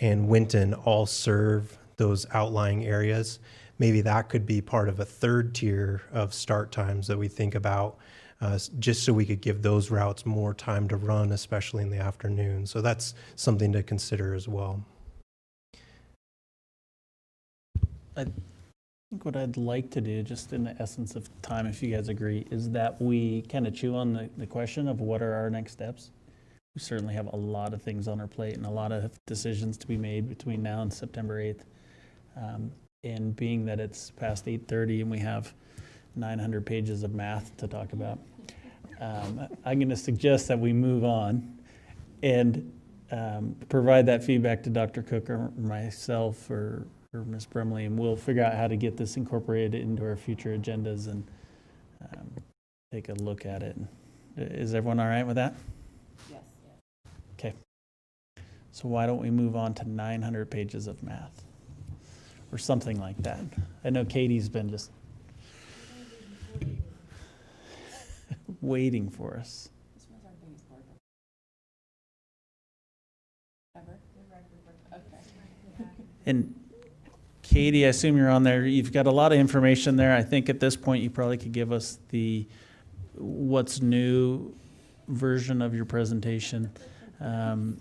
and Winton all serve those outlying areas, maybe that could be part of a third tier of start times that we think about, just so we could give those routes more time to run, especially in the afternoon. So that's something to consider as well. think what I'd like to do, just in the essence of time, if you guys agree, is that we kind of chew on the question of what are our next steps. We certainly have a lot of things on our plate and a lot of decisions to be made between now and September 8th. And being that it's past 8:30 and we have 900 pages of math to talk about, I'm going to suggest that we move on and provide that feedback to Dr. Cook or myself or Ms. Brumley, and we'll figure out how to get this incorporated into our future agendas and take a look at it. Is everyone all right with that? Yes. Okay. So why don't we move on to 900 pages of math or something like that? I know Katie's been just waiting for us. This one's our biggest board book. Ever? Okay. And Katie, I assume you're on there. You've got a lot of information there. I think at this point you probably could give us the what's new version of your presentation. Can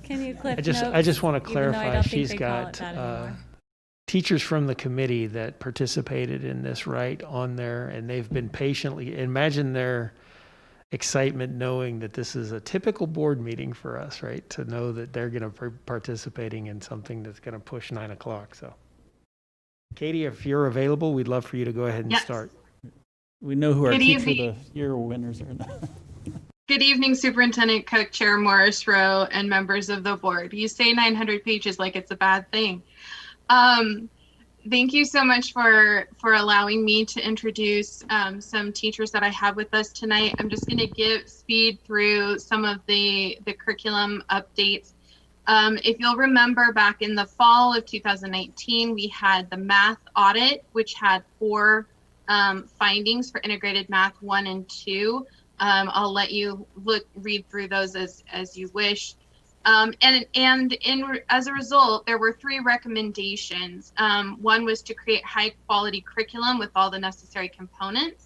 you clip I just want to clarify, she's got teachers from the committee that participated in this right on there, and they've been patiently, imagine their excitement knowing that this is a typical board meeting for us, right? To know that they're going to be participating in something that's going to push 9 o'clock. So Katie, if you're available, we'd love for you to go ahead and start. We know who our Good Teacher evening. of the Year winners are now. Good evening, Superintendent Cook, Chair Morris Rowe, and members of the board. You say 900 pages like it's a bad thing. Thank you so much for allowing me to introduce some teachers that I have with us tonight. I'm just going to speed through some of the curriculum updates. If you'll remember, back in the fall of 2019, we had the math audit, which had 4 findings for integrated math 1 and 2. I'll let you read through those as you wish. As a result, there were 3 recommendations. One was to create high quality curriculum with all the necessary components.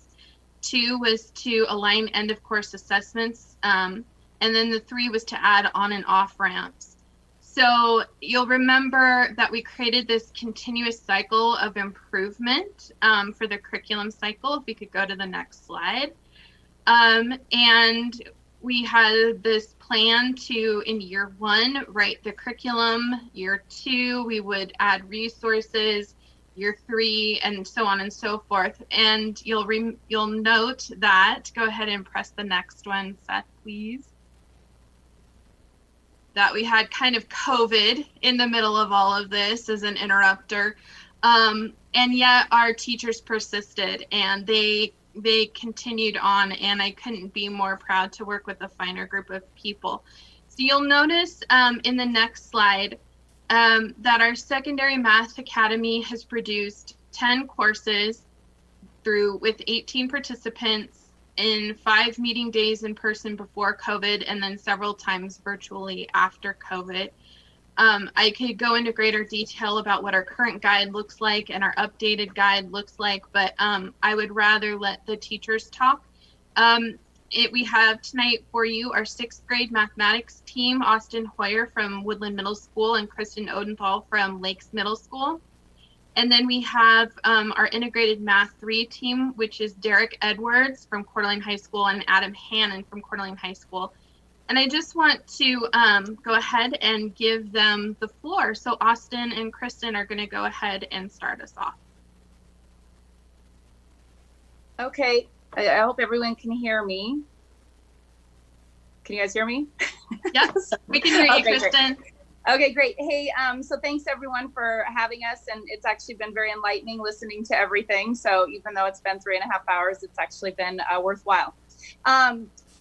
2 was to align end of course assessments. And then the 3 was to add on and off ramps. So you'll remember that we created this continuous cycle of improvement for the curriculum cycle. If we could go to the next slide. And we had this plan to, in year 1, write the curriculum. Year 2, we would add resources. Year 3, and so on and so forth. And you'll note that, go ahead and press the next one, Seth, please. That we had kind of COVID in the middle of all of this as an interrupter. And yet our teachers persisted and they continued on, and I couldn't be more proud to work with a finer group of people. So you'll notice in the next slide that our Secondary Math Academy has produced 10 courses with 18 participants in 5 meeting days in person before COVID, and then several times virtually after COVID. I could go into greater detail about what our current guide looks like and our updated guide looks like, but I would rather let the teachers talk. We have tonight for you our 6th grade mathematics team, Austin Hoyer from Woodland Middle School and Kristen Odenthal from Lakes Middle School. And then we have our integrated math 3 team, which is Derek Edwards from Coeur d'Alene High School and Adam Hannon from Coeur d'Alene High School. And I just want to go ahead and give them the floor. So Austin and Kristen are going to go ahead and start us off. Okay, I hope everyone can hear me. Can you guys hear me? Yes, we can hear you, Okay, Kristen. Great. Okay, great. Hey, so thanks everyone for having us, and it's actually been very enlightening listening to everything. So even though it's been 3.5 hours, it's actually been worthwhile.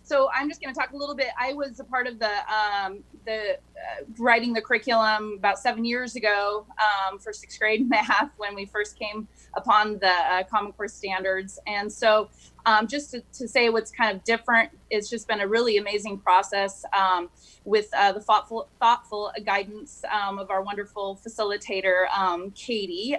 So I'm just going to talk a little bit. I was a part of the writing the curriculum about 7 years ago for 6th grade math when we first came upon the Common Core standards. And so just to say what's kind of different, it's just been a really amazing process with the thoughtful guidance of our wonderful facilitator, Katie.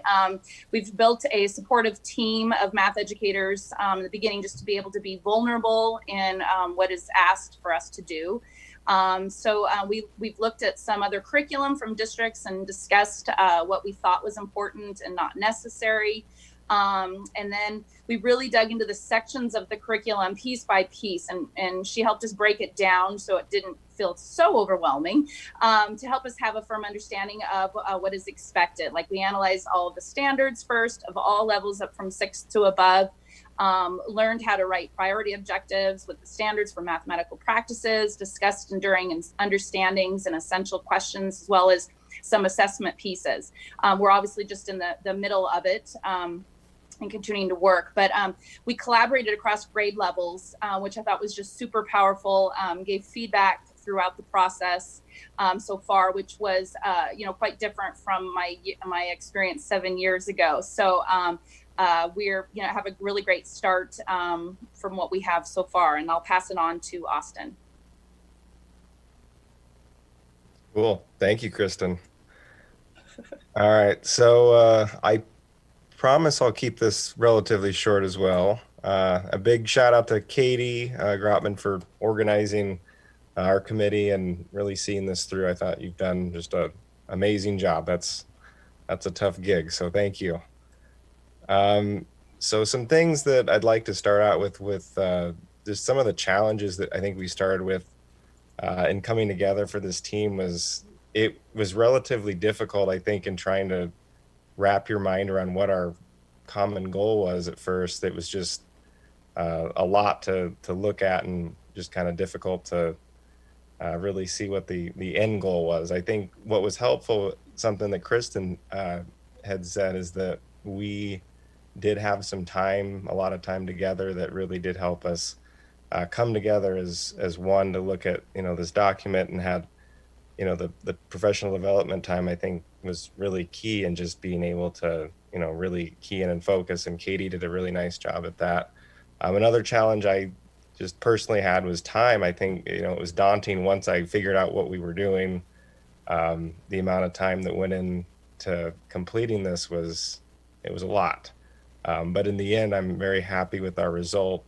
We've built a supportive team of math educators in the beginning just to be able to be vulnerable in what is asked for us to do. We've looked at some other curriculum from districts and discussed what we thought was important and not necessary. And then we really dug into the sections of the curriculum piece by piece, and she helped us break it down so it didn't feel so overwhelming, to help us have a firm understanding of what is expected. Like, we analyzed all of the standards first of all levels up from 6 to above, learned how to write priority objectives with the standards for mathematical practices, discussed enduring and understandings and essential questions, as well as some assessment pieces. We're obviously just in the middle of it, and continuing to work, but we collaborated across grade levels, which I thought was just super powerful, gave feedback throughout the process so far, which was quite different from my experience 7 years ago. So we're have a really great start from what we have so far, and I'll pass it on to Austin. Cool. Thank you, Kristen. All right. So I promise I'll keep this relatively short as well. A big shout out to Katie Grotman for organizing our committee and really seeing this through. I thought you've done just an amazing job. That's a tough gig. So thank you. So some things that I'd like to start out with just some of the challenges that I think we started with in coming together for this team it was relatively difficult, I think, in trying to wrap your mind around what our common goal was at first. It was just a lot to look at and just kind of difficult to really see what the end goal was. I think what was helpful, something that Kristen had said, is that we did have a lot of time together that really did help us come together as one to look at, this document, and had, the professional development time, I think, was really key in just being able to, really key in and focus. And Katie did a really nice job at that. Another challenge I just personally had was time. I think, it was daunting once I figured out what we were doing. The amount of time that went into completing this was a lot. But in the end, I'm very happy with our result.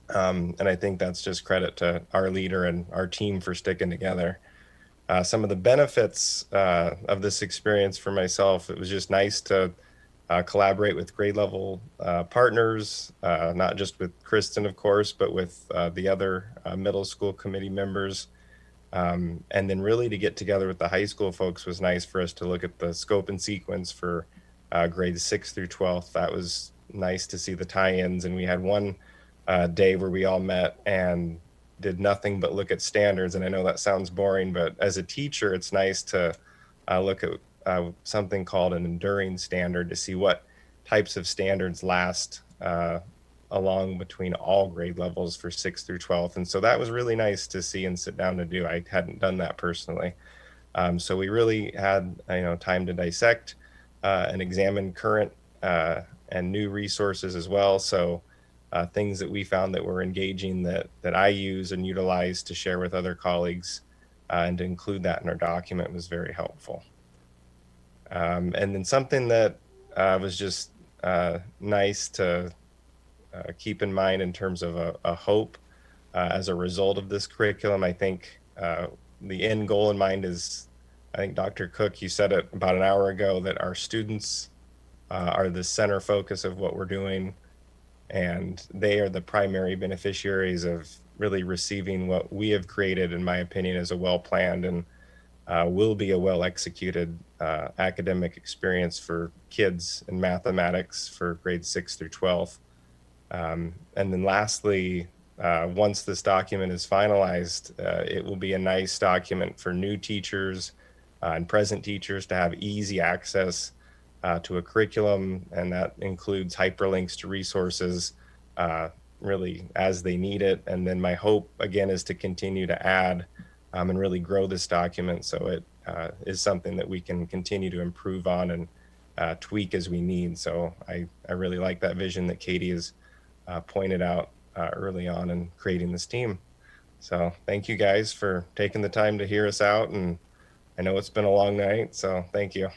And I think that's just credit to our leader and our team for sticking together. Some of the benefits of this experience for myself, it was just nice to collaborate with grade level partners, not just with Kristen, of course, but with the other middle school committee members. And then really to get together with the high school folks was nice for us to look at the scope and sequence for grades 6 through 12. That was nice to see the tie-ins. And we had one day where we all met and did nothing but look at standards. And I know that sounds boring, but as a teacher, it's nice to look at something called an enduring standard to see what types of standards last along between all grade levels for 6th through 12th. And so that was really nice to see and sit down to do. I hadn't done that personally. So we really had time to dissect and examine current and new resources as well. So things that we found that were engaging that I use and utilize to share with other colleagues and to include that in our document was very helpful. And then something that was just nice to keep in mind in terms of a hope as a result of this curriculum. I think the end goal in mind is, I think Dr. Cook, you said it about an hour ago, that our students are the center focus of what we're doing, and they are the primary beneficiaries of really receiving what we have created, in my opinion, as a well-planned and will be a well-executed academic experience for kids in mathematics for grades 6 through 12. And then lastly, once this document is finalized, it will be a nice document for new teachers and present teachers to have easy access to a curriculum, and that includes hyperlinks to resources really as they need it. And then my hope, again, is to continue to add and really grow this document so it is something that we can continue to improve on and tweak as we need. So I really like that vision that Katie has pointed out early on in creating this team. So thank you guys for taking the time to hear us out, and I know it's been a long night, so thank you.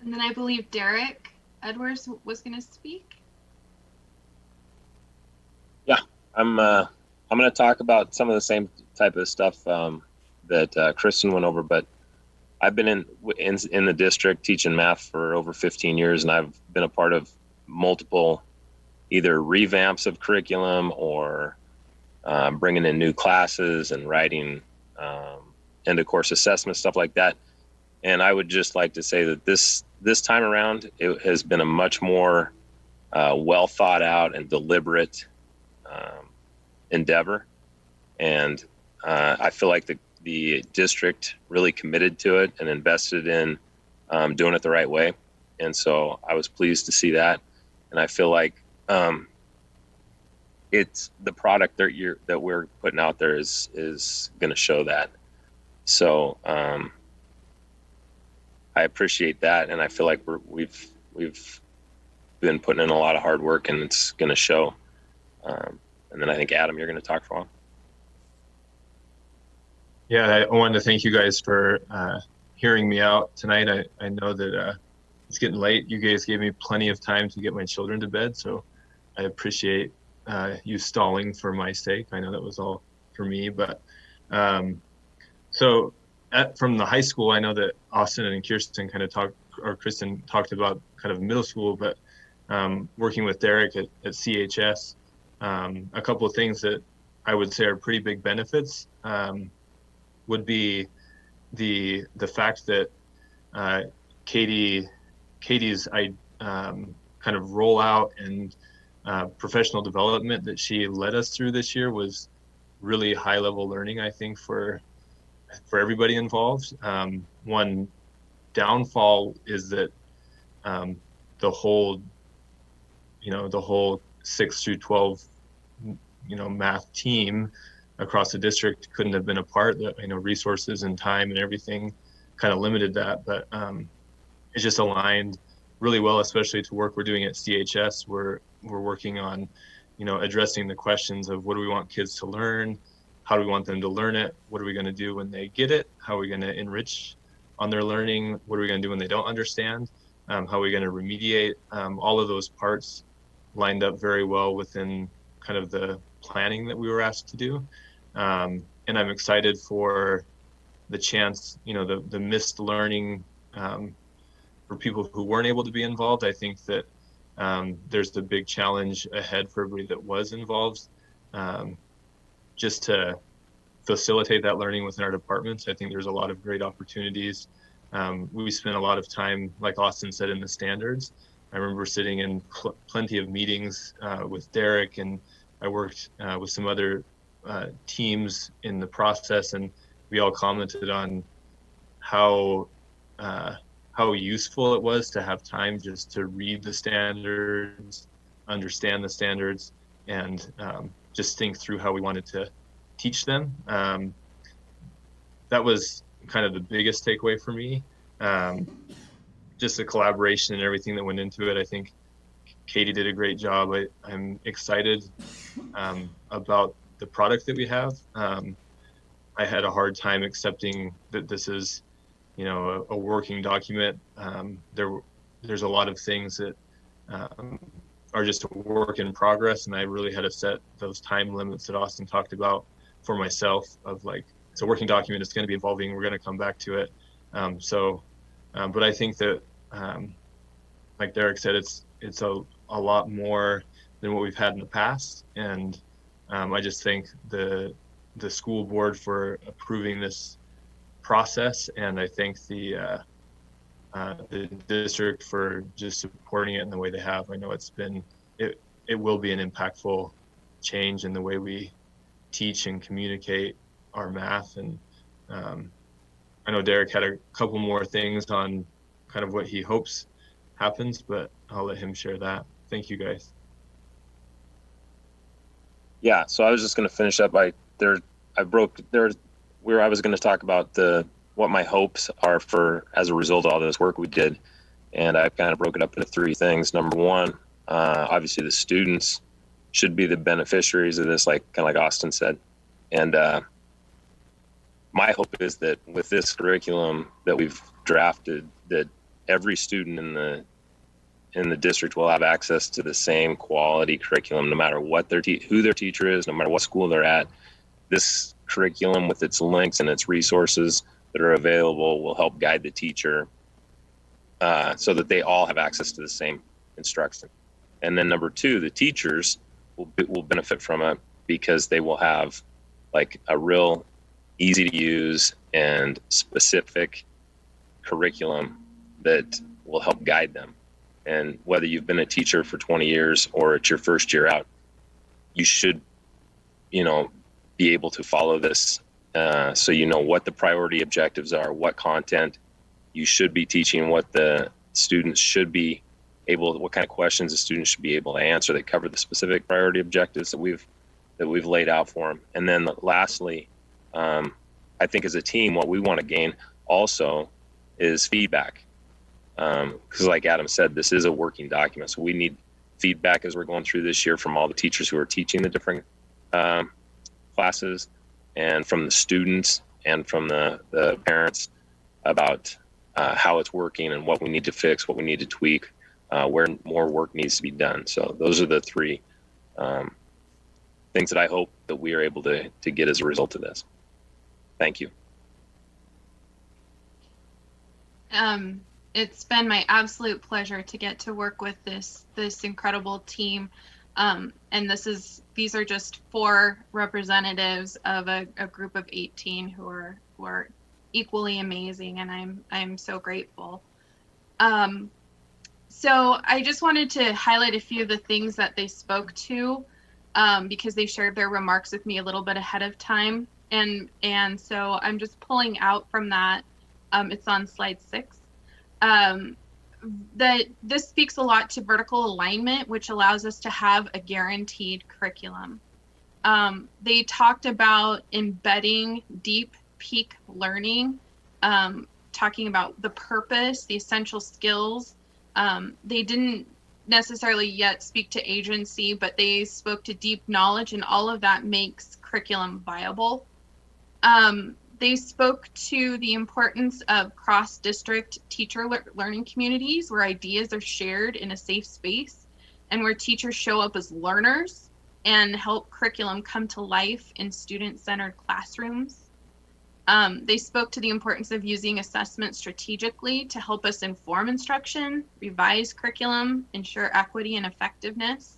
And then I believe Derek Edwards was going to speak. Yeah, I'm I'm going to talk about some of the same type of stuff that Kristen went over, but I've been in the district teaching math for over 15 years, and I've been a part of multiple either revamps of curriculum or bringing in new classes and writing end of course assessment, stuff like that. And I would just like to say that this time around, it has been a much more well thought out and deliberate endeavor. And I feel like the district really committed to it and invested in doing it the right way. And so I was pleased to see that. And I feel like it's the product that we're putting out there is going to show that. So I appreciate that. And I feel like we've been putting in a lot of hard work, and it's going to show. And then I think, Adam, you're going to talk for a while. Yeah, I wanted to thank you guys for hearing me out tonight. I know that it's getting late. You guys gave me plenty of time to get my children to bed, so I appreciate you stalling for my sake. I know that was all for me, but from the high school, I know that Austin and Kristen talked about kind of middle school, but working with Derek at CHS, a couple of things that I would say are pretty big benefits would be the fact that Katie's kind of rollout and professional development that she led us through this year was really high level learning, I think, for everybody involved. One downfall is that the whole 6 through 12 math team across the district couldn't have been a part. That resources and time and everything kind of limited that, but it just aligned really well, especially to work we're doing at CHS. We're working on addressing the questions of what do we want kids to learn, how do we want them to learn it, what are we going to do when they get it, how are we going to enrich on their learning, what are we going to do when they don't understand, how are we going to remediate. All of those parts lined up very well within kind of the planning that we were asked to do. And I'm excited for the chance, the missed learning for people who weren't able to be involved. I think that there's the big challenge ahead for everybody that was involved, just to facilitate that learning within our departments. I think there's a lot of great opportunities. We spent a lot of time, like Austin said, in the standards. I remember sitting in plenty of meetings with Derek, and I worked with some other teams in the process, and we all commented on how useful it was to have time just to read the standards, understand the standards, and just think through how we wanted to teach them. That was kind of the biggest takeaway for me. Just the collaboration and everything that went into it. I think Katie did a great job. I'm excited about the product that we have. I had a hard time accepting that this is, a working document. There's a lot of things that are just a work in progress, and I really had to set those time limits that Austin talked about for myself of like, it's a working document, it's going to be evolving, we're going to come back to it. But I think that, like Derek said, it's a lot more than what we've had in the past. And I just thank the school board for approving this process, and I thank the district for just supporting it in the way they have. I know it will be an impactful change in the way we teach and communicate our math. And I know Derek had a couple more things on kind of what he hopes happens, but I'll let him share that. Thank you, guys. Yeah, so I was just going to finish up I was going to talk about what my hopes are for as a result of all this work we did, and I kind of broke it up into 3 things. Number 1, obviously the students should be the beneficiaries of this, kind of like Austin said, and my hope is that with this curriculum that we've drafted, that every student in the district will have access to the same quality curriculum, no matter what who their teacher is, no matter what school they're at. This curriculum with its links and its resources that are available will help guide the teacher so that they all have access to the same instruction. And then number two, the teachers will benefit from it because they will have like a real easy to use and specific curriculum that will help guide them. And whether you've been a teacher for 20 years or it's your first year out, you should, be able to follow this so you know what the priority objectives are, what content you should be teaching, what the students should be what kind of questions the students should be able to answer that cover the specific priority objectives that we've laid out for them. And then lastly, I think as a team, what we want to gain also is feedback. Because like Adam said, this is a working document. So we need feedback as we're going through this year from all the teachers who are teaching the different classes, and from the students and from the parents about how it's working and what we need to fix, what we need to tweak, where more work needs to be done. So those are the three things that I hope that we are able to get as a result of this. Thank you. It's been my absolute pleasure to get to work with this incredible team. And these are just 4 representatives of a group of 18 who are equally amazing, and I'm so grateful. So I just wanted to highlight a few of the things that they spoke to because they shared their remarks with me a little bit ahead of time. And so I'm just pulling out from that. It's on slide 6. This speaks a lot to vertical alignment, which allows us to have a guaranteed curriculum. They talked about embedding deep peak learning, talking about the purpose, the essential skills. They didn't necessarily yet speak to agency, but they spoke to deep knowledge, and all of that makes curriculum viable. They spoke to the importance of cross-district teacher learning communities where ideas are shared in a safe space and where teachers show up as learners and help curriculum come to life in student-centered classrooms. They spoke to the importance of using assessment strategically to help us inform instruction, revise curriculum, ensure equity and effectiveness.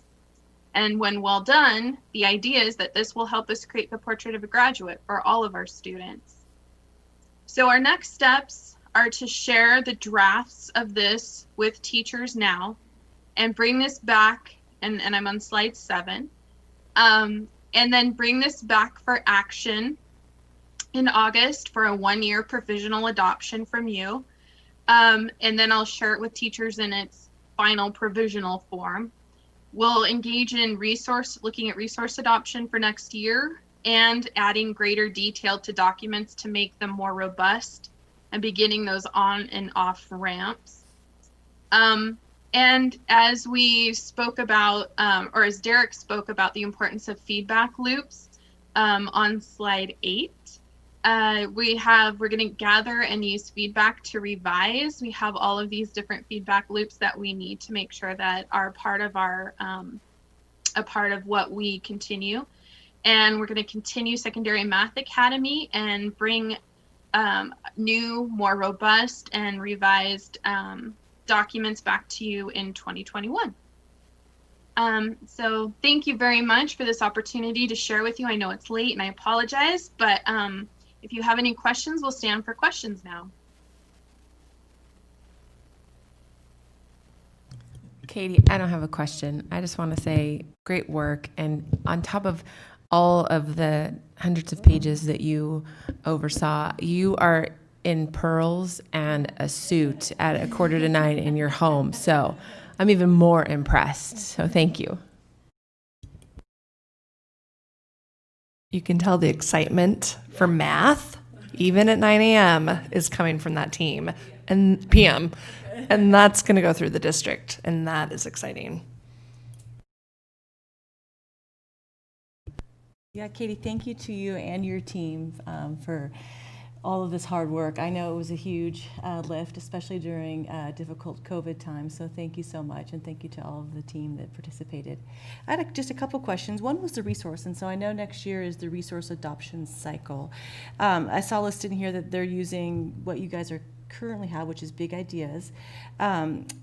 And when well done, the idea is that this will help us create the portrait of a graduate for all of our students. So our next steps are to share the drafts of this with teachers now and bring this back, and I'm on slide 7, and then bring this back for action in August for a 1-year provisional adoption from you. And then I'll share it with teachers in its final provisional form. We'll engage in looking at resource adoption for next year and adding greater detail to documents to make them more robust and beginning those on and off ramps. And as we spoke about, or as Derek spoke about the importance of feedback loops on slide 8, we're going to gather and use feedback to revise. We have all of these different feedback loops that we need to make sure that are part of a part of what we continue. And we're going to continue Secondary Math Academy and bring new, more robust and revised documents back to you in 2021. So thank you very much for this opportunity to share with you. I know it's late and I apologize, but if you have any questions, we'll stand for questions now. Katie, I don't have a question. I just want to say great work. And on top of all of the hundreds of pages that you oversaw, you are in pearls and a suit at 8:45 in your home. So I'm even more impressed. So thank you. You can tell the excitement for math, even at 9 a.m., is coming from that team and PM. And that's going to go through the district. And that is exciting. Yeah, Katie, thank you to you and your team for all of this hard work. I know it was a huge lift, especially during difficult COVID times. So thank you so much, and thank you to all of the team that participated. I had just a couple questions. One was the resource, and so I know next year is the resource adoption cycle. I saw listed in here that they're using what you guys are currently have, which is Big Ideas.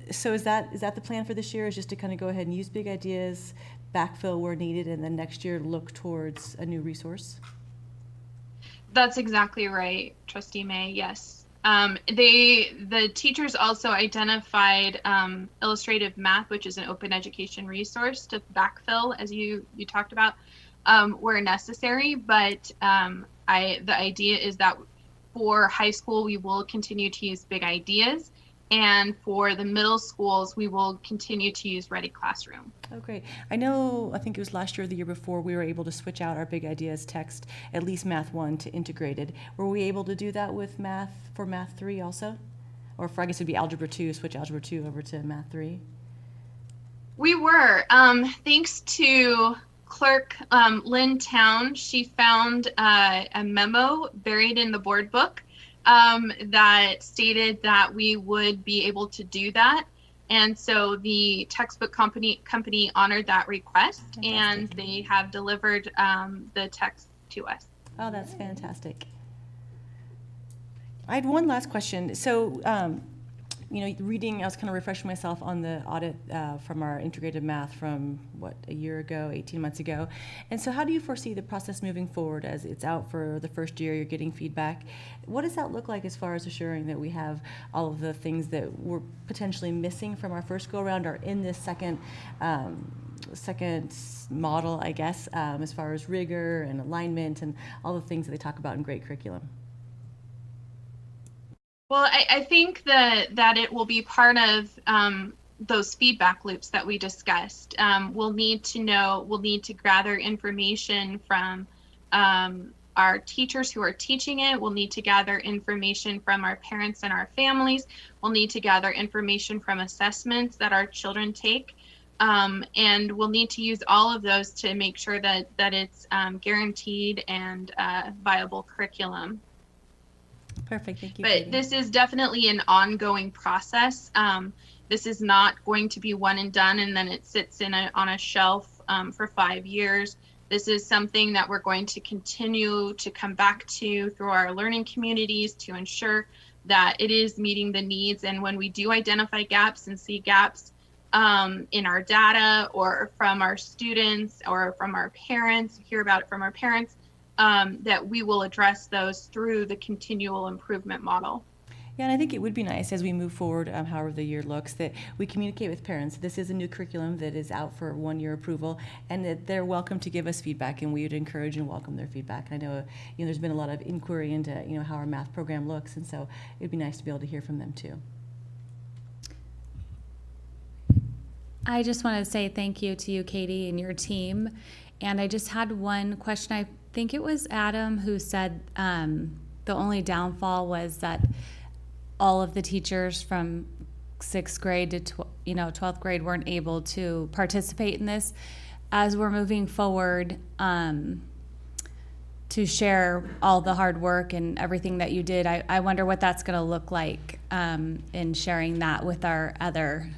So is that the plan for this year? Is just to kind of go ahead and use Big Ideas, backfill where needed, and then next year look towards a new resource? That's exactly right, Trustee May. Yes. The teachers also identified Illustrative Math, which is an open education resource, to backfill, as you talked about, where necessary. But the idea is that for high school, we will continue to use Big Ideas. And for the middle schools, we will continue to use Ready Classroom. Oh, great. I think it was last year or the year before, we were able to switch out our Big Ideas text, at least Math 1 to integrated. Were we able to do that with Math 3 also? Or for, I guess it'd be Algebra 2, switch Algebra 2 over to Math 3? We were. Thanks to Clerk Lynn Town, she found a memo buried in the board book that stated that we would be able to do that. And so the textbook company honored that request. Fantastic. And they have delivered the text to us. Oh, that's fantastic. I had one last question. So, reading, I was kind of refreshing myself on the audit from our integrated math from, a year ago, 18 months ago. And so how do you foresee the process moving forward as it's out for the first year, you're getting feedback? What does that look like as far as assuring that we have all of the things that were potentially missing from our first go-around are in this second model, I guess, as far as rigor and alignment and all the things that they talk about in great curriculum? Well, I think that it will be part of those feedback loops that we discussed. We'll need to gather information from our teachers who are teaching it. We'll need to gather information from our parents and our families. We'll need to gather information from assessments that our children take. And we'll need to use all of those to make sure that it's guaranteed and viable curriculum. Perfect, thank you. But Katie. This is definitely an ongoing process. This is not going to be one and done and then it sits on a shelf for 5 years. This is something that we're going to continue to come back to through our learning communities to ensure that it is meeting the needs. And when we do identify gaps and see gaps in our data or from our students or from our parents, hear about it from our parents, that we will address those through the continual improvement model. Yeah, and I think it would be nice as we move forward, however the year looks, that we communicate with parents. This is a new curriculum that is out for 1-year approval, and that they're welcome to give us feedback, and we would encourage and welcome their feedback. I know, there's been a lot of inquiry into, how our math program looks, and so it'd be nice to be able to hear from them too. I just want to say thank you to you, Katie, and your team. And I just had one question. I think it was Adam who said the only downfall was that all of the teachers from 6th grade to 12th grade weren't able to participate in this. As we're moving forward to share all the hard work and everything that you did, I wonder what that's going to look like in sharing that with our other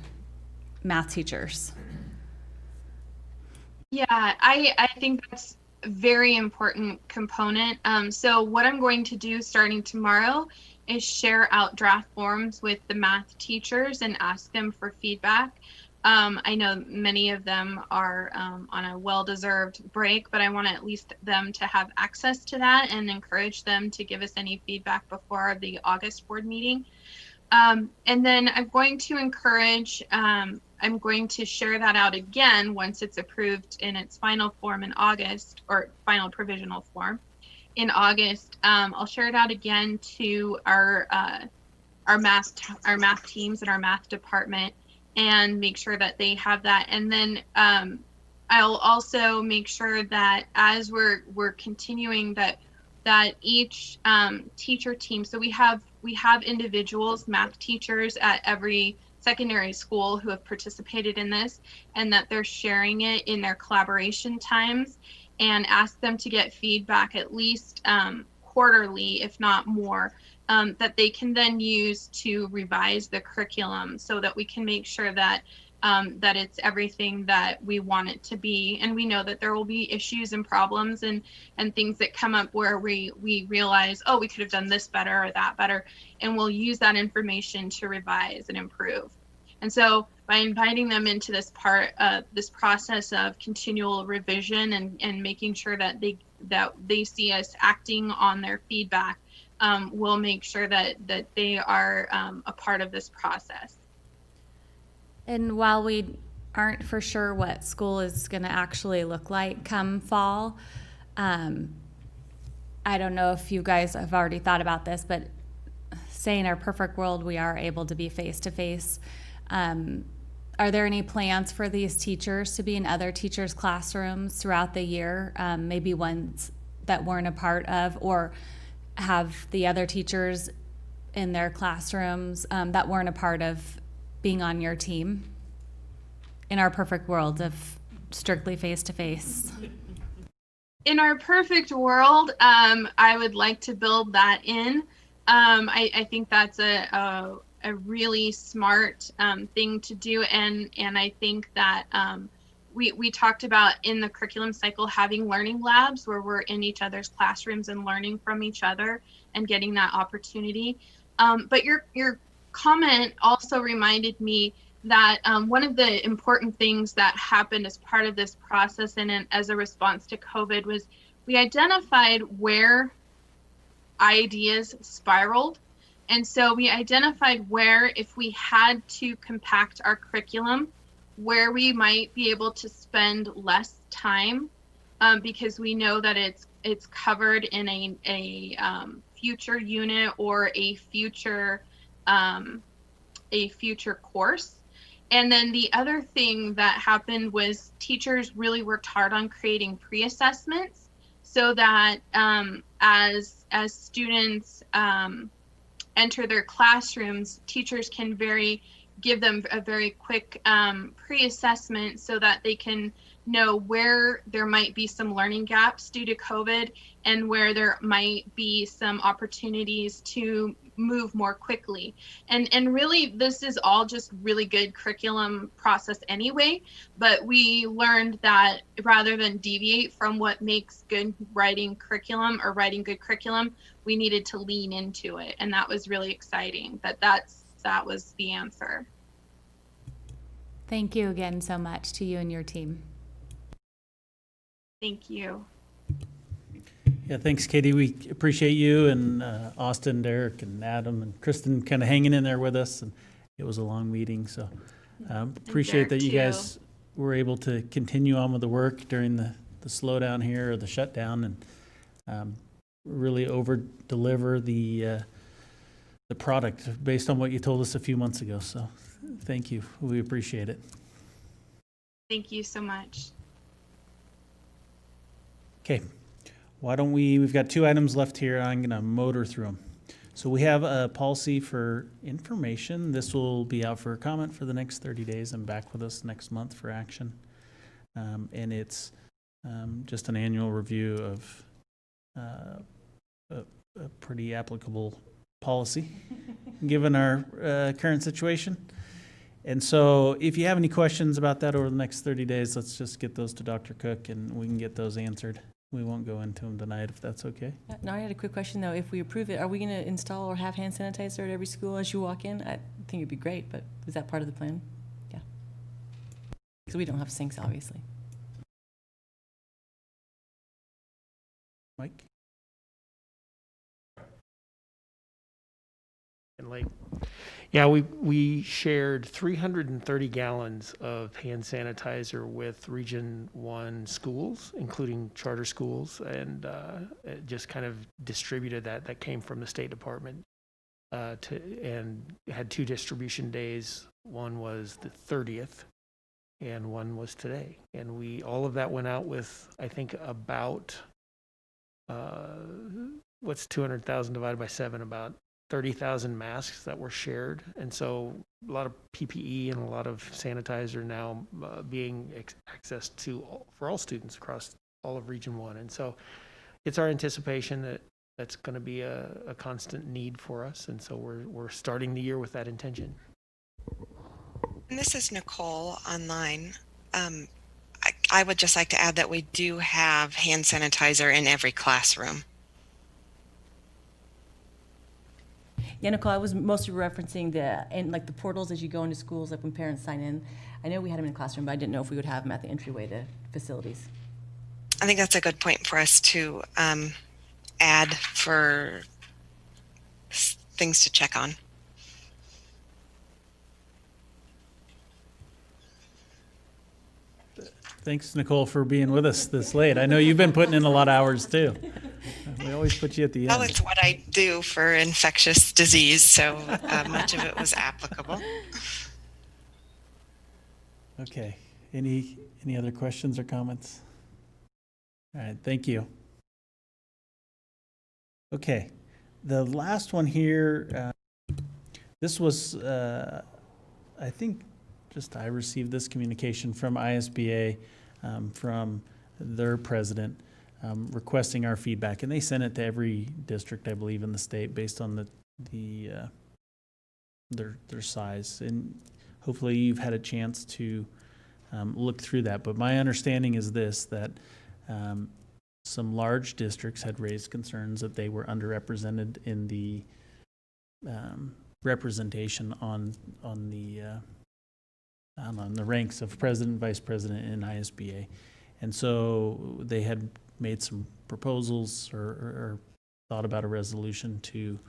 math teachers. Yeah, I think that's a very important component. So what I'm going to do starting tomorrow is share out draft forms with the math teachers and ask them for feedback. I know many of them are on a well-deserved break, but I want at least them to have access to that and encourage them to give us any feedback before the August board meeting. And then I'm going to encourage, I'm going to share that out again once it's approved in its final form in August, or final provisional form in August. I'll share it out again to our math teams and our math department and make sure that they have that. And then I'll also make sure that as we're continuing that each teacher team, so we have individuals, math teachers at every secondary school who have participated in this, and that they're sharing it in their collaboration times, and ask them to get feedback at least quarterly, if not more, that they can then use to revise the curriculum so that we can make sure that that it's everything that we want it to be. And we know that there will be issues and problems and things that come up where we realize, oh, we could have done this better or that better, and we'll use that information to revise and improve. And so by inviting them into this process of continual revision and making sure that they see us acting on their feedback, we'll make sure that they are a part of this process. And while we aren't for sure what school is going to actually look like come fall, I don't know if you guys have already thought about this, but say in our perfect world we are able to be face-to-face. Are there any plans for these teachers to be in other teachers' classrooms throughout the year, maybe ones that weren't a part of, or have the other teachers in their classrooms that weren't a part of being on your team in our perfect world of strictly face-to-face? In our perfect world, I would like to build that in. I think that's a really smart thing to do, and I think that we talked about in the curriculum cycle having learning labs where we're in each other's classrooms and learning from each other and getting that opportunity. But your comment also reminded me that one of the important things that happened as part of this process and as a response to COVID was we identified where ideas spiraled. And so we identified where, if we had to compact our curriculum, where we might be able to spend less time because we know that it's covered in a future unit or a future course. And then the other thing that happened was teachers really worked hard on creating pre-assessments so that as students enter their classrooms, teachers can give them a very quick pre-assessment so that they can know where there might be some learning gaps due to COVID and where there might be some opportunities to move more quickly. And really, this is all just really good curriculum process anyway, but we learned that rather than deviate from what makes good writing curriculum or writing good curriculum, we needed to lean into it. And that was really exciting that was the answer. Thank you again so much to you and your team. Thank you. Yeah, thanks, Katie. We appreciate you and Austin, Derek, and Adam, and Kristen kind of hanging in there with us. And it was a long meeting, so appreciate that you guys were able to continue on with the work during the slowdown here or the shutdown, and really over-deliver the product based on what you told us a few months ago. So thank you. We appreciate it. Thank you so much. Okay. Why don't we've got 2 items left here. I'm going to motor through them. So we have a policy for information. This will be out for comment for the next 30 days and back with us next month for action. And it's just an annual review of a pretty applicable policy given our current situation. And so if you have any questions about that over the next 30 days, let's just get those to Dr. Cook and we can get those answered. We won't go into them tonight if that's okay. Now, I had a quick question though. If we approve it, are we going to install or have hand sanitizer at every school as you walk in? I think it'd be great, but is that part of the plan? Yeah. Because we don't have sinks, obviously. Mike? And late. Yeah, we shared 330 gallons of hand sanitizer with Region 1 schools, including charter schools, and it just kind of distributed that. That came from the State Department and had 2 distribution days. One was the 30th, and one was today. And all of that went out with, I think, about, what's 200,000 divided by 7? About 30,000 masks that were shared. And so a lot of PPE and a lot of sanitizer now being accessed for all students across all of Region 1. And so it's our anticipation that that's going to be a constant need for us. And so we're starting the year with that intention. And this is Nicole online. I would just like to add that we do have hand sanitizer in every classroom. Yeah, Nicole, I was mostly referencing the portals as you go into schools, like when parents sign in. I know we had them in the classroom, but I didn't know if we would have them at the entryway to facilities. I think that's a good point for us to add for things to check on. Thanks, Nicole, for being with us this late. I know you've been putting in a lot of hours too. We always put you at the end. Well, it's what I do for infectious disease, so much of it was applicable. Okay. Any other questions or comments? All right. Thank you. Okay. The last one here, this was, I think, I received this communication from ISBA, from their president, requesting our feedback, and they sent it to every district, I believe, in the state based on their size. And hopefully you've had a chance to look through that. But my understanding is this, that some large districts had raised concerns that they were underrepresented in the representation on the the ranks of president, vice president in ISBA. And so they had made some proposals or thought about a resolution to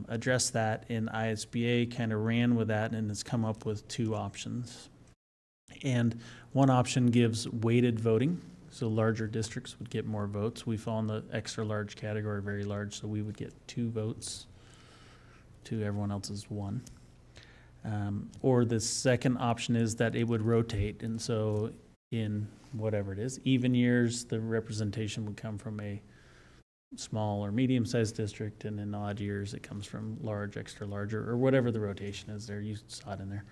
address that, and ISBA kind of ran with that and has come up with two options. And one option gives weighted voting, so larger districts would get more votes. We fall in the extra large category, very large, so we would get 2 votes to everyone else's 1. Or the second option is that it would rotate, and so in whatever it is, even years, the representation would come from a small or medium-sized district, and in odd years, it comes from large, extra larger, or whatever the rotation is there. You saw it in there.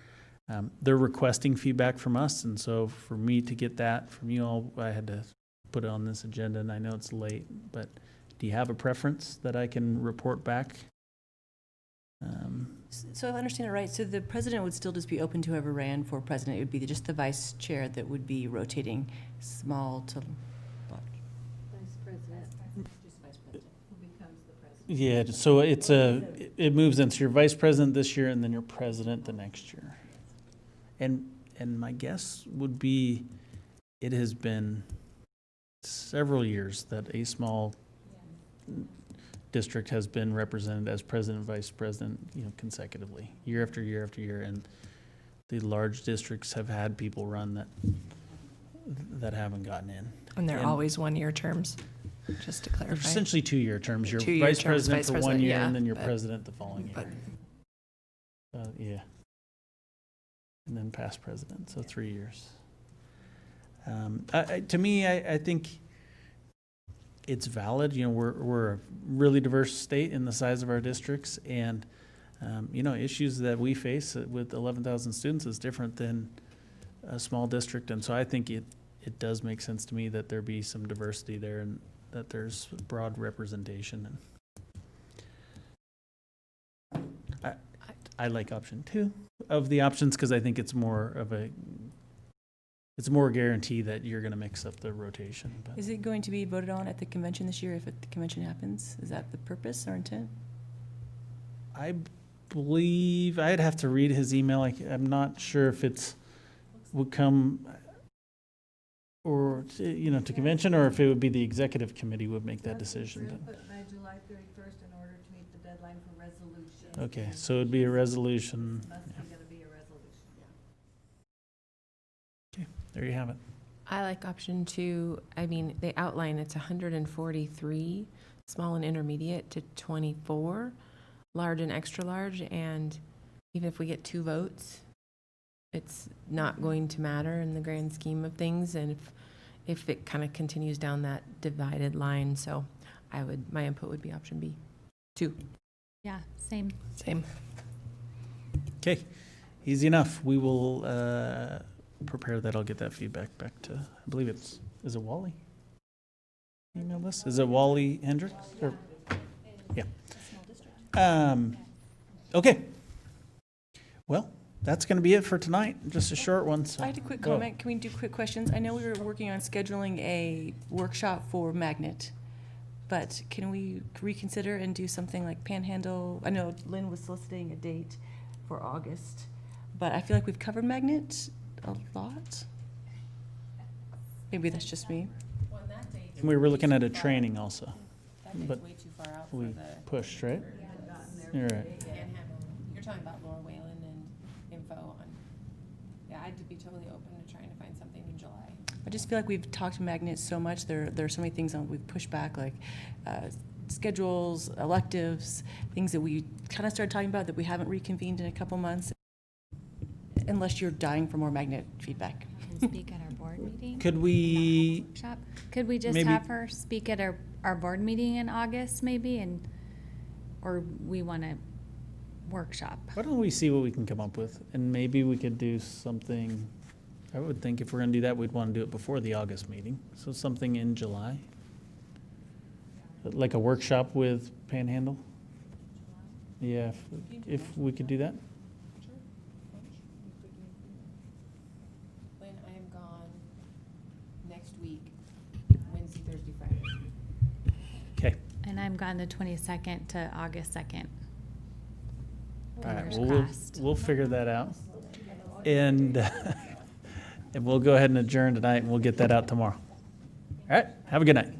They're requesting feedback from us, and so for me to get that from you all, I had to put it on this agenda, and I know it's late, but do you have a preference that I can report back? So if I understand it right, so the president would still just be open to whoever ran for president. It would be just the vice chair that would be rotating small to large. Vice president, just vice president, who becomes the president. Yeah, so it moves into your vice president this year and then your president the next year. And my guess would be it has been several years that a small district has been represented as president, vice president, consecutively, year after year after year, and the large districts have had people run that haven't gotten in. And they're always 1-year terms, just to clarify. They're essentially 2-year terms. You're 2-year vice terms, president vice for 1 president, year, yeah, and then you're but- president the following year. but- Yeah. And then past president, so 3 years. To me, I think it's valid. We're a really diverse state in the size of our districts, and issues that we face with 11,000 students is different than a small district, and so I think it does make sense to me that there be some diversity there and that there's broad representation. And I like option 2 of the options because I think it's more guarantee that you're going to mix up the rotation. But Is it going to be voted on at the convention this year if the convention happens? Is that the purpose or intent? I believe I'd have to read his email. I'm not sure if would come or to convention, or if it would be the executive committee would make that decision. But by July 31st in order to meet the deadline for resolution. Okay, so it'd be a resolution. Must be going to be a resolution. Okay, there you have it. I like option 2. I mean, they outline it's 143, small and intermediate, to 24, large and extra large, and even if we get 2 votes, it's not going to matter in the grand scheme of things, and if it kind of continues down that divided line. So my input would be option B, 2. Yeah, same. Same. Okay, easy enough. We will prepare that. I'll get that feedback back to, I believe is it Wally? Email this? Is it Wally Hendricks? Or Okay. Well, that's going to be it for tonight. Just a short one. So I had a quick go. comment. Can we do quick questions? I know we were working on scheduling a workshop for Magnet, but can we reconsider and do something like Panhandle? I know Lynn was soliciting a date for August, but I feel like we've covered Magnet a lot. Maybe that's just me. We were looking at a training also, That date's but way too far out for we the. pushed, right? You're right. You're talking about Laura Whalen and info on, yeah, I'd be totally open to trying to find something in July. I just feel like we've talked Magnet so much. There are so many things on we've pushed back, like schedules, electives, things that we kind of started talking about that we haven't reconvened in a couple months. Unless you're dying for more Magnet feedback. Speak at our board meeting. Could we? Workshop? Could we just maybe- have her speak at our board meeting in August maybe, and, or we want to workshop? Why don't we see what we can come up with, and maybe we could do something. I would think if we're going to do that, we'd want to do it before the August meeting. So something in July, like a workshop with Panhandle. Yeah, if we could do that. Lynn, I am gone next week, Wednesday, Thursday, Friday. Okay. And I'm gone the 22nd to August 2nd. All right. Fingers Well, we'll crossed. we'll figure that out, and and we'll go ahead and adjourn tonight, and we'll get that out tomorrow. All right. Have a good night.